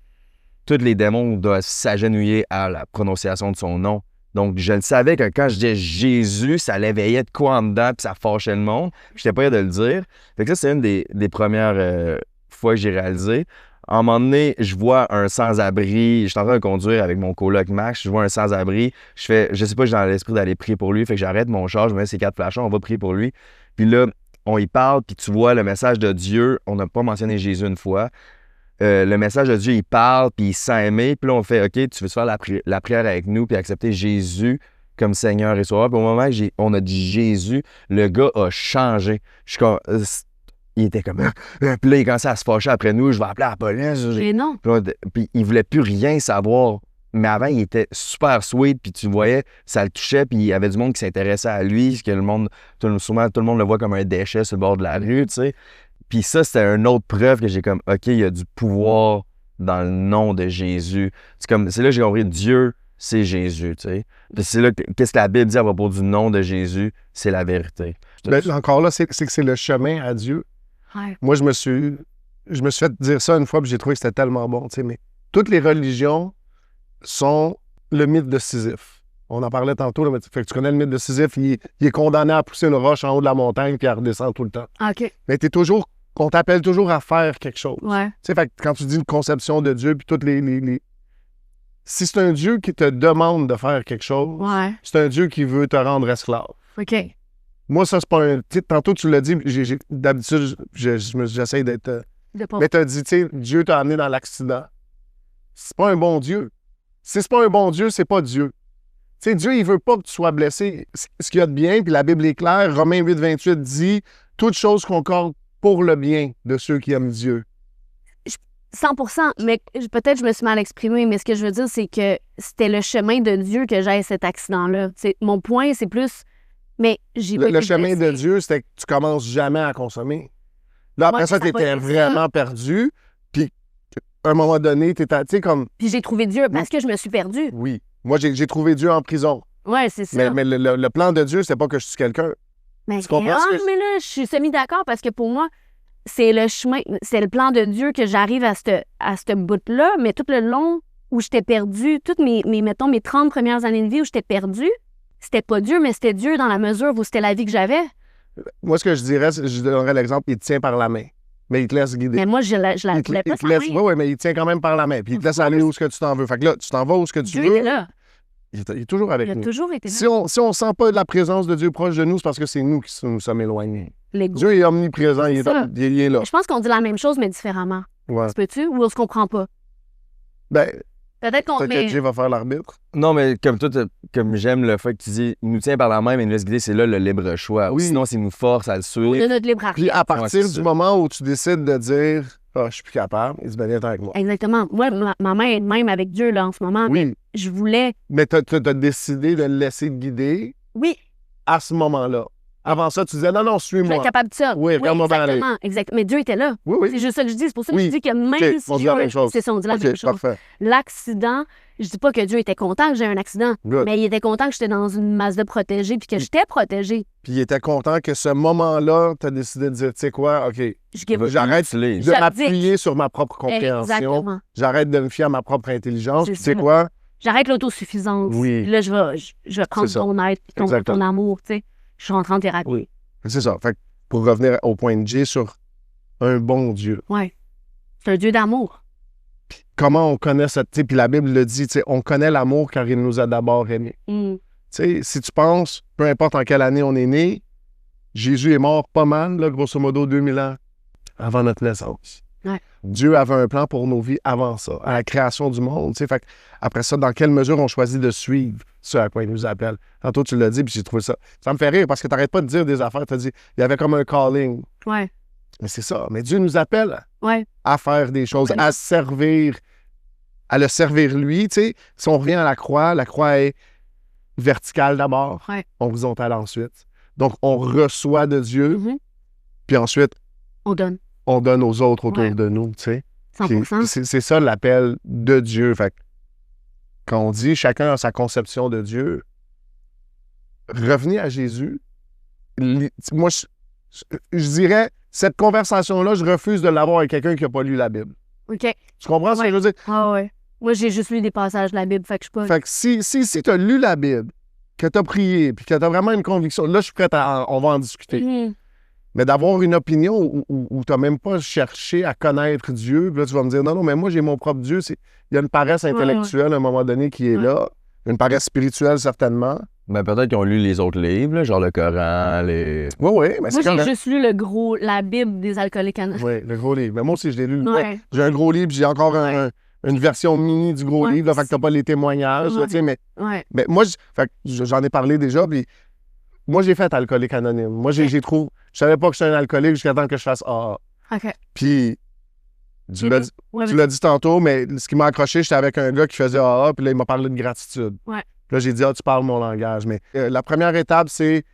S3: tous les démons doivent s'agenouiller à la prononciation de son nom. Donc, je le savais que quand je disais Jésus, ça l'éveillait de quoi en dedans, puis ça fâchait le monde. Je n'étais pas capable de le dire. Fait que ça, c'est une des premières fois que j'ai réalisé. À un moment donné, je vois un sans-abri. Je suis en train de conduire avec mon coloc Max. Je vois un sans-abri. Je sais pas, j'ai dans l'esprit d'aller prier pour lui. Fait que j'arrête mon char, je me mets ces 4 flashons, on va prier pour lui. Puis là, on y parle, puis tu vois le message de Dieu. On n'a pas mentionné Jésus une fois. Le message de Dieu, il parle, puis il se sent aimé. Puis là, on fait, OK, tu veux faire la prière avec nous, puis accepter Jésus comme Seigneur et Sauveur. Puis au moment où on a dit Jésus, le gars a changé. Je suis comme... il était comme... Puis là, il commençait à se fâcher après nous. Je vais appeler la police.
S1: Mais non.
S3: Puis il voulait plus rien savoir. Mais avant, il était super sweet, puis tu voyais, ça le touchait, puis il y avait du monde qui s'intéressait à lui, parce que le monde, souvent, tout le monde le voit comme un déchet sur le bord de la rue, tu sais. Puis ça, c'était une autre preuve que j'ai comme, OK, il y a du pouvoir dans le nom de Jésus. C'est là que j'ai compris, Dieu, c'est Jésus, tu sais. Puis c'est là, qu'est-ce que la Bible dit à propos du nom de Jésus? C'est la vérité.
S2: Encore là, c'est que c'est le chemin à Dieu.
S1: Ouais.
S2: Moi, je me suis fait dire ça une fois, puis j'ai trouvé que c'était tellement bon, tu sais, mais toutes les religions sont le mythe de Sisyphe. On en parlait tantôt, là, fait que tu connais le mythe de Sisyphe, il est condamné à pousser une roche en haut de la montagne puis à redescendre tout le temps.
S1: OK.
S2: Mais on t'appelle toujours à faire quelque chose.
S1: Ouais.
S2: Tu sais, fait que quand tu dis une conception de Dieu puis toutes les... Si c'est un Dieu qui te demande de faire quelque chose,
S1: Ouais.
S2: c'est un Dieu qui veut te rendre esclave.
S1: OK.
S2: Moi, ça, c'est pas un... Tu sais, tantôt, tu l'as dit, d'habitude, j'essaie d'être...
S1: De pas...
S2: Mais t'as dit, tu sais, Dieu t'a amené dans l'accident. C'est pas un bon Dieu. Si c'est pas un bon Dieu, c'est pas Dieu. Tu sais, Dieu, il veut pas que tu sois blessé. Ce qu'il y a de bien, puis la Bible est claire, Romains 8, 28 dit « Toute chose concorde pour le bien de ceux qui aiment Dieu. »
S1: 100%, mais peut-être je me suis mal exprimée, mais ce que je veux dire, c'est que c'était le chemin de Dieu que j'aille cet accident-là. Mon point, c'est plus... Mais j'ai pas
S2: Le
S1: été
S2: chemin
S1: blessée.
S2: de Dieu, c'était que tu commences jamais à consommer. Là, après
S1: Ouais,
S2: ça,
S1: ça
S2: tu
S1: va
S2: étais
S1: être
S2: vraiment perdu, puis à un moment donné, tu sais, comme...
S1: Puis j'ai trouvé Dieu parce que je me suis perdue.
S2: Oui. Moi, j'ai trouvé Dieu en prison.
S1: Ouais, c'est ça.
S2: Mais le plan de Dieu, c'était pas que je suis quelqu'un.
S1: Mais,
S2: tu comprends ce que
S1: mais là, je suis semi-d'accord parce que pour moi, c'est le chemin, c'est le plan de Dieu que j'arrive à ce bout-là, mais tout le long où j'étais perdue, toutes mettons, mes 30 premières années de vie où j'étais perdue, c'était pas Dieu, mais c'était Dieu dans la mesure où c'était la vie que j'avais.
S2: Moi, ce que je dirais, je donnerais l'exemple, il te tient par la main. Mais il te laisse guider.
S1: Mais moi, je la voulais pas, sa main.
S2: Oui, mais il te tient quand même par la main. Puis il te laisse aller où ce que tu t'en veux. Fait que là, tu t'en vas où ce que tu
S1: Dieu
S2: veux.
S1: était là.
S2: Il est toujours avec
S1: Il a
S2: nous.
S1: toujours été là.
S2: Si on sent pas la présence de Dieu proche de nous, c'est parce que c'est nous qui nous sommes éloignés.
S1: L'ego.
S2: Dieu est omniprésent, il
S1: ça.
S2: est là.
S1: Je pense qu'on dit la même chose, mais différemment.
S2: Ouais.
S1: Tu peux-tu? Ou on se comprend pas?
S2: Ben,
S1: Peut-être qu'on...
S2: peut-être
S1: mais-
S2: que Dieu va faire l'arbitre.
S3: Non, mais comme toi, comme j'aime le fait que tu dis, il nous tient par la main, mais il nous laisse guider, c'est là le libre choix.
S2: Oui.
S3: Sinon, s'il nous force à le
S1: On
S3: suivre.
S1: a notre libre
S2: Puis
S1: arbitre.
S2: à partir
S3: c'est
S2: du
S3: ça.
S2: moment où tu décides de dire « Ah, je suis plus capable », il dit « Ben, viens avec moi.
S1: Exactement. Moi, ma main est de même avec Dieu, là, en ce moment. »
S2: Oui,
S1: Je voulais...
S2: mais tu as décidé de le laisser te guider
S1: Oui,
S2: à ce moment-là. Avant ça, tu disais « Non, non,
S1: je suis
S2: suis-moi.
S1: capable de ça.
S2: Oui, regarde-moi bien aller.
S1: exactement, exactement. Mais Dieu était là. »
S2: Oui, oui.
S1: C'est juste ça que je dis. C'est pour ça que
S2: Oui.
S1: je dis que même
S2: OK,
S1: si
S2: on dit la même chose.
S1: C'est ça, on dit la même
S2: OK,
S1: chose.
S2: parfait.
S1: L'accident, je dis pas que Dieu était content que j'ai un accident,
S2: Good.
S1: mais il était content que j'étais dans une masse de protégés puis que j'étais protégée.
S2: Puis il était content que ce moment-là, tu as décidé de dire « Tu sais quoi, OK,
S1: Je give
S2: j'arrête
S3: Utilise.
S2: de
S1: J'abdique.
S2: m'appuyer sur ma propre compréhension.
S1: Exactement.
S2: J'arrête de me fier à ma propre intelligence.
S1: C'est
S2: Puis tu sais
S1: ça.
S2: quoi?
S1: J'arrête l'autosuffisance.
S2: Oui.
S1: Puis là, je vais prendre
S2: C'est ça.
S1: ton aide, ton
S2: Exactement.
S1: amour, tu sais. Je suis rentrée en thérapie.
S2: Oui. C'est ça. Fait que pour revenir au point de J sur un bon Dieu.
S1: Ouais. C'est un Dieu d'amour.
S2: Comment on connaît cette... tu sais, puis la Bible le dit, tu sais, on connaît l'amour car il nous a d'abord aimés.
S1: Mm.
S2: Tu sais, si tu penses, peu importe en quelle année on est né, Jésus est mort pas mal, là, grosso modo 2000 ans avant notre naissance.
S1: Ouais.
S2: Dieu avait un plan pour nos vies avant ça, à la création du monde. Tu sais, fait que après ça, dans quelle mesure on choisit de suivre ce à quoi il nous appelle? Tantôt, tu l'as dit, puis j'ai trouvé ça. Ça me fait rire parce que tu n'arrêtes pas de dire des affaires. Tu as dit, il y avait comme un calling.
S1: Ouais.
S2: Mais c'est ça. Mais Dieu nous appelle
S1: Ouais.
S2: à faire des choses,
S1: Ouais.
S2: à servir, à le servir lui. Tu sais, si on revient à la croix est verticale d'abord,
S1: Ouais.
S2: horizontale ensuite. Donc, on reçoit de Dieu,
S1: Mhm.
S2: puis ensuite,
S1: On donne.
S2: on donne aux autres autour
S1: Ouais.
S2: de nous, tu sais.
S1: 100%.
S2: Puis c'est ça l'appel de Dieu. Fait que quand on dit chacun a sa conception de Dieu, revenez à Jésus. Moi, je dirais, cette conversation-là, je refuse de l'avoir avec quelqu'un qui n'a pas lu la Bible.
S1: OK.
S2: Tu comprends ce que je veux dire?
S1: Ah ouais. Moi, j'ai juste lu des passages de la Bible, fait que je suis pas...
S2: Fait que si tu as lu la Bible, que tu as prié, puis que tu as vraiment une conviction, là, je suis prête on va en discuter.
S1: Mhm.
S2: Mais d'avoir une opinion où tu n'as même pas cherché à connaître Dieu, puis là, tu vas me dire, non, mais moi, j'ai mon propre Dieu. Il y a une paresse intellectuelle à un moment donné qui est
S1: Ouais.
S2: là, une paresse spirituelle, certainement.
S3: Ben, peut-être qu'ils ont lu les autres livres, là, genre le Coran, les.
S2: Oui, oui, mais
S1: Moi,
S2: c'est
S1: j'ai
S2: correct.
S1: juste lu la Bible des alcooliques anonymes.
S2: Oui, le gros livre. Mais moi aussi, je l'ai lu.
S1: Ouais.
S2: J'ai un gros livre, j'ai encore un une version mini du gros
S1: Ouais.
S2: livre, là, fait que t'as pas les témoignages, là,
S1: Ouais.
S2: tu sais, mais
S1: Ouais.
S2: moi, fait que j'en ai parlé déjà, puis moi, j'ai fait Alcoolique Anonyme. Moi, j'ai trouvé... Je savais pas que j'étais un alcoolique jusqu'à temps que je fasse AA.
S1: OK.
S2: Puis, tu l'as dit,
S1: Ouais,
S2: tu l'as dit tantôt, mais ce qui m'a accroché, j'étais avec un gars qui faisait AA, puis là, il m'a parlé de gratitude.
S1: Ouais.
S2: Puis là, j'ai dit, tu parles mon langage. Mais la première étape, c'est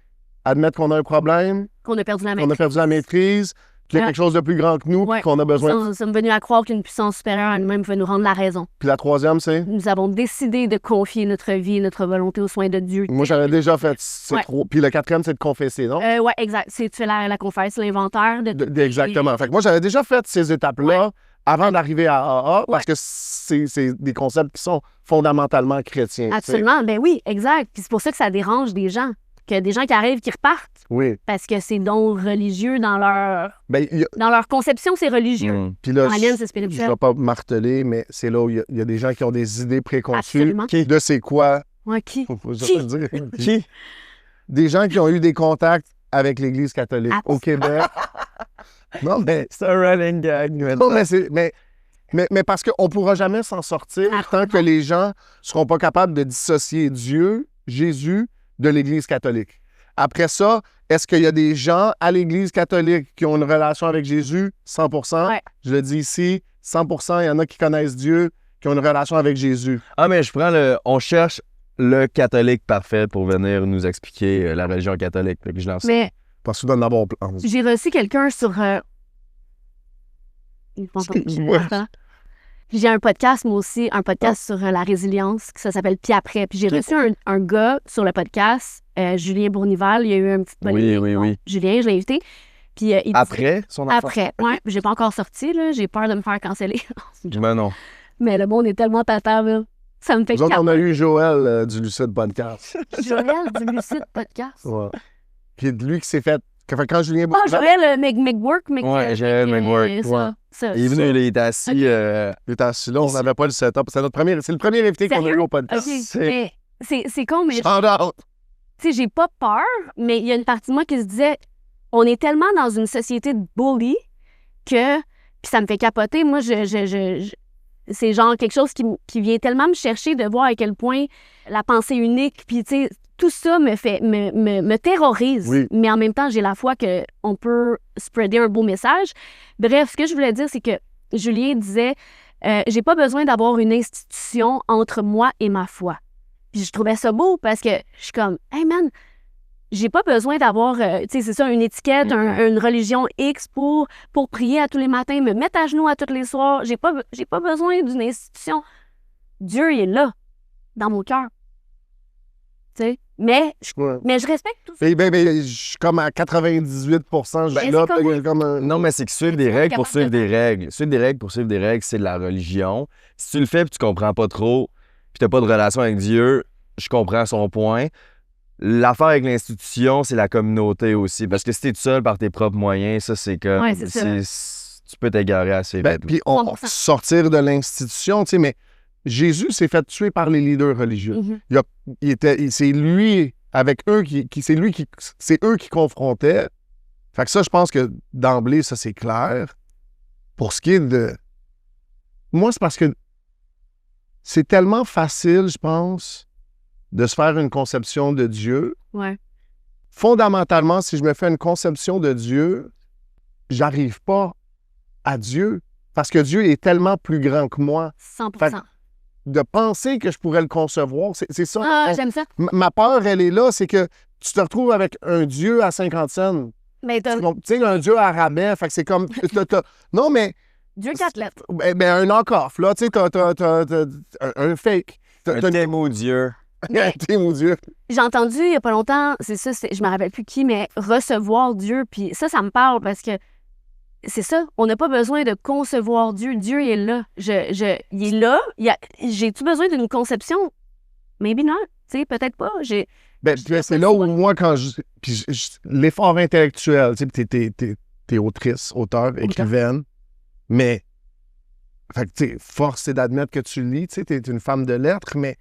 S2: admettre qu'on a un problème,
S1: qu'on a perdu la
S2: qu'on
S1: maîtrise.
S2: a perdu la maîtrise, qu'il y a
S1: Ouais.
S2: quelque chose de plus grand que nous,
S1: Ouais.
S2: puis qu'on a besoin...
S1: Nous sommes venus à croire qu'une puissance supérieure à nous-mêmes peut nous rendre la raison.
S2: Puis la troisième, c'est...
S1: Nous avons décidé de confier notre vie et notre volonté aux soins de Dieu.
S2: Moi, j'avais déjà fait... C'est
S1: Ouais.
S2: trop... Puis le quatrième, c'est de confesser, non?
S1: Ouais, exact. Tu fais la confesse, l'inventaire de...
S2: Exactement. Fait que moi, j'avais déjà fait ces étapes-là avant d'arriver à AA, parce que c'est des concepts qui sont fondamentalement chrétiens. tu sais.
S1: Absolument. Ben oui, exact. Puis c'est pour ça que ça dérange des gens. Que des gens qui arrivent, qui repartent.
S2: Oui.
S1: Parce que c'est donc religieux dans
S2: Ben,
S1: dans leur conception, c'est religieux.
S3: Mm.
S2: puis là,
S1: Dans la mienne, c'est
S2: je ne
S1: spirituel.
S2: vais pas marteler, mais c'est là où il y a des gens qui ont des idées préconçues
S1: Absolument.
S2: de c'est quoi.
S1: Ouais, qui?
S2: Faut
S1: Qui?
S2: juste le dire.
S3: Qui?
S2: Des gens qui ont eu des contacts avec l'Église catholique
S1: Ah.
S2: au Québec. Non, mais...
S3: C'est un running gag.
S2: Non, mais parce qu'on ne pourra jamais s'en sortir tant que les gens ne seront pas capables de dissocier Dieu, Jésus, de l'Église catholique. Après ça, est-ce qu'il y a des gens à l'Église catholique qui ont une relation avec Jésus? 100%.
S1: Ouais.
S2: Je le dis ici, 100%. Il y en a qui connaissent Dieu, qui ont une relation avec Jésus.
S3: Ah, mais je prends on cherche le catholique parfait pour venir nous expliquer la religion catholique. Fait que je lance ça.
S1: Mais
S2: Parce que tu dois en avoir plein.
S1: j'ai reçu quelqu'un sur...
S2: Excuse-moi.
S1: Attends. Puis j'ai un podcast, moi aussi, un podcast sur la résilience, ça s'appelle Puis après. Puis j'ai reçu un gars sur le podcast, Julien Bournival, il y a eu un petit polémique.
S3: Oui.
S1: Julien, je l'ai invité. Puis il
S3: Après son enfant?
S1: Après, ouais. J'ai pas encore sorti, là. J'ai peur de me faire canceller.
S3: Ben non.
S1: Mais le monde est tellement tata, là. Ça me fait
S2: Nous autres, on a
S1: capoter.
S2: eu Joël du Lucide Podcast.
S1: Joël du Lucide Podcast.
S2: Ouais. Puis lui qui s'est fait... Quand Julien
S1: Ah,
S2: Bournival...
S1: Joël McWork.
S3: Ouais, Joël McWork.
S1: Ça.
S3: Il est venu, il était assis.
S2: Il était assis là, on n'avait pas le setup. C'est le premier invité qu'on a eu
S1: Sérieux?
S2: au podcast.
S1: OK, mais c'est con, mais
S2: Shout out.
S1: tu sais, j'ai pas peur, mais il y a une partie de moi qui se disait, on est tellement dans une société de bully que, puis ça me fait capoter. Moi, c'est genre quelque chose qui vient tellement me chercher de voir à quel point la pensée unique, puis tu sais, tout ça me terrorise.
S2: Oui.
S1: Mais en même temps, j'ai la foi qu'on peut spreader un beau message. Bref, ce que je voulais dire, c'est que Julien disait, j'ai pas besoin d'avoir une institution entre moi et ma foi. Puis je trouvais ça beau parce que je suis comme, hey man, j'ai pas besoin d'avoir, tu sais, c'est ça, une étiquette, une religion X pour prier à tous les matins, me mettre à genoux à tous les soirs. J'ai pas besoin d'une institution. Dieu, il est là, dans mon cœur. Tu sais, mais je respecte tout ça.
S2: Je suis comme à 98%, je suis
S1: Ben,
S2: là,
S1: c'est
S2: puis il y a comme un...
S3: Non, mais c'est que suivre des règles pour suivre des règles. Suivre des règles pour suivre des règles, c'est de la religion. Si tu le fais et tu comprends pas trop, puis t'as pas de relation avec Dieu, je comprends son point. L'affaire avec l'institution, c'est la communauté aussi. Parce que si t'es tout seul par tes propres moyens, ça, c'est que
S1: Ouais, c'est ça.
S3: tu peux t'égarer assez vite.
S2: Puis
S1: 100%.
S2: sortir de l'institution, tu sais, mais Jésus s'est fait tuer par les leaders religieux.
S1: Mhm.
S2: C'est lui, avec eux, c'est eux qui confrontaient. Fait que ça, je pense que d'emblée, ça, c'est clair. Pour ce qui est de... Moi, c'est parce que c'est tellement facile, je pense, de se faire une conception de Dieu.
S1: Ouais.
S2: Fondamentalement, si je me fais une conception de Dieu, j'arrive pas à Dieu. Parce que Dieu est tellement plus grand que moi.
S1: 100%.
S2: Fait de penser que je pourrais le concevoir, c'est ça.
S1: Ah, j'aime ça.
S2: Ma peur, elle est là, c'est que tu te retrouves avec un Dieu à 50 cents.
S1: Mais
S2: Tu sais, un Dieu à rabais, fait que c'est comme... Non, mais...
S1: Dieu quatre lettres.
S2: Ben, un knock-off, là, tu sais, t'as un fake.
S3: Un témoin Dieu.
S2: Un témoin Dieu.
S1: J'ai entendu il y a pas longtemps, c'est ça, je me rappelle plus qui, mais recevoir Dieu, puis ça me parle parce que c'est ça, on n'a pas besoin de concevoir Dieu. Dieu il est là. Il est là. J'ai-tu besoin d'une conception? Maybe not. Tu sais, peut-être pas.
S2: Ben, c'est là où moi, quand l'effort intellectuel, tu sais, t'es autrice, auteur, écrivaine, mais, fait que, tu sais, force, c'est d'admettre que tu lis, tu sais, t'es une femme de lettres, mais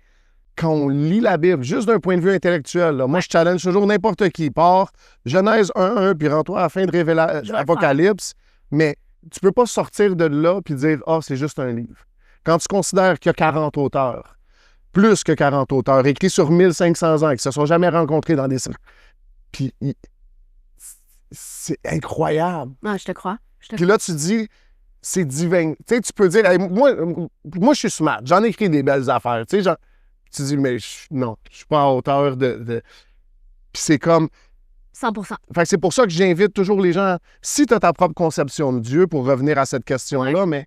S2: quand on lit la Bible, juste d'un point de vue intellectuel, là, moi, je challenge toujours n'importe qui. Part Genèse 1.1, puis rends-toi à la fin de Apocalypse, mais tu peux pas sortir de là puis dire « Ah, c'est juste un livre ». quand tu considères qu'il y a 40 auteurs, plus que 40 auteurs, écrits sur 1500 ans, qui ne se sont jamais rencontrés dans des... Puis, c'est incroyable.
S1: Ah, je te crois.
S2: Puis là, tu dis, c'est divin. Tu sais, tu peux dire, hey, moi, je suis smart, j'en ai écrit des belles affaires. Tu sais, genre, tu dis, mais non, je suis pas à hauteur de... Puis c'est comme...
S1: 100%.
S2: Fait que c'est pour ça que j'invite toujours les gens, si tu as ta propre conception de Dieu, pour revenir à cette question-là, mais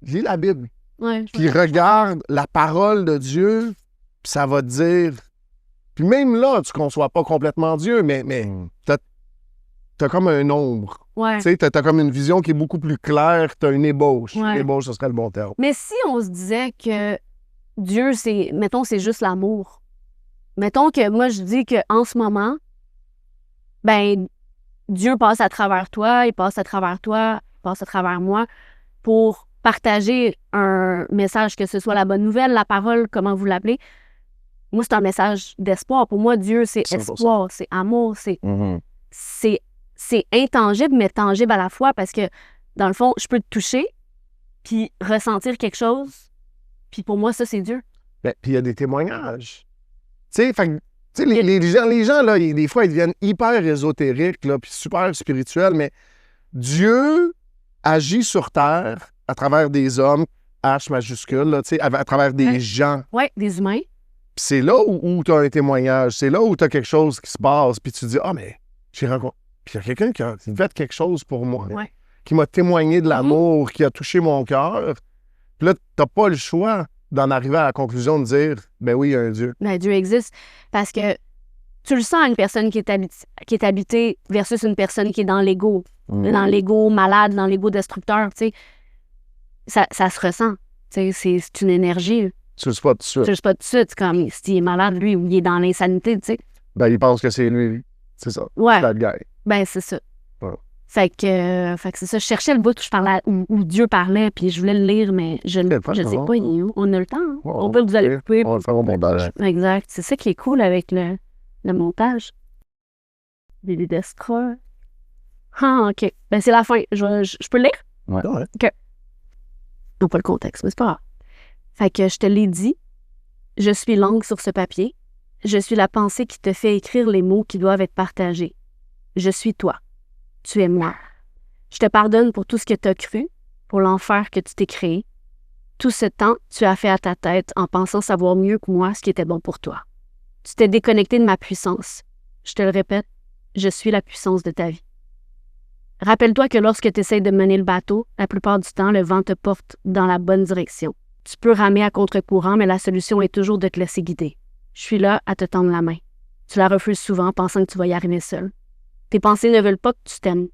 S2: lis la Bible.
S1: Ouais,
S2: Puis regarde la parole de Dieu, puis ça va te dire... Puis même là, tu ne conçois pas complètement Dieu, mais t'as comme un ombre.
S1: ouais.
S2: Tu sais, t'as comme une vision qui est beaucoup plus claire, t'as une ébauche.
S1: Ouais.
S2: Ébauche, ce serait le bon terme.
S1: Mais si on se disait que Dieu, mettons, c'est juste l'amour. Mettons que moi, je dis qu'en ce moment, ben, Dieu passe à travers toi, il passe à travers toi, il passe à travers moi pour partager un message, que ce soit la bonne nouvelle, la parole, comment vous l'appelez. Moi, c'est un message d'espoir. Pour moi, Dieu, c'est
S2: 100%.
S1: espoir, c'est amour,
S3: Mhm.
S1: c'est intangible, mais tangible à la fois parce que, dans le fond, je peux te toucher puis ressentir quelque chose. Puis pour moi, ça, c'est Dieu.
S2: Ben, puis il y a des témoignages. Tu sais, fait que, tu sais, les gens, là, des fois, ils deviennent hyper ésotériques, là, puis super spirituels, mais Dieu agit sur Terre à travers des hommes, H majuscule, là, tu sais, à travers des
S1: Ouais.
S2: gens.
S1: Ouais, des humains.
S2: Puis c'est là où tu as un témoignage, c'est là où tu as quelque chose qui se passe, puis tu dis, ah, mais j'ai rencontré. Puis il y a quelqu'un qui a fait quelque chose pour moi,
S1: Ouais.
S2: qui m'a témoigné de l'amour, qui a touché mon cœur. Puis là, tu n'as pas le choix d'en arriver à la conclusion de dire, ben oui, il y a un Dieu.
S1: Ben, Dieu existe parce que tu le sens, une personne qui est habitée versus une personne qui est dans l'ego. Dans l'ego malade, dans l'ego destructeur, tu sais. Ça se ressent. Tu sais, c'est une énergie.
S2: Tu le sais pas tout de suite.
S1: Tu sais pas tout de suite. C'est comme s'il est malade, lui, ou il est dans l'insanité, tu sais.
S2: Ben, il pense que c'est lui. C'est ça.
S1: Ouais.
S2: That guy.
S1: Ben, c'est ça.
S2: Ouais.
S1: Fait que c'est ça. Je cherchais le bout où je parlais, où Dieu parlait, puis je voulais le lire, mais je ne sais pas, il est où. On a le temps. Hein?
S2: Ouais,
S1: On peut vous aller couper.
S2: On va le faire au montage.
S1: Exact. C'est ça qui est cool avec le montage. Des destroys. Ah, OK. Ben, c'est la fin. Je peux le lire?
S3: Ouais.
S2: Ouais.
S1: Non, pas le contexte, mais c'est pas grave. Fait que je te l'ai dit. Je suis l'encre sur ce papier. Je suis la pensée qui te fait écrire les mots qui doivent être partagés. Je suis toi. Tu es moi. Je te pardonne pour tout ce que tu as cru, pour l'enfer que tu t'es créé. Tout ce temps, tu as fait à ta tête en pensant savoir mieux que moi ce qui était bon pour toi. Tu t'es déconnecté de ma puissance. Je te le répète, je suis la puissance de ta vie. Rappelle-toi que lorsque tu essaies de mener le bateau, la plupart du temps, le vent te porte dans la bonne direction. Tu peux ramer à contre-courant, mais la solution est toujours de te laisser guider. Je suis là à te tendre la main. Tu la refuses souvent, pensant que tu vas y arriver seul. Tes pensées ne veulent pas que tu t'aimes.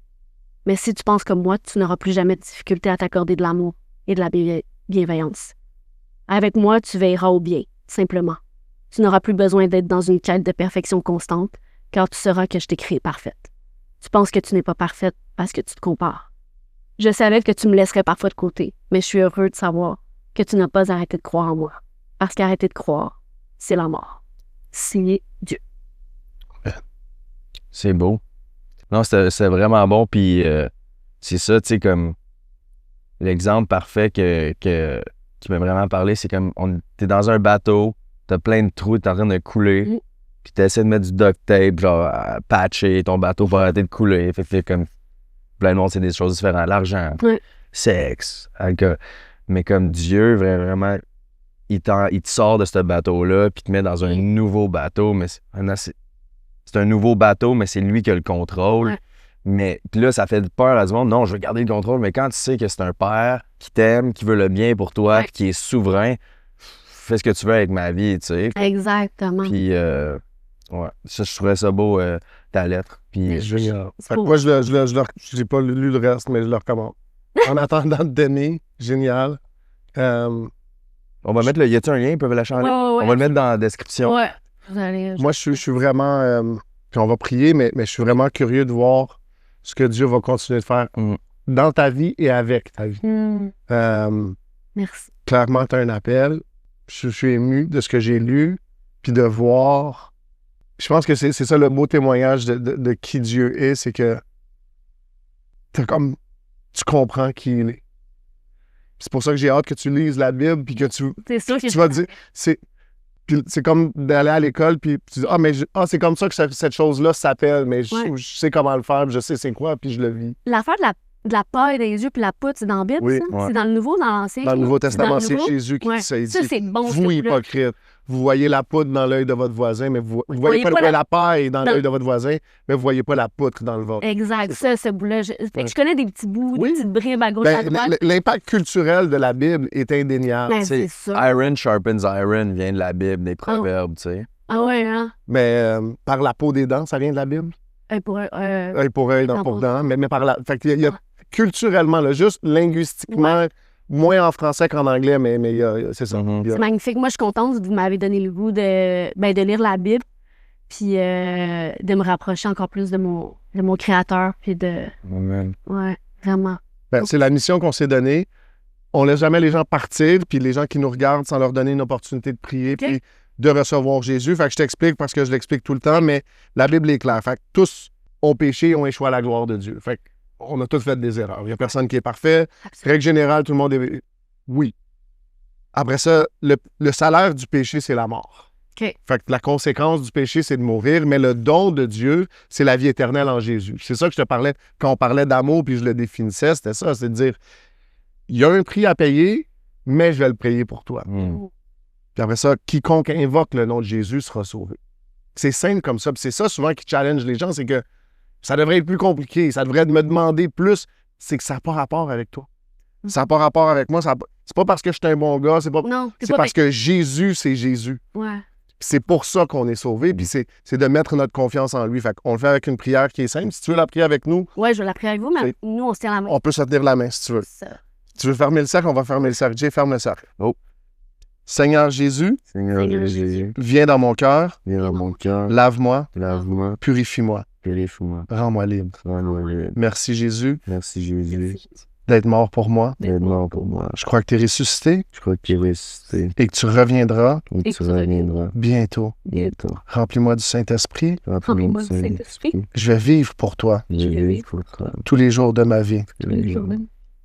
S1: Mais si tu penses comme moi, tu n'auras plus jamais de difficulté à t'accorder de l'amour et de la bienveillance. Avec moi, tu veilleras au bien, simplement. Tu n'auras plus besoin d'être dans une quête de perfection constante, car tu sauras que je t'ai créée parfaite. Tu penses que tu n'es pas parfaite parce que tu te compares. Je savais que tu me laisserais parfois de côté, mais je suis heureux de savoir que tu n'as pas arrêté de croire en moi. Parce qu'arrêter de croire, c'est la mort. Signé Dieu.
S3: C'est beau. Non, c'est vraiment bon. Puis c'est ça, tu sais, comme l'exemple parfait qui m'a vraiment parlé, c'est comme t'es dans un bateau, t'as plein de trous, t'es en train de couler, puis t'essaies de mettre du duct tape, genre à patcher ton bateau pour arrêter de couler. Fait que t'es comme plein de monde, c'est des choses différentes. L'argent, sexe, alcool. Mais comme Dieu, vraiment, il te sort de ce bateau-là, puis te met dans un nouveau bateau. Mais c'est un nouveau bateau, mais c'est lui qui a le contrôle.
S1: Ouais.
S3: Mais puis là, ça fait peur à du monde. Non, je veux garder le contrôle. Mais quand tu sais que c'est un père qui t'aime, qui veut le bien pour toi, puis qui est souverain, fais ce que tu veux avec ma vie, tu sais.
S1: Exactement.
S3: Puis, ouais, ça, je trouvais ça beau, ta lettre. Puis,
S2: Génial. Fait que moi, je n'ai pas lu le reste, mais je le recommande. En attendant de t'aimer, génial.
S3: on va mettre y a-t-il un lien? Ils peuvent la changer?
S1: Ouais.
S3: On va le mettre dans la description.
S1: Ouais. Vous allez,
S2: Moi, je suis vraiment... puis on va prier, mais je suis vraiment curieux de voir ce que Dieu va continuer de faire dans ta vie et avec ta vie.
S1: Merci.
S2: Clairement, tu as un appel. Je suis ému de ce que j'ai lu, puis de voir... Je pense que c'est ça le beau témoignage de qui Dieu est, c'est que tu comprends qui il est. C'est pour ça que j'ai hâte que tu lises la Bible, puis que tu
S1: C'est sûr que
S2: tu vas dire, c'est comme d'aller à l'école, puis tu dis, c'est comme ça que cette chose-là s'appelle, mais
S1: Ouais.
S2: je sais comment le faire, puis je sais c'est quoi, puis je le vis.
S1: l'affaire de la paille dans les yeux puis la poutre, c'est dans la Bible,
S2: Oui,
S1: ça?
S3: ouais.
S1: C'est dans le Nouveau, dans l'Ancien?
S2: Dans le Nouveau Testament,
S1: le
S2: c'est
S1: Nouveau?
S2: Jésus qui
S1: Ouais.
S2: s'est dit,
S1: Ça, c'est bon,
S2: vous,
S1: ce truc-là.
S2: hypocrites, vous voyez la poudre dans l'œil de votre voisin, mais vous voyez pas la paille dans l'œil de votre voisin, mais vous voyez pas la poutre dans le vôtre.
S1: Exact, ça, ce bout-là. Fait que je connais des petits bouts,
S2: Oui.
S1: des petites bribes à gauche, à droite.
S2: L'impact culturel de la Bible est indéniable.
S1: Ben, c'est ça.
S3: Iron sharpens iron vient de la Bible, des proverbes, tu sais.
S1: Ah ouais, hein?
S2: Mais par la peau des dents, ça vient de la Bible.
S1: Œil pour
S2: Œil pour œil, dent
S1: Dent
S2: pour
S1: pour
S2: dent. Mais par la. Fait qu'il y a culturellement, là, juste linguistiquement, moins en français qu'en anglais, mais c'est ça.
S3: Mhm.
S2: Il y a-
S1: C'est magnifique. Moi, je suis contente. Vous m'avez donné le goût de lire la Bible, puis de me rapprocher encore plus de mon créateur, puis de...
S3: Amen.
S1: Ouais, vraiment.
S2: Ben, c'est la mission qu'on s'est donnée. On laisse jamais les gens partir, puis les gens qui nous regardent sans leur donner une opportunité de prier, puis de recevoir Jésus. Fait que je t'explique parce que je l'explique tout le temps, mais la Bible est claire. Fait que tous ont péché et ont échoué à la gloire de Dieu. Fait qu'on a tous fait des erreurs. Il n'y a personne qui est parfait.
S1: Absolument.
S2: Règle générale, tout le monde est... Oui. Après ça, le salaire du péché, c'est la mort.
S1: OK.
S2: Fait que la conséquence du péché, c'est de mourir, mais le don de Dieu, c'est la vie éternelle en Jésus. C'est ça que je te parlais, quand on parlait d'amour, puis je le définissais, c'était ça, c'est de dire, il y a un prix à payer, mais je vais le payer pour toi.
S3: Mm.
S2: Puis après ça, quiconque invoque le nom de Jésus sera sauvé. C'est simple comme ça. Puis c'est ça souvent qui challenge les gens, c'est que ça devrait être plus compliqué, ça devrait me demander plus, c'est que ça n'a pas rapport avec toi. Ça n'a pas rapport avec moi, c'est pas parce que je suis un bon gars, c'est
S1: Non,
S2: c'est parce que Jésus, c'est Jésus.
S1: Ouais.
S2: Puis c'est pour ça qu'on est sauvé, puis c'est de mettre notre confiance en lui. Fait qu'on le fait avec une prière qui est simple. Si tu veux la prier avec nous,
S1: Ouais, je vais la prier avec vous, mais nous, on se tient la main.
S2: on peut se tenir la main si tu veux.
S1: Ça.
S2: Si tu veux fermer le cercle, on va fermer le cercle. Jay, ferme le cercle.
S3: Oh.
S2: Seigneur Jésus,
S3: Seigneur
S1: Seigneur
S3: Jésus,
S2: viens dans mon cœur,
S3: viens dans mon cœur,
S2: lave-moi,
S3: lave-moi,
S2: purifie-moi,
S3: purifie-moi,
S2: rends-moi libre.
S3: rends-moi libre.
S2: Merci Jésus
S3: Merci Jésus
S2: d'être mort pour moi.
S3: d'être mort pour moi.
S2: Je crois que tu es ressuscité
S3: Je crois que tu es ressuscité
S2: et que tu reviendras
S3: et que tu reviendras
S2: bientôt.
S3: bientôt.
S2: Remplis-moi du Saint-Esprit.
S1: Remplis-moi du Saint-Esprit.
S2: Je vais vivre pour toi
S3: Je vis pour toi.
S2: tous les jours de ma vie.
S3: tous les jours.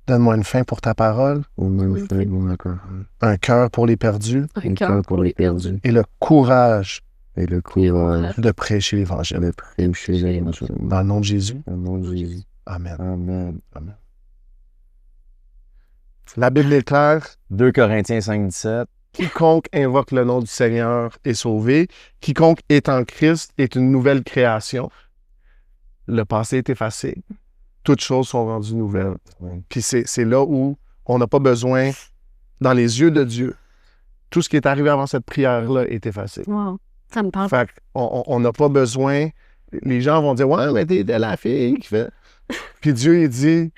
S2: Donne-moi une fin pour ta parole,
S3: Au même fin de mon accord.
S2: un cœur pour les perdus
S1: Un
S3: Un cœur pour les perdus.
S2: et le courage
S3: Et le courage
S2: de prêcher l'Évangile.
S3: de prêcher l'évangile.
S2: Dans le nom de Jésus.
S3: Au nom de Jésus.
S2: Amen.
S3: Amen.
S2: Amen. La Bible est claire.
S3: 2 Corinthiens 5:17.
S2: Quiconque invoque le nom du Seigneur est sauvé. Quiconque est en Christ est une nouvelle création. Le passé est effacé. Toutes choses sont rendues nouvelles. Puis c'est là où on n'a pas besoin, dans les yeux de Dieu, tout ce qui est arrivé avant cette prière-là est effacé.
S1: Wow. Ça me parle.
S2: Fait on n'a pas besoin. Les gens vont dire, ouais, mais t'es de la fille qui fait. Puis Dieu, il dit,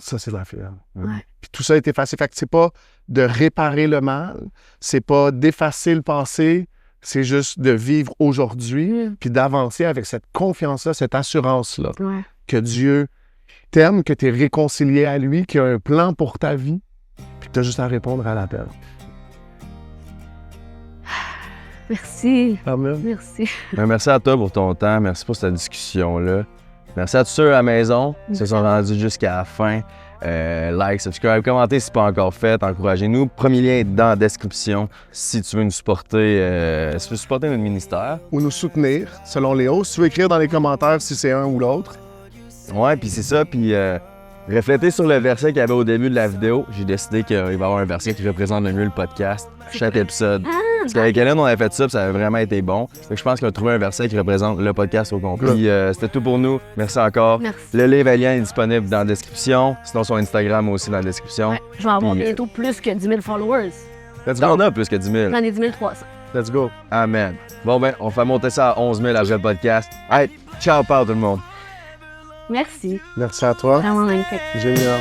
S2: ça, c'est de la fille.
S1: Ouais.
S2: Puis tout ça est effacé. Fait que c'est pas de réparer le mal, c'est pas d'effacer le passé, c'est juste de vivre aujourd'hui, puis d'avancer avec cette confiance-là, cette assurance-là,
S1: Ouais.
S2: que Dieu t'aime, que tu es réconcilié à lui, qu'il y a un plan pour ta vie, puis que tu as juste à répondre à l'appel.
S1: Merci.
S2: Amen.
S1: Merci.
S3: Ben, merci à toi pour ton temps. Merci pour cette discussion-là. Merci à tous ceux à la maison qui se sont rendus jusqu'à la fin. Like, subscribe, commentez si ce n'est pas encore fait. Encouragez-nous. Premier lien est dans la description si tu veux nous supporter, si tu veux supporter notre ministère.
S2: Ou nous soutenir, selon Léo. Si tu veux écrire dans les commentaires si c'est un ou l'autre.
S3: Ouais, puis c'est ça. Puis reflétez sur le verset qu'il y avait au début de la vidéo. J'ai décidé qu'il va y avoir un verset qui représente le mieux le podcast, chaque épisode. Parce qu'avec Hélène, on avait fait ça, puis ça avait vraiment été bon. Fait que je pense qu'on a trouvé un verset qui représente le podcast au complet. Puis c'était tout pour nous. Merci encore.
S1: Merci.
S3: Le livre Alien est disponible dans la description. Sinon, son Instagram aussi dans la description.
S1: Ouais, je vais avoir
S3: Puis,
S1: bientôt plus que 10 000 followers.
S2: Let's
S3: T'en
S2: go.
S3: as plus que 10 000.
S1: J'en ai 10 300.
S2: Let's go.
S3: Amen. Bon, ben, on fait monter ça à 11 000 après le podcast. Hey, ciao, pal tout le monde.
S1: Merci.
S2: Merci à toi.
S1: Vraiment magnifique.
S2: Génial.